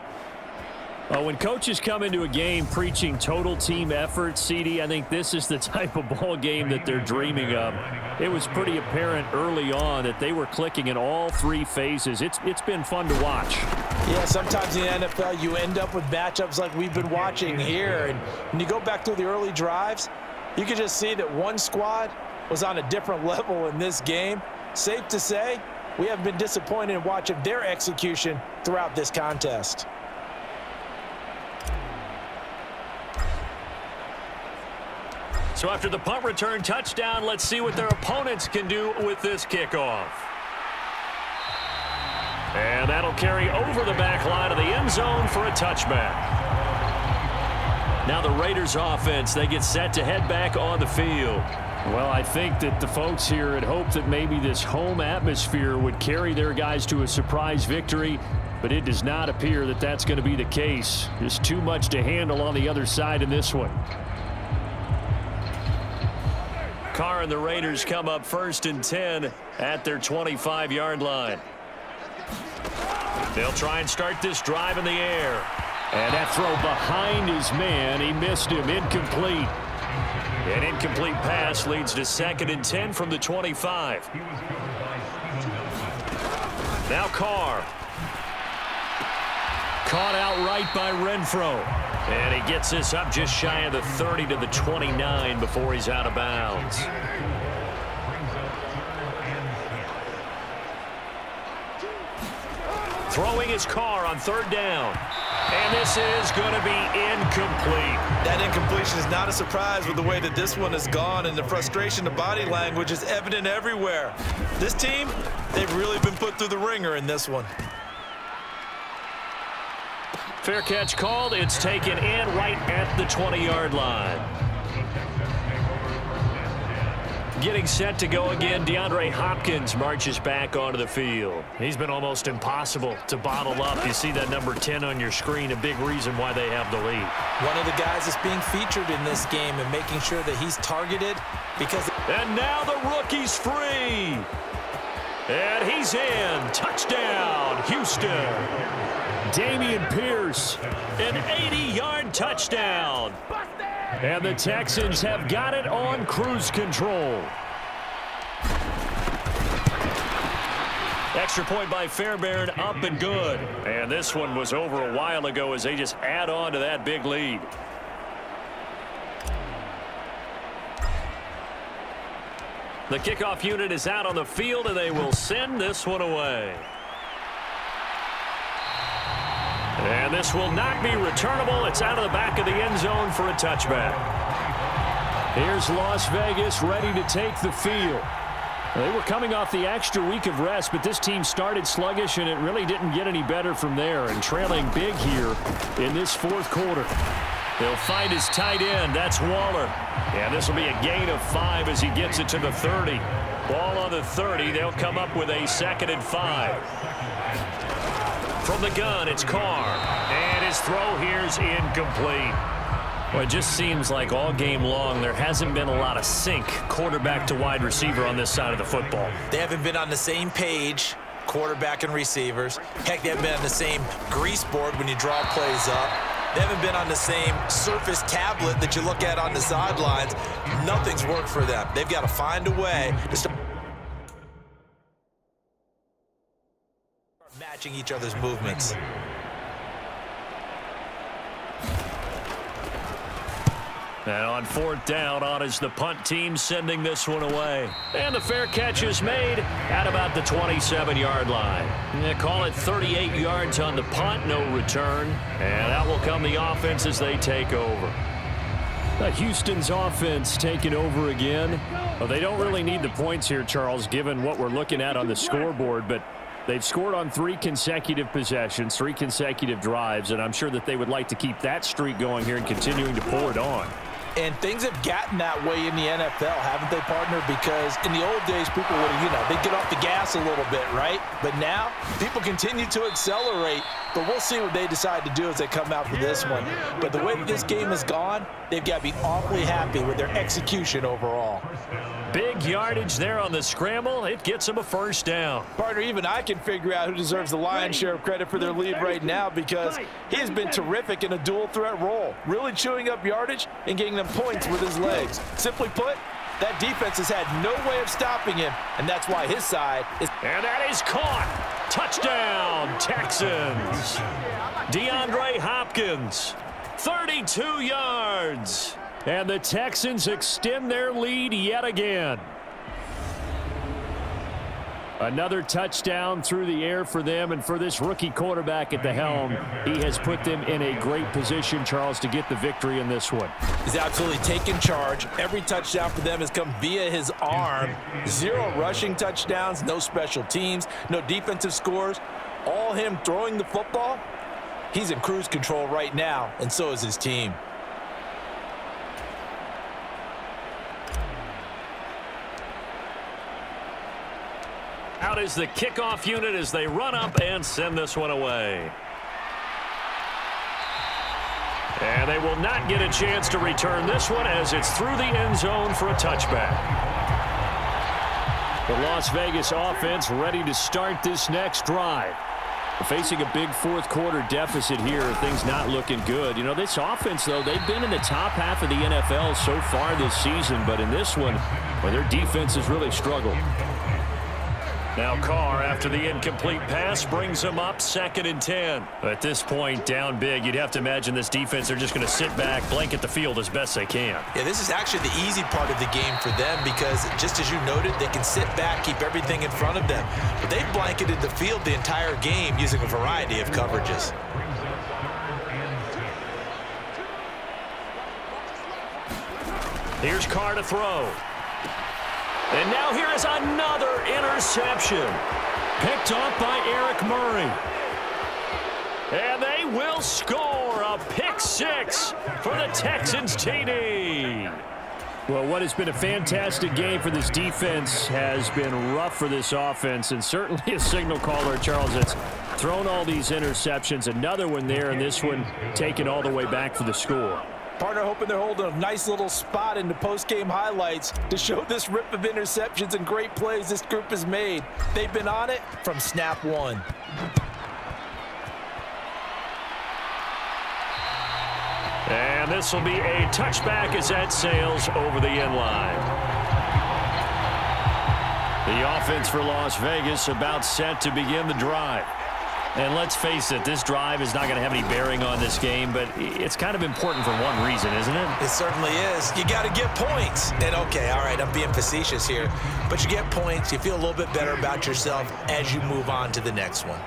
When coaches come into a game preaching total team effort, CD, I think this is the type of ball game that they're dreaming of. It was pretty apparent early on that they were clicking in all 3 phases. It's been fun to watch. Yeah, sometimes in the NFL you end up with matchups like we've been watching here. And when you go back through the early drives, you can just see that one squad was on a different level in this game. Safe to say, we have been disappointed in watching their execution throughout this contest. So after the punt return touchdown, let's see what their opponents can do with this kickoff. And that'll carry over the back line of the end zone for a touchback. Now the Raiders offense, they get set to head back on the field. Well, I think that the folks here had hoped that maybe this home atmosphere would carry their guys to a surprise victory, but it does not appear that that's going to be the case. Just too much to handle on the other side in this one. Carr and the Raiders come up 1st and 10 at their 25-yard line. They'll try and start this drive in the air. And that throw behind his man, he missed him, incomplete. An incomplete pass leads to 2nd and 10 from the 25. Now Carr. Caught outright by Renfro. And he gets this up just shy of the 30 to the 29 before he's out of bounds. Throwing his Carr on 3rd down. And this is going to be incomplete. That incompletion is not a surprise with the way that this one has gone, and the frustration, the body language is evident everywhere. This team, they've really been put through the ringer in this one. Fair catch called. It's taken in right at the 20-yard line. Getting set to go again, DeAndre Hopkins marches back onto the field. He's been almost impossible to bottle up. You see that number 10 on your screen, a big reason why they have the lead. One of the guys that's being featured in this game and making sure that he's targeted because... And now the rookie's free. And he's in. Touchdown, Houston. Dameon Pierce. An 80-yard touchdown. And the Texans have got it on cruise control. Extra point by Fairbairn, up and good. And this one was over a while ago as they just add on to that big lead. The kickoff unit is out on the field, and they will send this one away. And this will not be returnable. It's out of the back of the end zone for a touchback. Here's Las Vegas ready to take the field. They were coming off the extra week of rest, but this team started sluggish, and it really didn't get any better from there. And trailing big here in this 4th quarter. They'll find his tight end. That's Waller. And this will be a gain of 5 as he gets it to the 30. Ball on the 30. They'll come up with a 2nd and 5. From the gun, it's Carr. And his throw here's incomplete. Well, it just seems like all game long there hasn't been a lot of sync quarterback to wide receiver on this side of the football. They haven't been on the same page, quarterback and receivers. Heck, they haven't been on the same grease board when you draw plays up. They haven't been on the same surface tablet that you look at on the sidelines. Nothing's worked for them. They've got to find a way to start matching each other's movements. And on 4th down, on is the punt team sending this one away. And the fair catch is made at about the 27-yard line. They call it 38 yards on the punt, no return. And out will come the offense as they take over. Houston's offense taking over again. Well, they don't really need the points here, Charles, given what we're looking at on the scoreboard, but they've scored on 3 consecutive possessions, 3 consecutive drives, and I'm sure that they would like to keep that streak going here and continuing to pour it on. And things have gotten that way in the NFL, haven't they, partner? Because in the old days, people would, they'd get off the gas a little bit, right? But now, people continue to accelerate. But we'll see what they decide to do as they come out for this one. But the way that this game has gone, they've got to be awfully happy with their execution overall. Big yardage there on the scramble. It gets them a first down. Partner, even I can figure out who deserves the lion's share of credit for their lead right now, because he has been terrific in a dual threat role, really chewing up yardage and getting them points with his legs. Simply put, that defense has had no way of stopping him, and that's why his side is... And that is caught. Touchdown, Texans. DeAndre Hopkins, 32 yards. And the Texans extend their lead yet again. Another touchdown through the air for them, and for this rookie quarterback at the helm, he has put them in a great position, Charles, to get the victory in this one. He's absolutely taken charge. Every touchdown for them has come via his arm. 0 rushing touchdowns, no special teams, no defensive scores. All him throwing the football. He's in cruise control right now, and so is his team. Out is the kickoff unit as they run up and send this one away. And they will not get a chance to return this one as it's through the end zone for a touchback. The Las Vegas offense ready to start this next drive. Facing a big 4th quarter deficit here, things not looking good. This offense, though, they've been in the top half of the NFL so far this season, but in this one, well, their defense has really struggled. Now Carr, after the incomplete pass, brings him up 2nd and 10. At this point, down big, you'd have to imagine this defense, they're just going to sit back, blanket the field as best they can. Yeah, this is actually the easy part of the game for them because, just as you noted, they can sit back, keep everything in front of them. But they've blanketed the field the entire game using a variety of coverages. Here's Carr to throw. And now here is another interception. Picked off by Eric Murray. And they will score a pick 6 for the Texans TD. Well, what has been a fantastic game for this defense has been rough for this offense, and certainly a signal caller, Charles, that's thrown all these interceptions. Another one there, and this one taken all the way back for the score. Partner hoping they're holding a nice little spot in the post-game highlights to show this rip of interceptions and great plays this group has made. They've been on it from snap 1. And this will be a touchback as that sails over the end line. The offense for Las Vegas about set to begin the drive. And let's face it, this drive is not going to have any bearing on this game, but it's kind of important for one reason, isn't it? It certainly is. You got to get points. And, okay, all right, I'm being facetious here, but you get points, you feel a little bit better about yourself as you move on to the next one.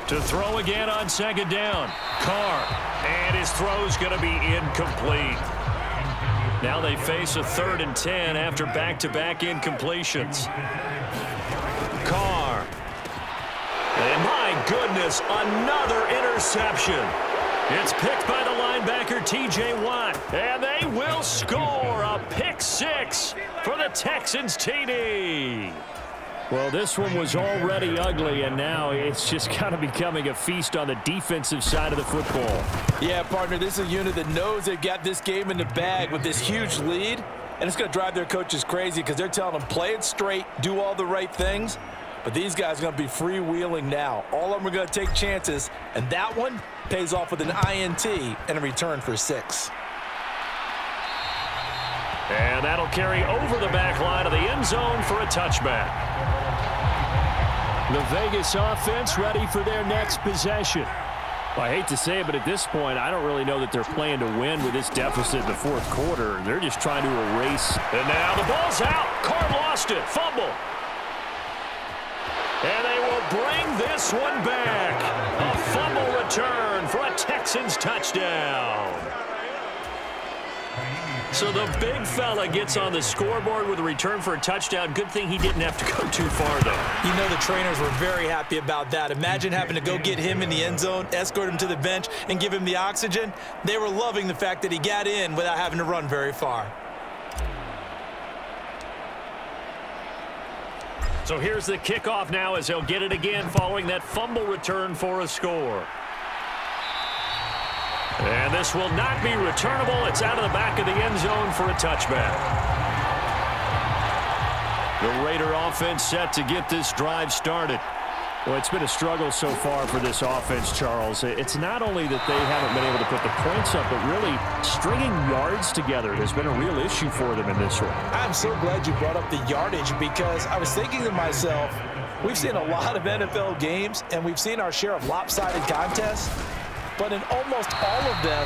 To throw again on 2nd down. Carr, and his throw's going to be incomplete. Now they face a 3rd and 10 after back-to-back incompletions. Carr. And my goodness, another interception. It's picked by the linebacker, T.J. Watt. And they will score a pick 6 for the Texans TD. Well, this one was already ugly, and now it's just kind of becoming a feast on the defensive side of the football. Yeah, partner, this is a unit that knows they've got this game in the bag with this huge lead, and it's going to drive their coaches crazy because they're telling them, play it straight, do all the right things. But these guys are going to be freewheeling now. All of them are going to take chances, and that one pays off with an INT and a return for 6. And that'll He'll carry over the back line of the end zone for a touchback. The Vegas offense ready for their next possession. Well, I hate to say it, but at this point, I don't really know that they're playing to win with this deficit in the fourth quarter. They're just trying to erase. And now the ball's out. Carr lost it. Fumble. And they will bring this one back. A fumble return for a Texans touchdown. So the big fella gets on the scoreboard with a return for a touchdown. Good thing he didn't have to go too far, though. You know the trainers were very happy about that. Imagine having to go get him in the end zone, escort him to the bench, and give him the oxygen. They were loving the fact that he got in without having to run very far. So here's the kickoff now as he'll get it again following that fumble return for a score. And this will not be returnable. It's out of the back of the end zone for a touchback. The Raider offense set to get this drive started. Well, it's been a struggle so far for this offense, Charles. It's not only that they haven't been able to put the points up, but really stringing yards together has been a real issue for them in this one. I'm so glad you brought up the yardage because I was thinking to myself, we've seen a lot of NFL games, and we've seen our share of lopsided contests. But in almost all of them,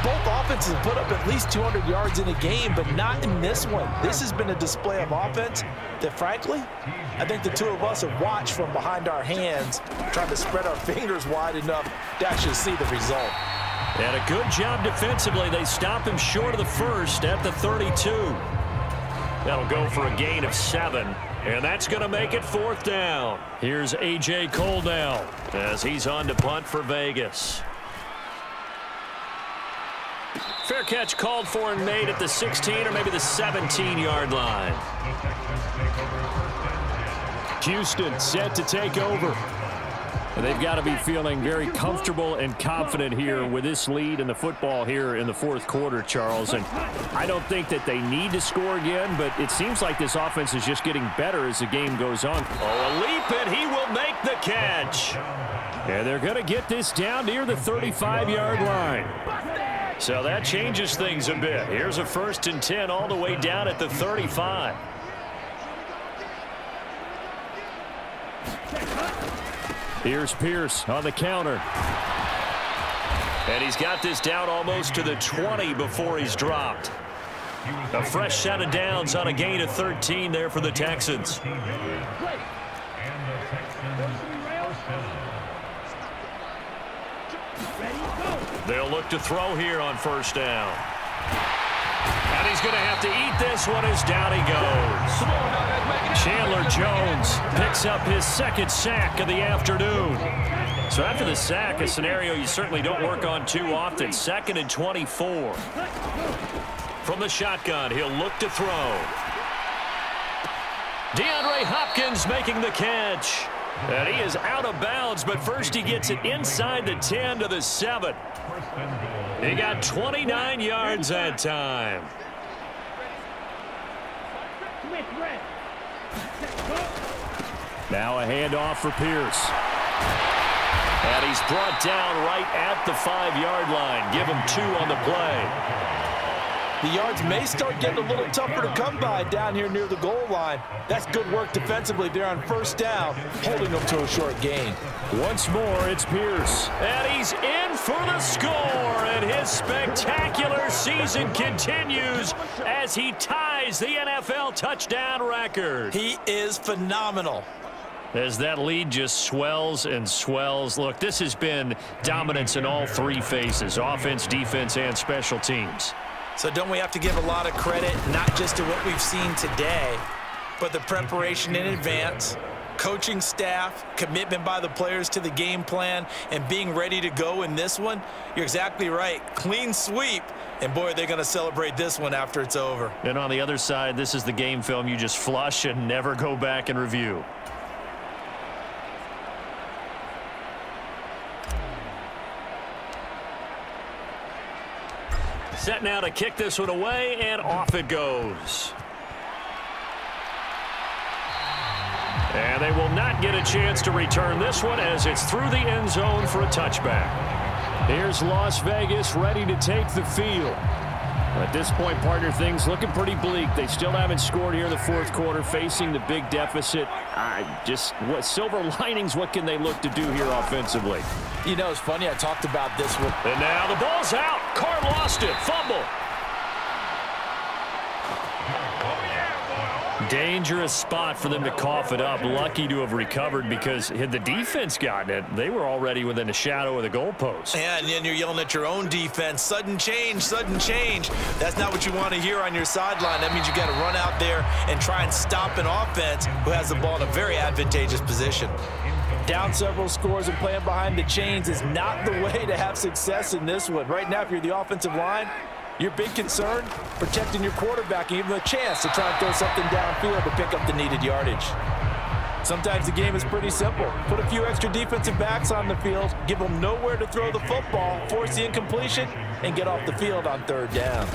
both offenses put up at least 200 yards in a game, but not in this one. This has been a display of offense that, frankly, I think the two of us have watched from behind our hands, trying to spread our fingers wide enough to actually see the result. And a good job defensively. They stop him short of the first at the 32. That'll go for a gain of 7. And that's going to make it 4th down. Here's A.J. Cole now as he's on to punt for Vegas. Fair catch called for and made at the 16 or maybe the 17-yard line. Houston set to take over. And they've got to be feeling very comfortable and confident here with this lead in the football here in the fourth quarter, Charles. And I don't think that they need to score again, but it seems like this offense is just getting better as the game goes on. Oh, a leap, and he will make the catch. And they're going to get this down near the 35-yard line. So that changes things a bit. Here's a 1st and 10 all the way down at the 35. Here's Pierce on the counter. And he's got this down almost to the 20 before he's dropped. A fresh set of downs on a gain of 13 there for the Texans. They'll look to throw here on 1st down. And he's going to have to eat this one as down he goes. Chandler Jones picks up his 2nd sack of the afternoon. So after the sack, a scenario you certainly don't work on too often. 2nd and 24. From the shotgun, he'll look to throw. DeAndre Hopkins making the catch. And he is out of bounds, but first he gets it inside the 10 to the 7. He got 29 yards that time. Now a handoff for Pierce. And he's brought down right at the 5-yard line. Give him 2 on the play. The yards may start getting a little tougher to come by down here near the goal line. That's good work defensively there on 1st down, holding them to a short gain. Once more, it's Pierce. And he's in for the score, and his spectacular season continues as he ties the NFL touchdown record. He is phenomenal. As that lead just swells and swells. Look, this has been dominance in all 3 phases, offense, defense, and special teams. So don't we have to give a lot of credit, not just to what we've seen today, but the preparation in advance, coaching staff, commitment by the players to the game plan, and being ready to go in this one? You're exactly right. Clean sweep. And, boy, they're going to celebrate this one after it's over. And on the other side, this is the game film you just flush and never go back and review. Set now to kick this one away, and off it goes. And they will not get a chance to return this one as it's through the end zone for a touchback. Here's Las Vegas ready to take the field. At this point, partner, things looking pretty bleak. They still haven't scored here in the fourth quarter, facing the big deficit. What silver linings, what can they look to do here offensively? You know, it's funny, I talked about this one. And now the ball's out. Carr lost it. Fumble. Dangerous spot for them to cough it up. Lucky to have recovered, because had the defense gotten it, they were already within a shadow of the goalpost. Yeah, and then you're yelling at your own defense. Sudden change, sudden change. That's not what you want to hear on your sideline. That means you got to run out there and try and stop an offense who has the ball in a very advantageous position. Down several scores and playing behind the chains is not the way to have success in this one. Right now, if you're the offensive line, your big concern, protecting your quarterback and give him a chance to try and throw something downfield to pick up the needed yardage. Sometimes the game is pretty simple. Put a few extra defensive backs on the field, give them nowhere to throw the football, force the incompletion, and get off the field on third down.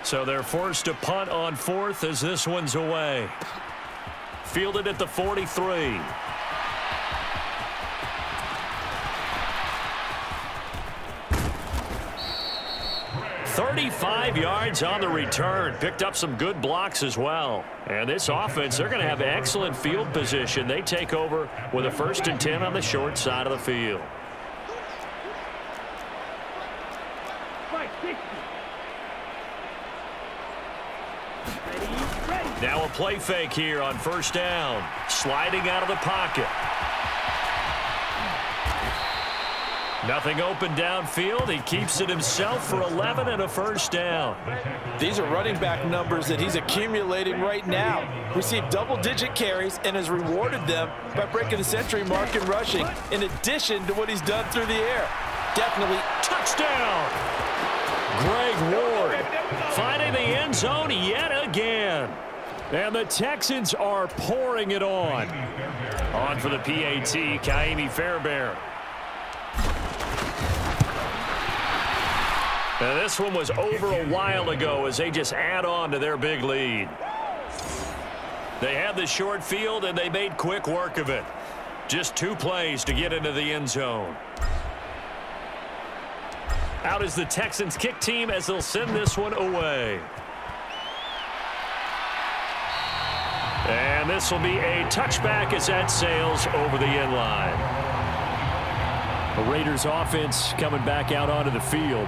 So they're forced to punt on fourth as this one's away. Fielded at the 43. 35 yards on the return. Picked up some good blocks as well. And this offense, they're going to have excellent field position. They take over with a 1st and 10 on the short side of the field. Now a play fake here on 1st down. Sliding out of the pocket. Nothing open downfield. He keeps it himself for 11 and a 1st down. These are running back numbers that he's accumulating right now. Received double-digit carries and has rewarded them by breaking the century mark in rushing, in addition to what he's done through the air. Definitely touchdown. Greg Ward finding the end zone yet again. And the Texans are pouring it on. On for the PAT, Kaimi Fairbairn. Now this one was over a while ago as they just add on to their big lead. They had the short field and they made quick work of it. Just 2 plays to get into the end zone. Out is the Texans kick team as they'll send this one away. And this will be a touchback as that sails over the end line. The Raiders offense coming back out onto the field.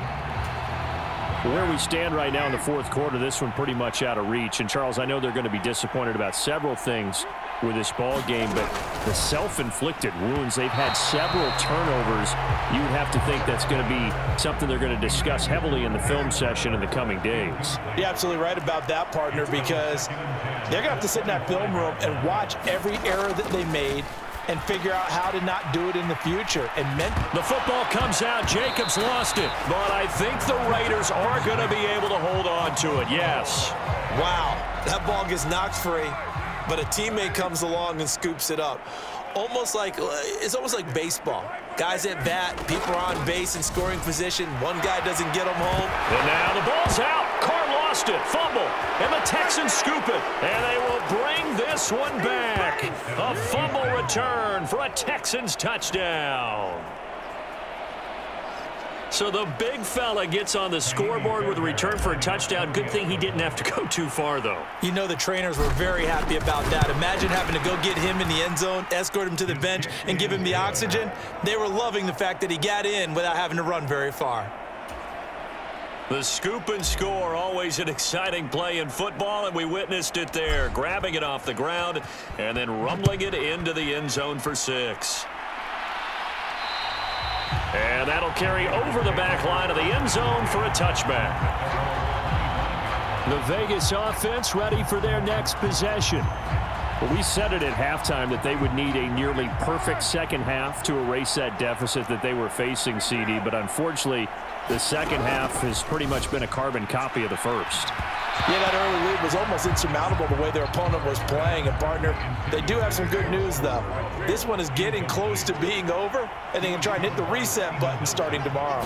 Where we stand right now in the fourth quarter, this one pretty much out of reach. And, Charles, I know they're going to be disappointed about several things with this ball game, but the self-inflicted wounds, they've had several turnovers. You would have to think that's going to be something they're going to discuss heavily in the film session in the coming days. You're absolutely right about that, partner, because they're going to have to sit in that film room and watch every error that they made and figure out how to not do it in the future. And the football comes out. Jacobs lost it. But I think the Raiders are going to be able to hold on to it. Yes. Wow. That ball gets knocked free, but a teammate comes along and scoops it up. It's almost like baseball. Guys at bat, people are on base in scoring position. One guy doesn't get them home. And now the ball's out. Carr lost it. Fumble. And the Texans scoop it. And they will bring this one back. A fumble return for a Texans touchdown. So the big fella gets on the scoreboard with a return for a touchdown. Good thing he didn't have to go too far, though. You know the trainers were very happy about that. Imagine having to go get him in the end zone, escort him to the bench, and give him the oxygen. They were loving the fact that he got in without having to run very far. The scoop and score, always an exciting play in football, and we witnessed it there. Grabbing it off the ground and then rumbling it into the end zone for 6. And that'll carry over the back line of the end zone for a touchback. The Vegas offense ready for their next possession. Well, we said it at halftime that they would need a nearly perfect second half to erase that deficit that they were facing, CD. But unfortunately, the second half has pretty much been a carbon copy of the first. Yeah, that early lead was almost insurmountable the way their opponent was playing. And, partner, they do have some good news, though. This one is getting close to being over, and they can try and hit the reset button starting tomorrow.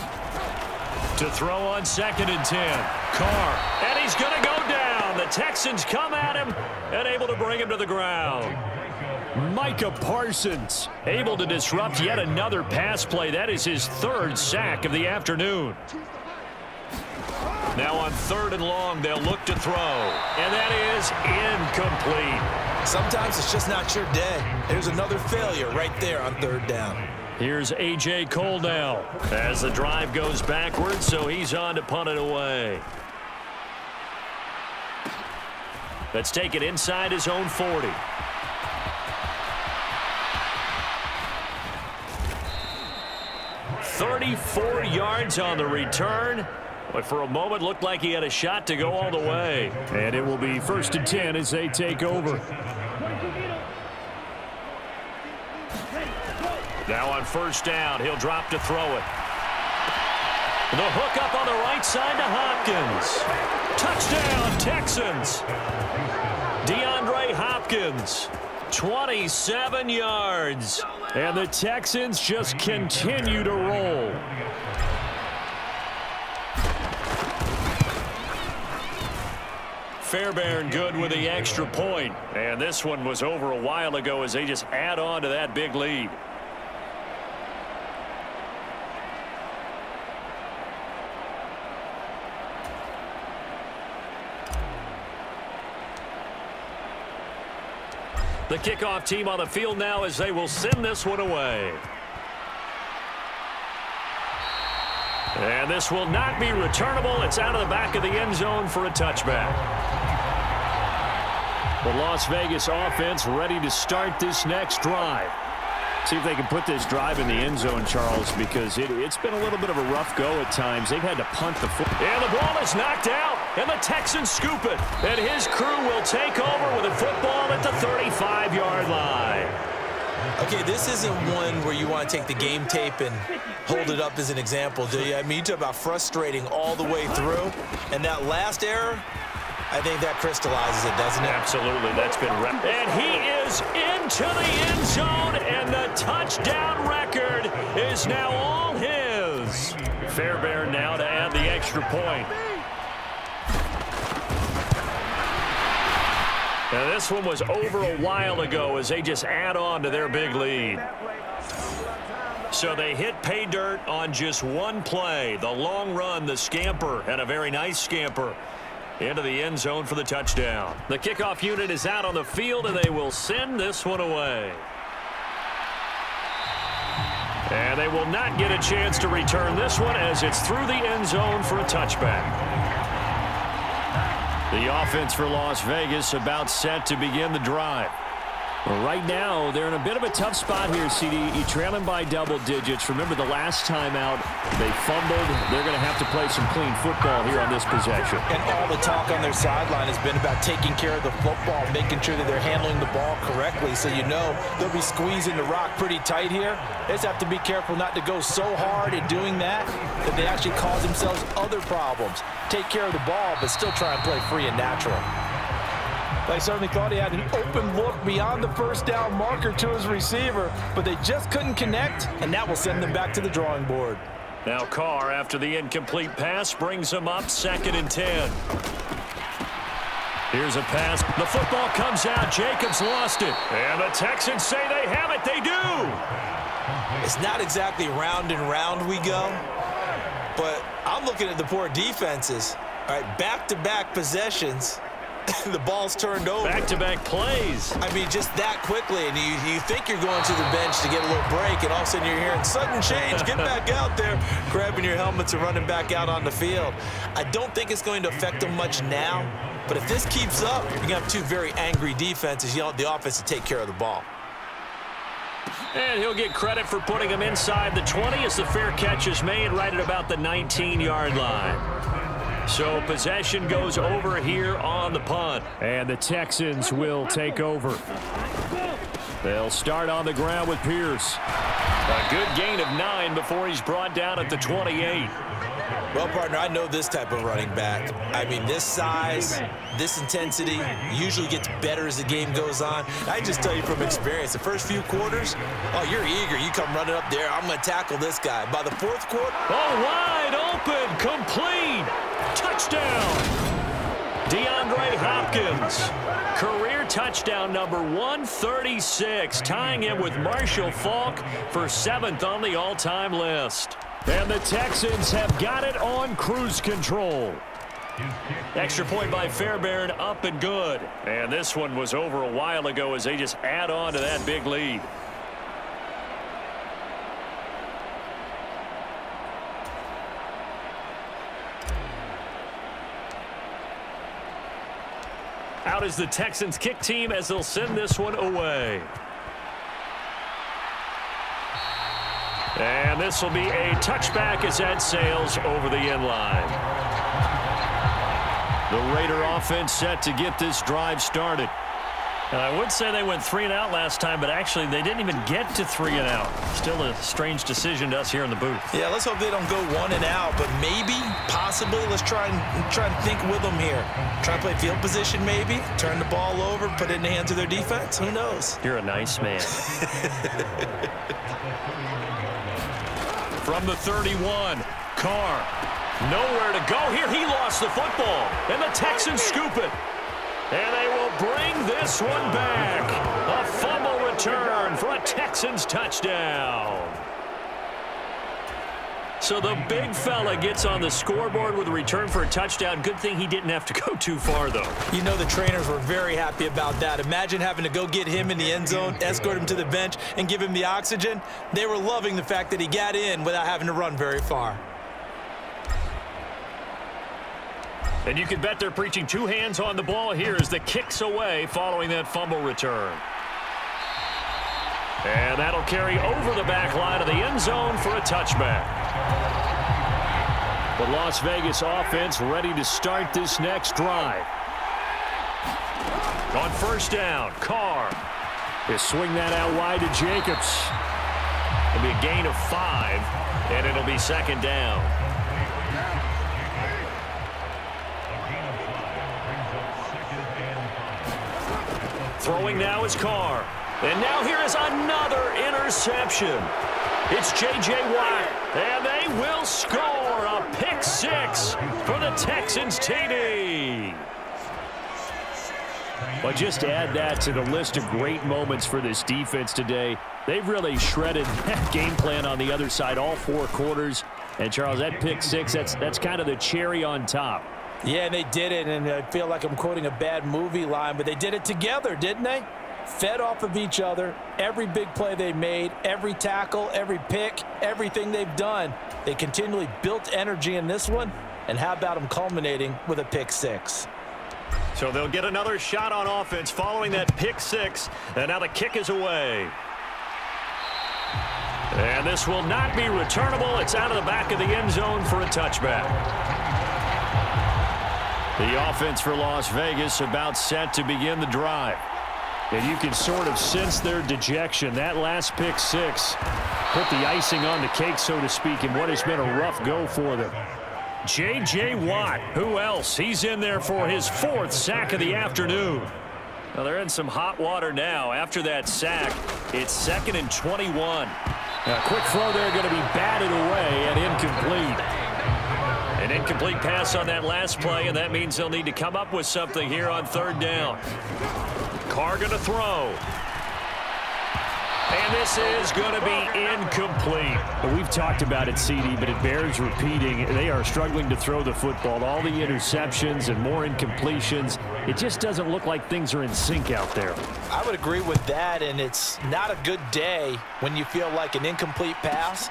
To throw on 2nd and 10. Carr, and he's going to go down. The Texans come at him and able to bring him to the ground. Micah Parsons able to disrupt yet another pass play. That is his 3rd sack of the afternoon. Now on 3rd and long, they'll look to throw. And that is incomplete. Sometimes it's just not your day. There's another failure right there on 3rd down. Here's A.J. Cole now as the drive goes backwards, so he's on to punt it away. Let's take it inside his own 40. "34 yards on the return. But for a moment, looked like he had a shot to go all the way. And it will be 1st and 10 as they take over. Now on 1st down, he'll drop to throw it. The hook up on the right side to Hopkins. Touchdown, Texans. DeAndre Hopkins, 27 yards. And the Texans just continue to roll. Fairbairn good with the extra point. And this one was over a while ago as they just add on to that big lead. The kickoff team on the field now as they will send this one away. And this will not be returnable. It's out of the back of the end zone for a touchback. The Las Vegas offense ready to start this next drive. See if they can put this drive in the end zone, Charles, because it's been a little bit of a rough go at times. They've had to punt the football. And the ball is knocked out, and the Texans scoop it. And his crew will take over with a football at the 35-yard line. Okay, this isn't one where you want to take the game tape and hold it up as an example, do you? I mean, you talk about frustrating all the way through, and that last error, I think that crystallizes it, doesn't it? Absolutely. That's been wrapped. And he is into the end zone, and the touchdown record is now all his. Fairbairn now to add the extra point. Now, this one was over a while ago as they just add on to their big lead. So they hit pay dirt on just one play. The long run, the scamper, and a very nice scamper into the end zone for the touchdown. The kickoff unit is out on the field, and they will send this one away. And they will not get a chance to return this one as it's through the end zone for a touchback. The offense for Las Vegas about set to begin the drive. Well, right now, they're in a bit of a tough spot here, CD. You're trailing by double digits. Remember the last time out, they fumbled. They're going to have to play some clean football here on this possession. And all the talk on their sideline has been about taking care of the football, making sure that they're handling the ball correctly. So you know they'll be squeezing the rock pretty tight here. They just have to be careful not to go so hard in doing that they actually cause themselves other problems. Take care of the ball, but still try and play free and natural. They certainly thought he had an open look beyond the first down marker to his receiver, but they just couldn't connect, and that will send them back to the drawing board. Now Carr, after the incomplete pass, brings him up 2nd and 10. Here's a pass. The football comes out. Jacobs lost it. And the Texans say they have it. They do. It's not exactly round and round we go, but I'm looking at the poor defenses. All right, back-to-back possessions. The ball's turned over. Back-to-back plays. I mean, just that quickly, and you think you're going to the bench to get a little break, and all of a sudden you're hearing sudden change. Get back out there, grabbing your helmets and running back out on the field. I don't think it's going to affect them much now, but if this keeps up, you're going to have two very angry defenses. You want the offense to take care of the ball. And he'll get credit for putting him inside the 20 as the fair catch is made right at about the 19-yard line. So possession goes over here on the punt. And the Texans will take over. They'll start on the ground with Pierce. A good gain of 9 before he's brought down at the 28. Well, partner, I know this type of running back. I mean, this size, this intensity usually gets better as the game goes on. I just tell you from experience, the first few quarters, oh, you're eager. You come running up there. I'm going to tackle this guy. By the 4th quarter. Oh, wide open, complete. Touchdown. DeAndre Hopkins. Career touchdown number 136, tying him with Marshall Faulk for 7th on the all-time list. And the Texans have got it on cruise control. Extra point by Fairbairn, up and good. And this one was over a while ago as they just add on to that big lead. Out is the Texans kick team as they'll send this one away. And this will be a touchback as that sails over the end line. The Raider offense set to get this drive started. And I would say they went 3 and out last time, but actually they didn't even get to 3 and out. Still a strange decision to us here in the booth. Yeah, let's hope they don't go 1 and out, but maybe, possibly, let's try and think with them here. Try to play field position maybe, turn the ball over, put it in the hands of their defense. Who knows? You're a nice man. From the 31, Carr. Nowhere to go here. He lost the football, and the Texans scoop it. And they will bring this one back. A fumble return for a Texans touchdown. So the big fella gets on the scoreboard with a return for a touchdown. Good thing he didn't have to go too far, though. You know the trainers were very happy about that. Imagine having to go get him in the end zone, escort him to the bench, and give him the oxygen. They were loving the fact that he got in without having to run very far. And you can bet they're preaching 2 hands on the ball here as the kick's away following that fumble return. And that'll carry over the back line of the end zone for a touchback. The Las Vegas offense ready to start this next drive. On first down, Carr. They swing that out wide to Jacobs. It'll be a gain of 5, and it'll be second down. Throwing now is Carr. And now here is another interception. It's J.J. Watt. And they will score a pick 6 for the Texans TD. But just to add that to the list of great moments for this defense today, they've really shredded that game plan on the other side all 4 quarters. And, Charles, that pick 6, that's kind of the cherry on top. Yeah, and they did it, and I feel like I'm quoting a bad movie line, but they did it together, didn't they? Fed off of each other, every big play they made, every tackle, every pick, everything they've done. They continually built energy in this one, and how about them culminating with a pick 6? So they'll get another shot on offense following that pick 6, and now the kick is away. And this will not be returnable. It's out of the back of the end zone for a touchback. The offense for Las Vegas about set to begin the drive. And you can sort of sense their dejection. That last pick 6 put the icing on the cake, so to speak, in what has been a rough go for them. J.J. Watt, who else? He's in there for his 4th sack of the afternoon. Well, they're in some hot water now. After that sack, it's 2nd and 21. A quick throw there going to be batted away and incomplete. An incomplete pass on that last play, and that means they'll need to come up with something here on 3rd down. Carr going to throw. And this is going to be incomplete. We've talked about it, CD, but it bears repeating. They are struggling to throw the football. All the interceptions and more incompletions. It just doesn't look like things are in sync out there. I would agree with that, and it's not a good day when you feel like an incomplete pass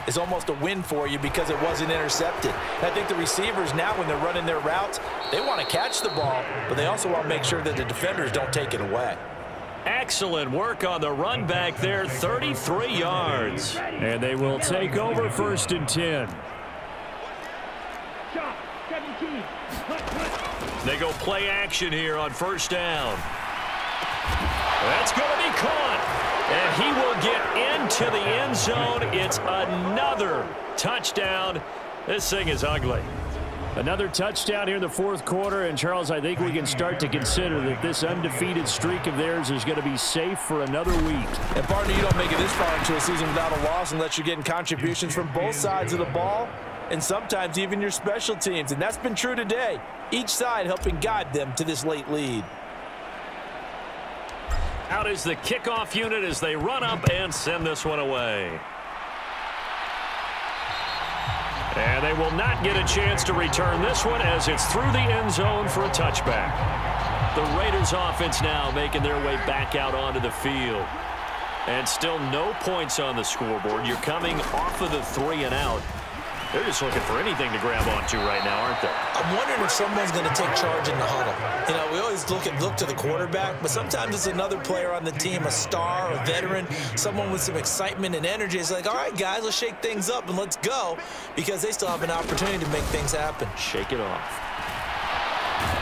is almost a win for you because it wasn't intercepted. And I think the receivers now, when they're running their routes, they want to catch the ball, but they also want to make sure that the defenders don't take it away. Excellent work on the run back there, 33 yards. And they will take over 1st and 10. Shot, 17. They go play action here on 1st down. That's going to be caught. And he will get into the end zone. It's another touchdown. This thing is ugly. Another touchdown here in the 4th quarter. And, Charles, I think we can start to consider that this undefeated streak of theirs is going to be safe for another week. And, partner, you don't make it this far into a season without a loss unless you're getting contributions from both sides of the ball and sometimes even your special teams. And that's been true today. Each side helping guide them to this late lead. Out is the kickoff unit as they run up and send this one away. And they will not get a chance to return this one as it's through the end zone for a touchback. The Raiders offense now making their way back out onto the field. And still no points on the scoreboard. You're coming off of the 3 and out. They're just looking for anything to grab onto right now, aren't they? I'm wondering if someone's going to take charge in the huddle. You know, we always look to the quarterback, but sometimes it's another player on the team, a star, a veteran, someone with some excitement and energy. It's like, all right, guys, let's shake things up and let's go, because they still have an opportunity to make things happen. Shake it off.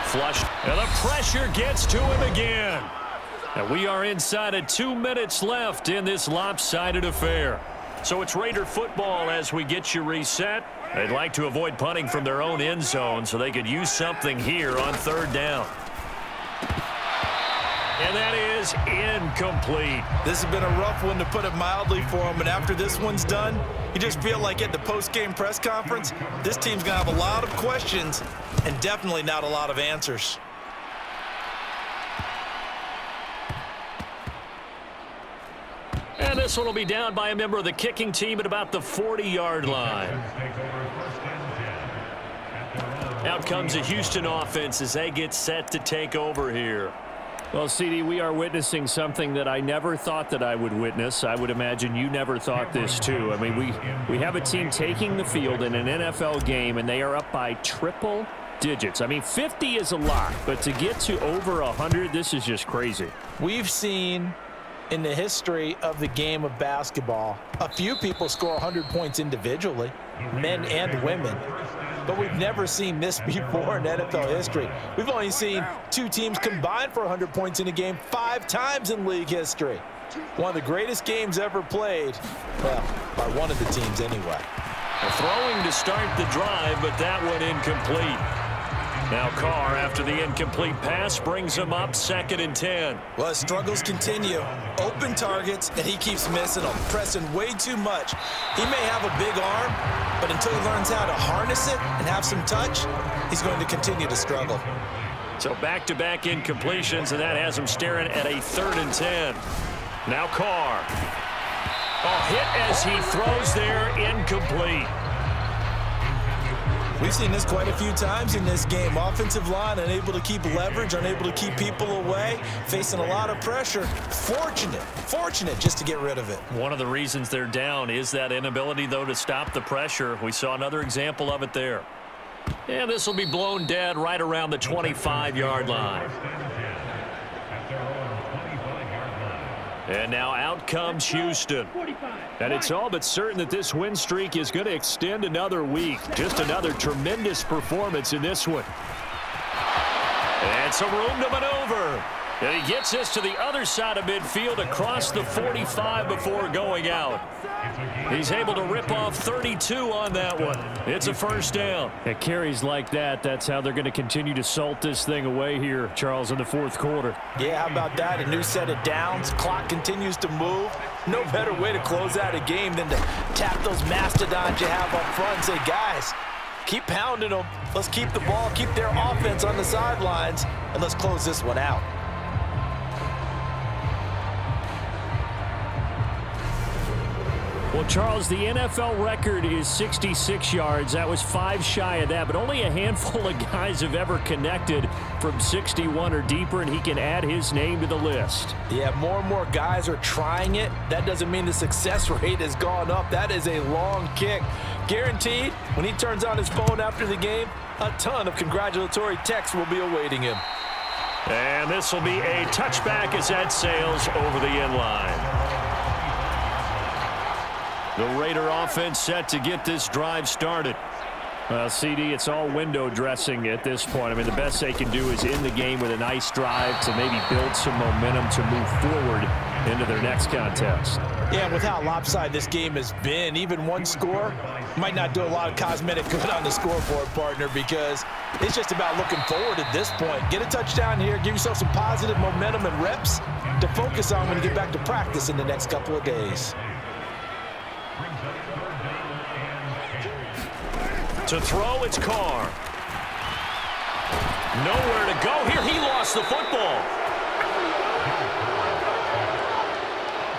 Flushed, and the pressure gets to him again. And we are inside of 2 minutes left in this lopsided affair. So it's Raider football as we get you reset. They'd like to avoid punting from their own end zone so they could use something here on 3rd down. And that is incomplete. This has been a rough one, to put it mildly, for them. And after this one's done, you just feel like at the post-game press conference, this team's going to have a lot of questions and definitely not a lot of answers. And this one will be down by a member of the kicking team at about the 40-yard line. Out comes the Houston offense as they get set to take over here. Well, CD, we are witnessing something that I never thought that I would witness. I would imagine you never thought this too. I mean, we have a team taking the field in an NFL game, and they are up by triple digits. I mean, 50 is a lot, but to get to over 100, this is just crazy. We've seen in the history of the game of basketball a few people score 100 points individually, men and women, but we've never seen this before in NFL history. We've only seen 2 teams combine for 100 points in a game 5 times in league history. One of the greatest games ever played, well, by one of the teams anyway. Throwing to start the drive, but that one incomplete. Now Carr, after the incomplete pass, brings him up 2nd and 10. Well, his struggles continue. Open targets, and he keeps missing them, pressing way too much. He may have a big arm, but until he learns how to harness it and have some touch, he's going to continue to struggle. So back-to-back incompletions, and that has him staring at a 3rd and 10. Now Carr. Oh, hit as he throws there, incomplete. We've seen this quite a few times in this game. Offensive line unable to keep leverage, unable to keep people away, facing a lot of pressure. Fortunate just to get rid of it. One of the reasons they're down is that inability, though, to stop the pressure. We saw another example of it there. And this will be blown dead right around the 25-yard line. And now out comes Houston. And it's all but certain that this win streak is going to extend another week. Just another tremendous performance in this one. And some room to maneuver. And he gets this to the other side of midfield across the 45 before going out. He's able to rip off 32 on that one. It's a 1st down. At carries like that, that's how they're going to continue to salt this thing away here, Charles, in the 4th quarter. Yeah, how about that? A new set of downs. Clock continues to move. No better way to close out a game than to tap those mastodons you have up front and say, guys, keep pounding them. Let's keep the ball, keep their offense on the sidelines, and let's close this one out. Well, Charles, the NFL record is 66 yards. That was 5 shy of that, but only a handful of guys have ever connected from 61 or deeper, and he can add his name to the list. Yeah, more and more guys are trying it. That doesn't mean the success rate has gone up. That is a long kick. Guaranteed, when he turns on his phone after the game, a ton of congratulatory texts will be awaiting him. And this will be a touchback as that sails over the end line. The Raider offense set to get this drive started. Well, CD, it's all window dressing at this point. I mean, the best they can do is end the game with a nice drive to maybe build some momentum to move forward into their next contest. Yeah, with how lopsided this game has been, even one score might not do a lot of cosmetic good on the scoreboard, partner, because it's just about looking forward at this point. Get a touchdown here, give yourself some positive momentum and reps to focus on when you get back to practice in the next couple of days. To throw, it's Carr. Nowhere to go here. He lost the football.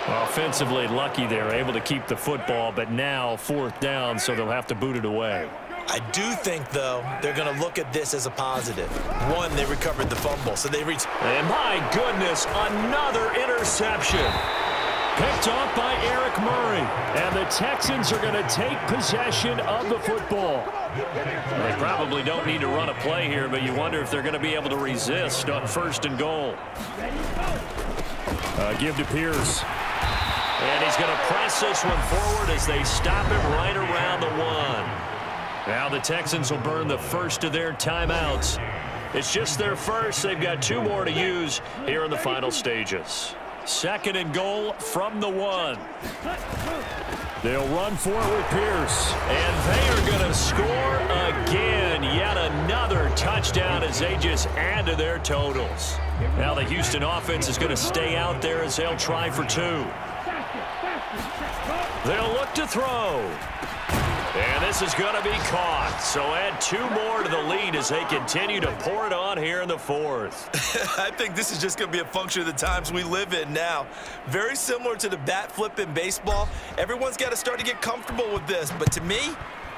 Well, defensively lucky there, able to keep the football, but now 4th down, so they'll have to boot it away. I do think, though, they're going to look at this as a positive. One, they recovered the fumble, so they reached. And my goodness, another interception. Picked off by Eric Murray. And the Texans are going to take possession of the football. They probably don't need to run a play here, but you wonder if they're going to be able to resist on 1st and goal. Give to Pierce. And he's going to press this one forward as they stop him right around the 1. Now the Texans will burn the first of their timeouts. It's just their first. They've got 2 more to use here in the final stages. 2nd and goal from the 1. They'll run for it with Pierce. And they are going to score again. Yet another touchdown as they just add to their totals. Now the Houston offense is going to stay out there as they'll try for 2. They'll look to throw. And this is going to be caught. So add 2 more to the lead as they continue to pour it on here in the 4th. I think this is just going to be a function of the times we live in now. Very similar to the bat flip in baseball. Everyone's got to start to get comfortable with this. But to me,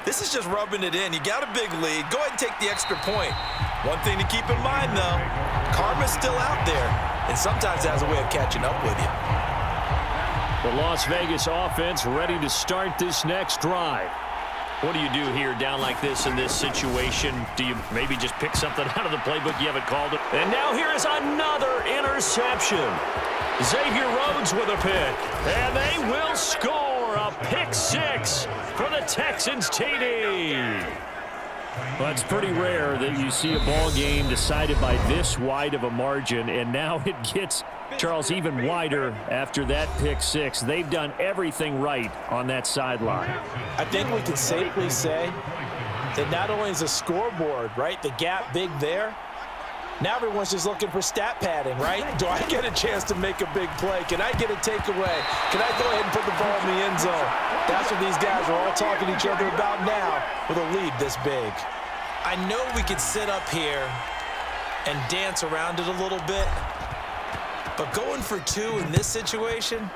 this is just rubbing it in. You got a big lead. Go ahead and take the extra point. One thing to keep in mind, though, karma's still out there. And sometimes it has a way of catching up with you. The Las Vegas offense ready to start this next drive. What do you do here down like this in this situation? Do you maybe just pick something out of the playbook? You haven't called it. And now here is another interception. Xavier Rhodes with a pick. And they will score a pick 6 for the Texans TD. Well, it's pretty rare that you see a ball game decided by this wide of a margin, and now it gets, Charles, even wider after that pick 6. They've done everything right on that sideline. I think we can safely say that not only is the scoreboard, right, the gap big there, now everyone's just looking for stat padding, right? Do I get a chance to make a big play? Can I get a takeaway? Can I go ahead and put the ball in the end zone? That's what these guys are all talking to each other about now with a lead this big. I know we could sit up here and dance around it a little bit, but going for 2 in this situation,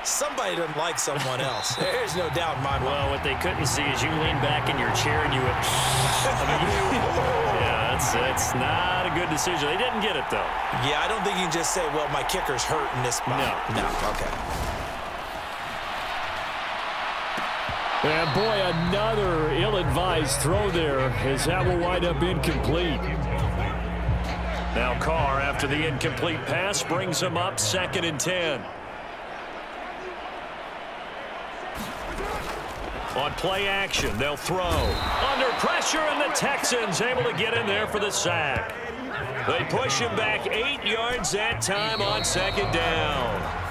somebody doesn't like someone else. There's no doubt in my mind. Well, what they couldn't see is you lean back in your chair and you went, yeah, that's not a good decision. They didn't get it, though. Yeah, I don't think you can just say, well, my kicker's hurt in this spot. No, okay. And boy, another ill-advised throw there as that will wind up incomplete. Now Carr, after the incomplete pass, brings him up 2nd and 10. On play action, they'll throw. Under pressure, and the Texans able to get in there for the sack. They push him back 8 yards that time on 2nd down.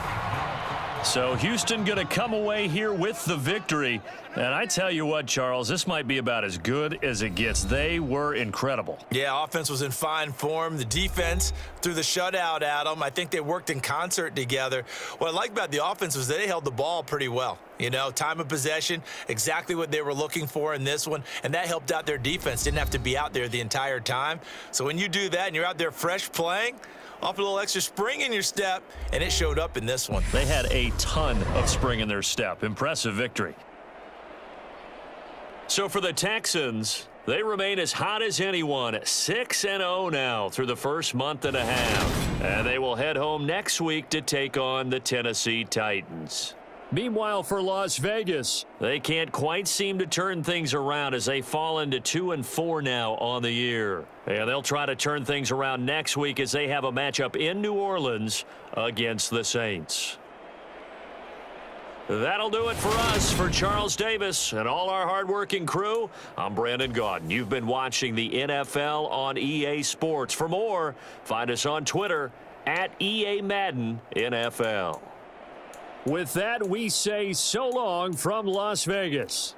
So Houston going to come away here with the victory. And I tell you what, Charles, this might be about as good as it gets. They were incredible. Yeah, offense was in fine form. The defense threw the shutout at them. I think they worked in concert together. What I like about the offense was they held the ball pretty well. You know, time of possession, exactly what they were looking for in this one, and that helped out their defense. Didn't have to be out there the entire time. So when you do that and you're out there fresh playing, off a little extra spring in your step, and it showed up in this one. They had a ton of spring in their step. Impressive victory. So for the Texans, they remain as hot as anyone, 6-0 now through the first month and a half. And they will head home next week to take on the Tennessee Titans. Meanwhile, for Las Vegas, they can't quite seem to turn things around as they fall into 2-4 now on the year. And they'll try to turn things around next week as they have a matchup in New Orleans against the Saints. That'll do it for us. For Charles Davis and all our hardworking crew, I'm Brandon Gaudin. You've been watching the NFL on EA Sports. For more, find us on Twitter at EA Madden NFL. With that, we say so long from Las Vegas.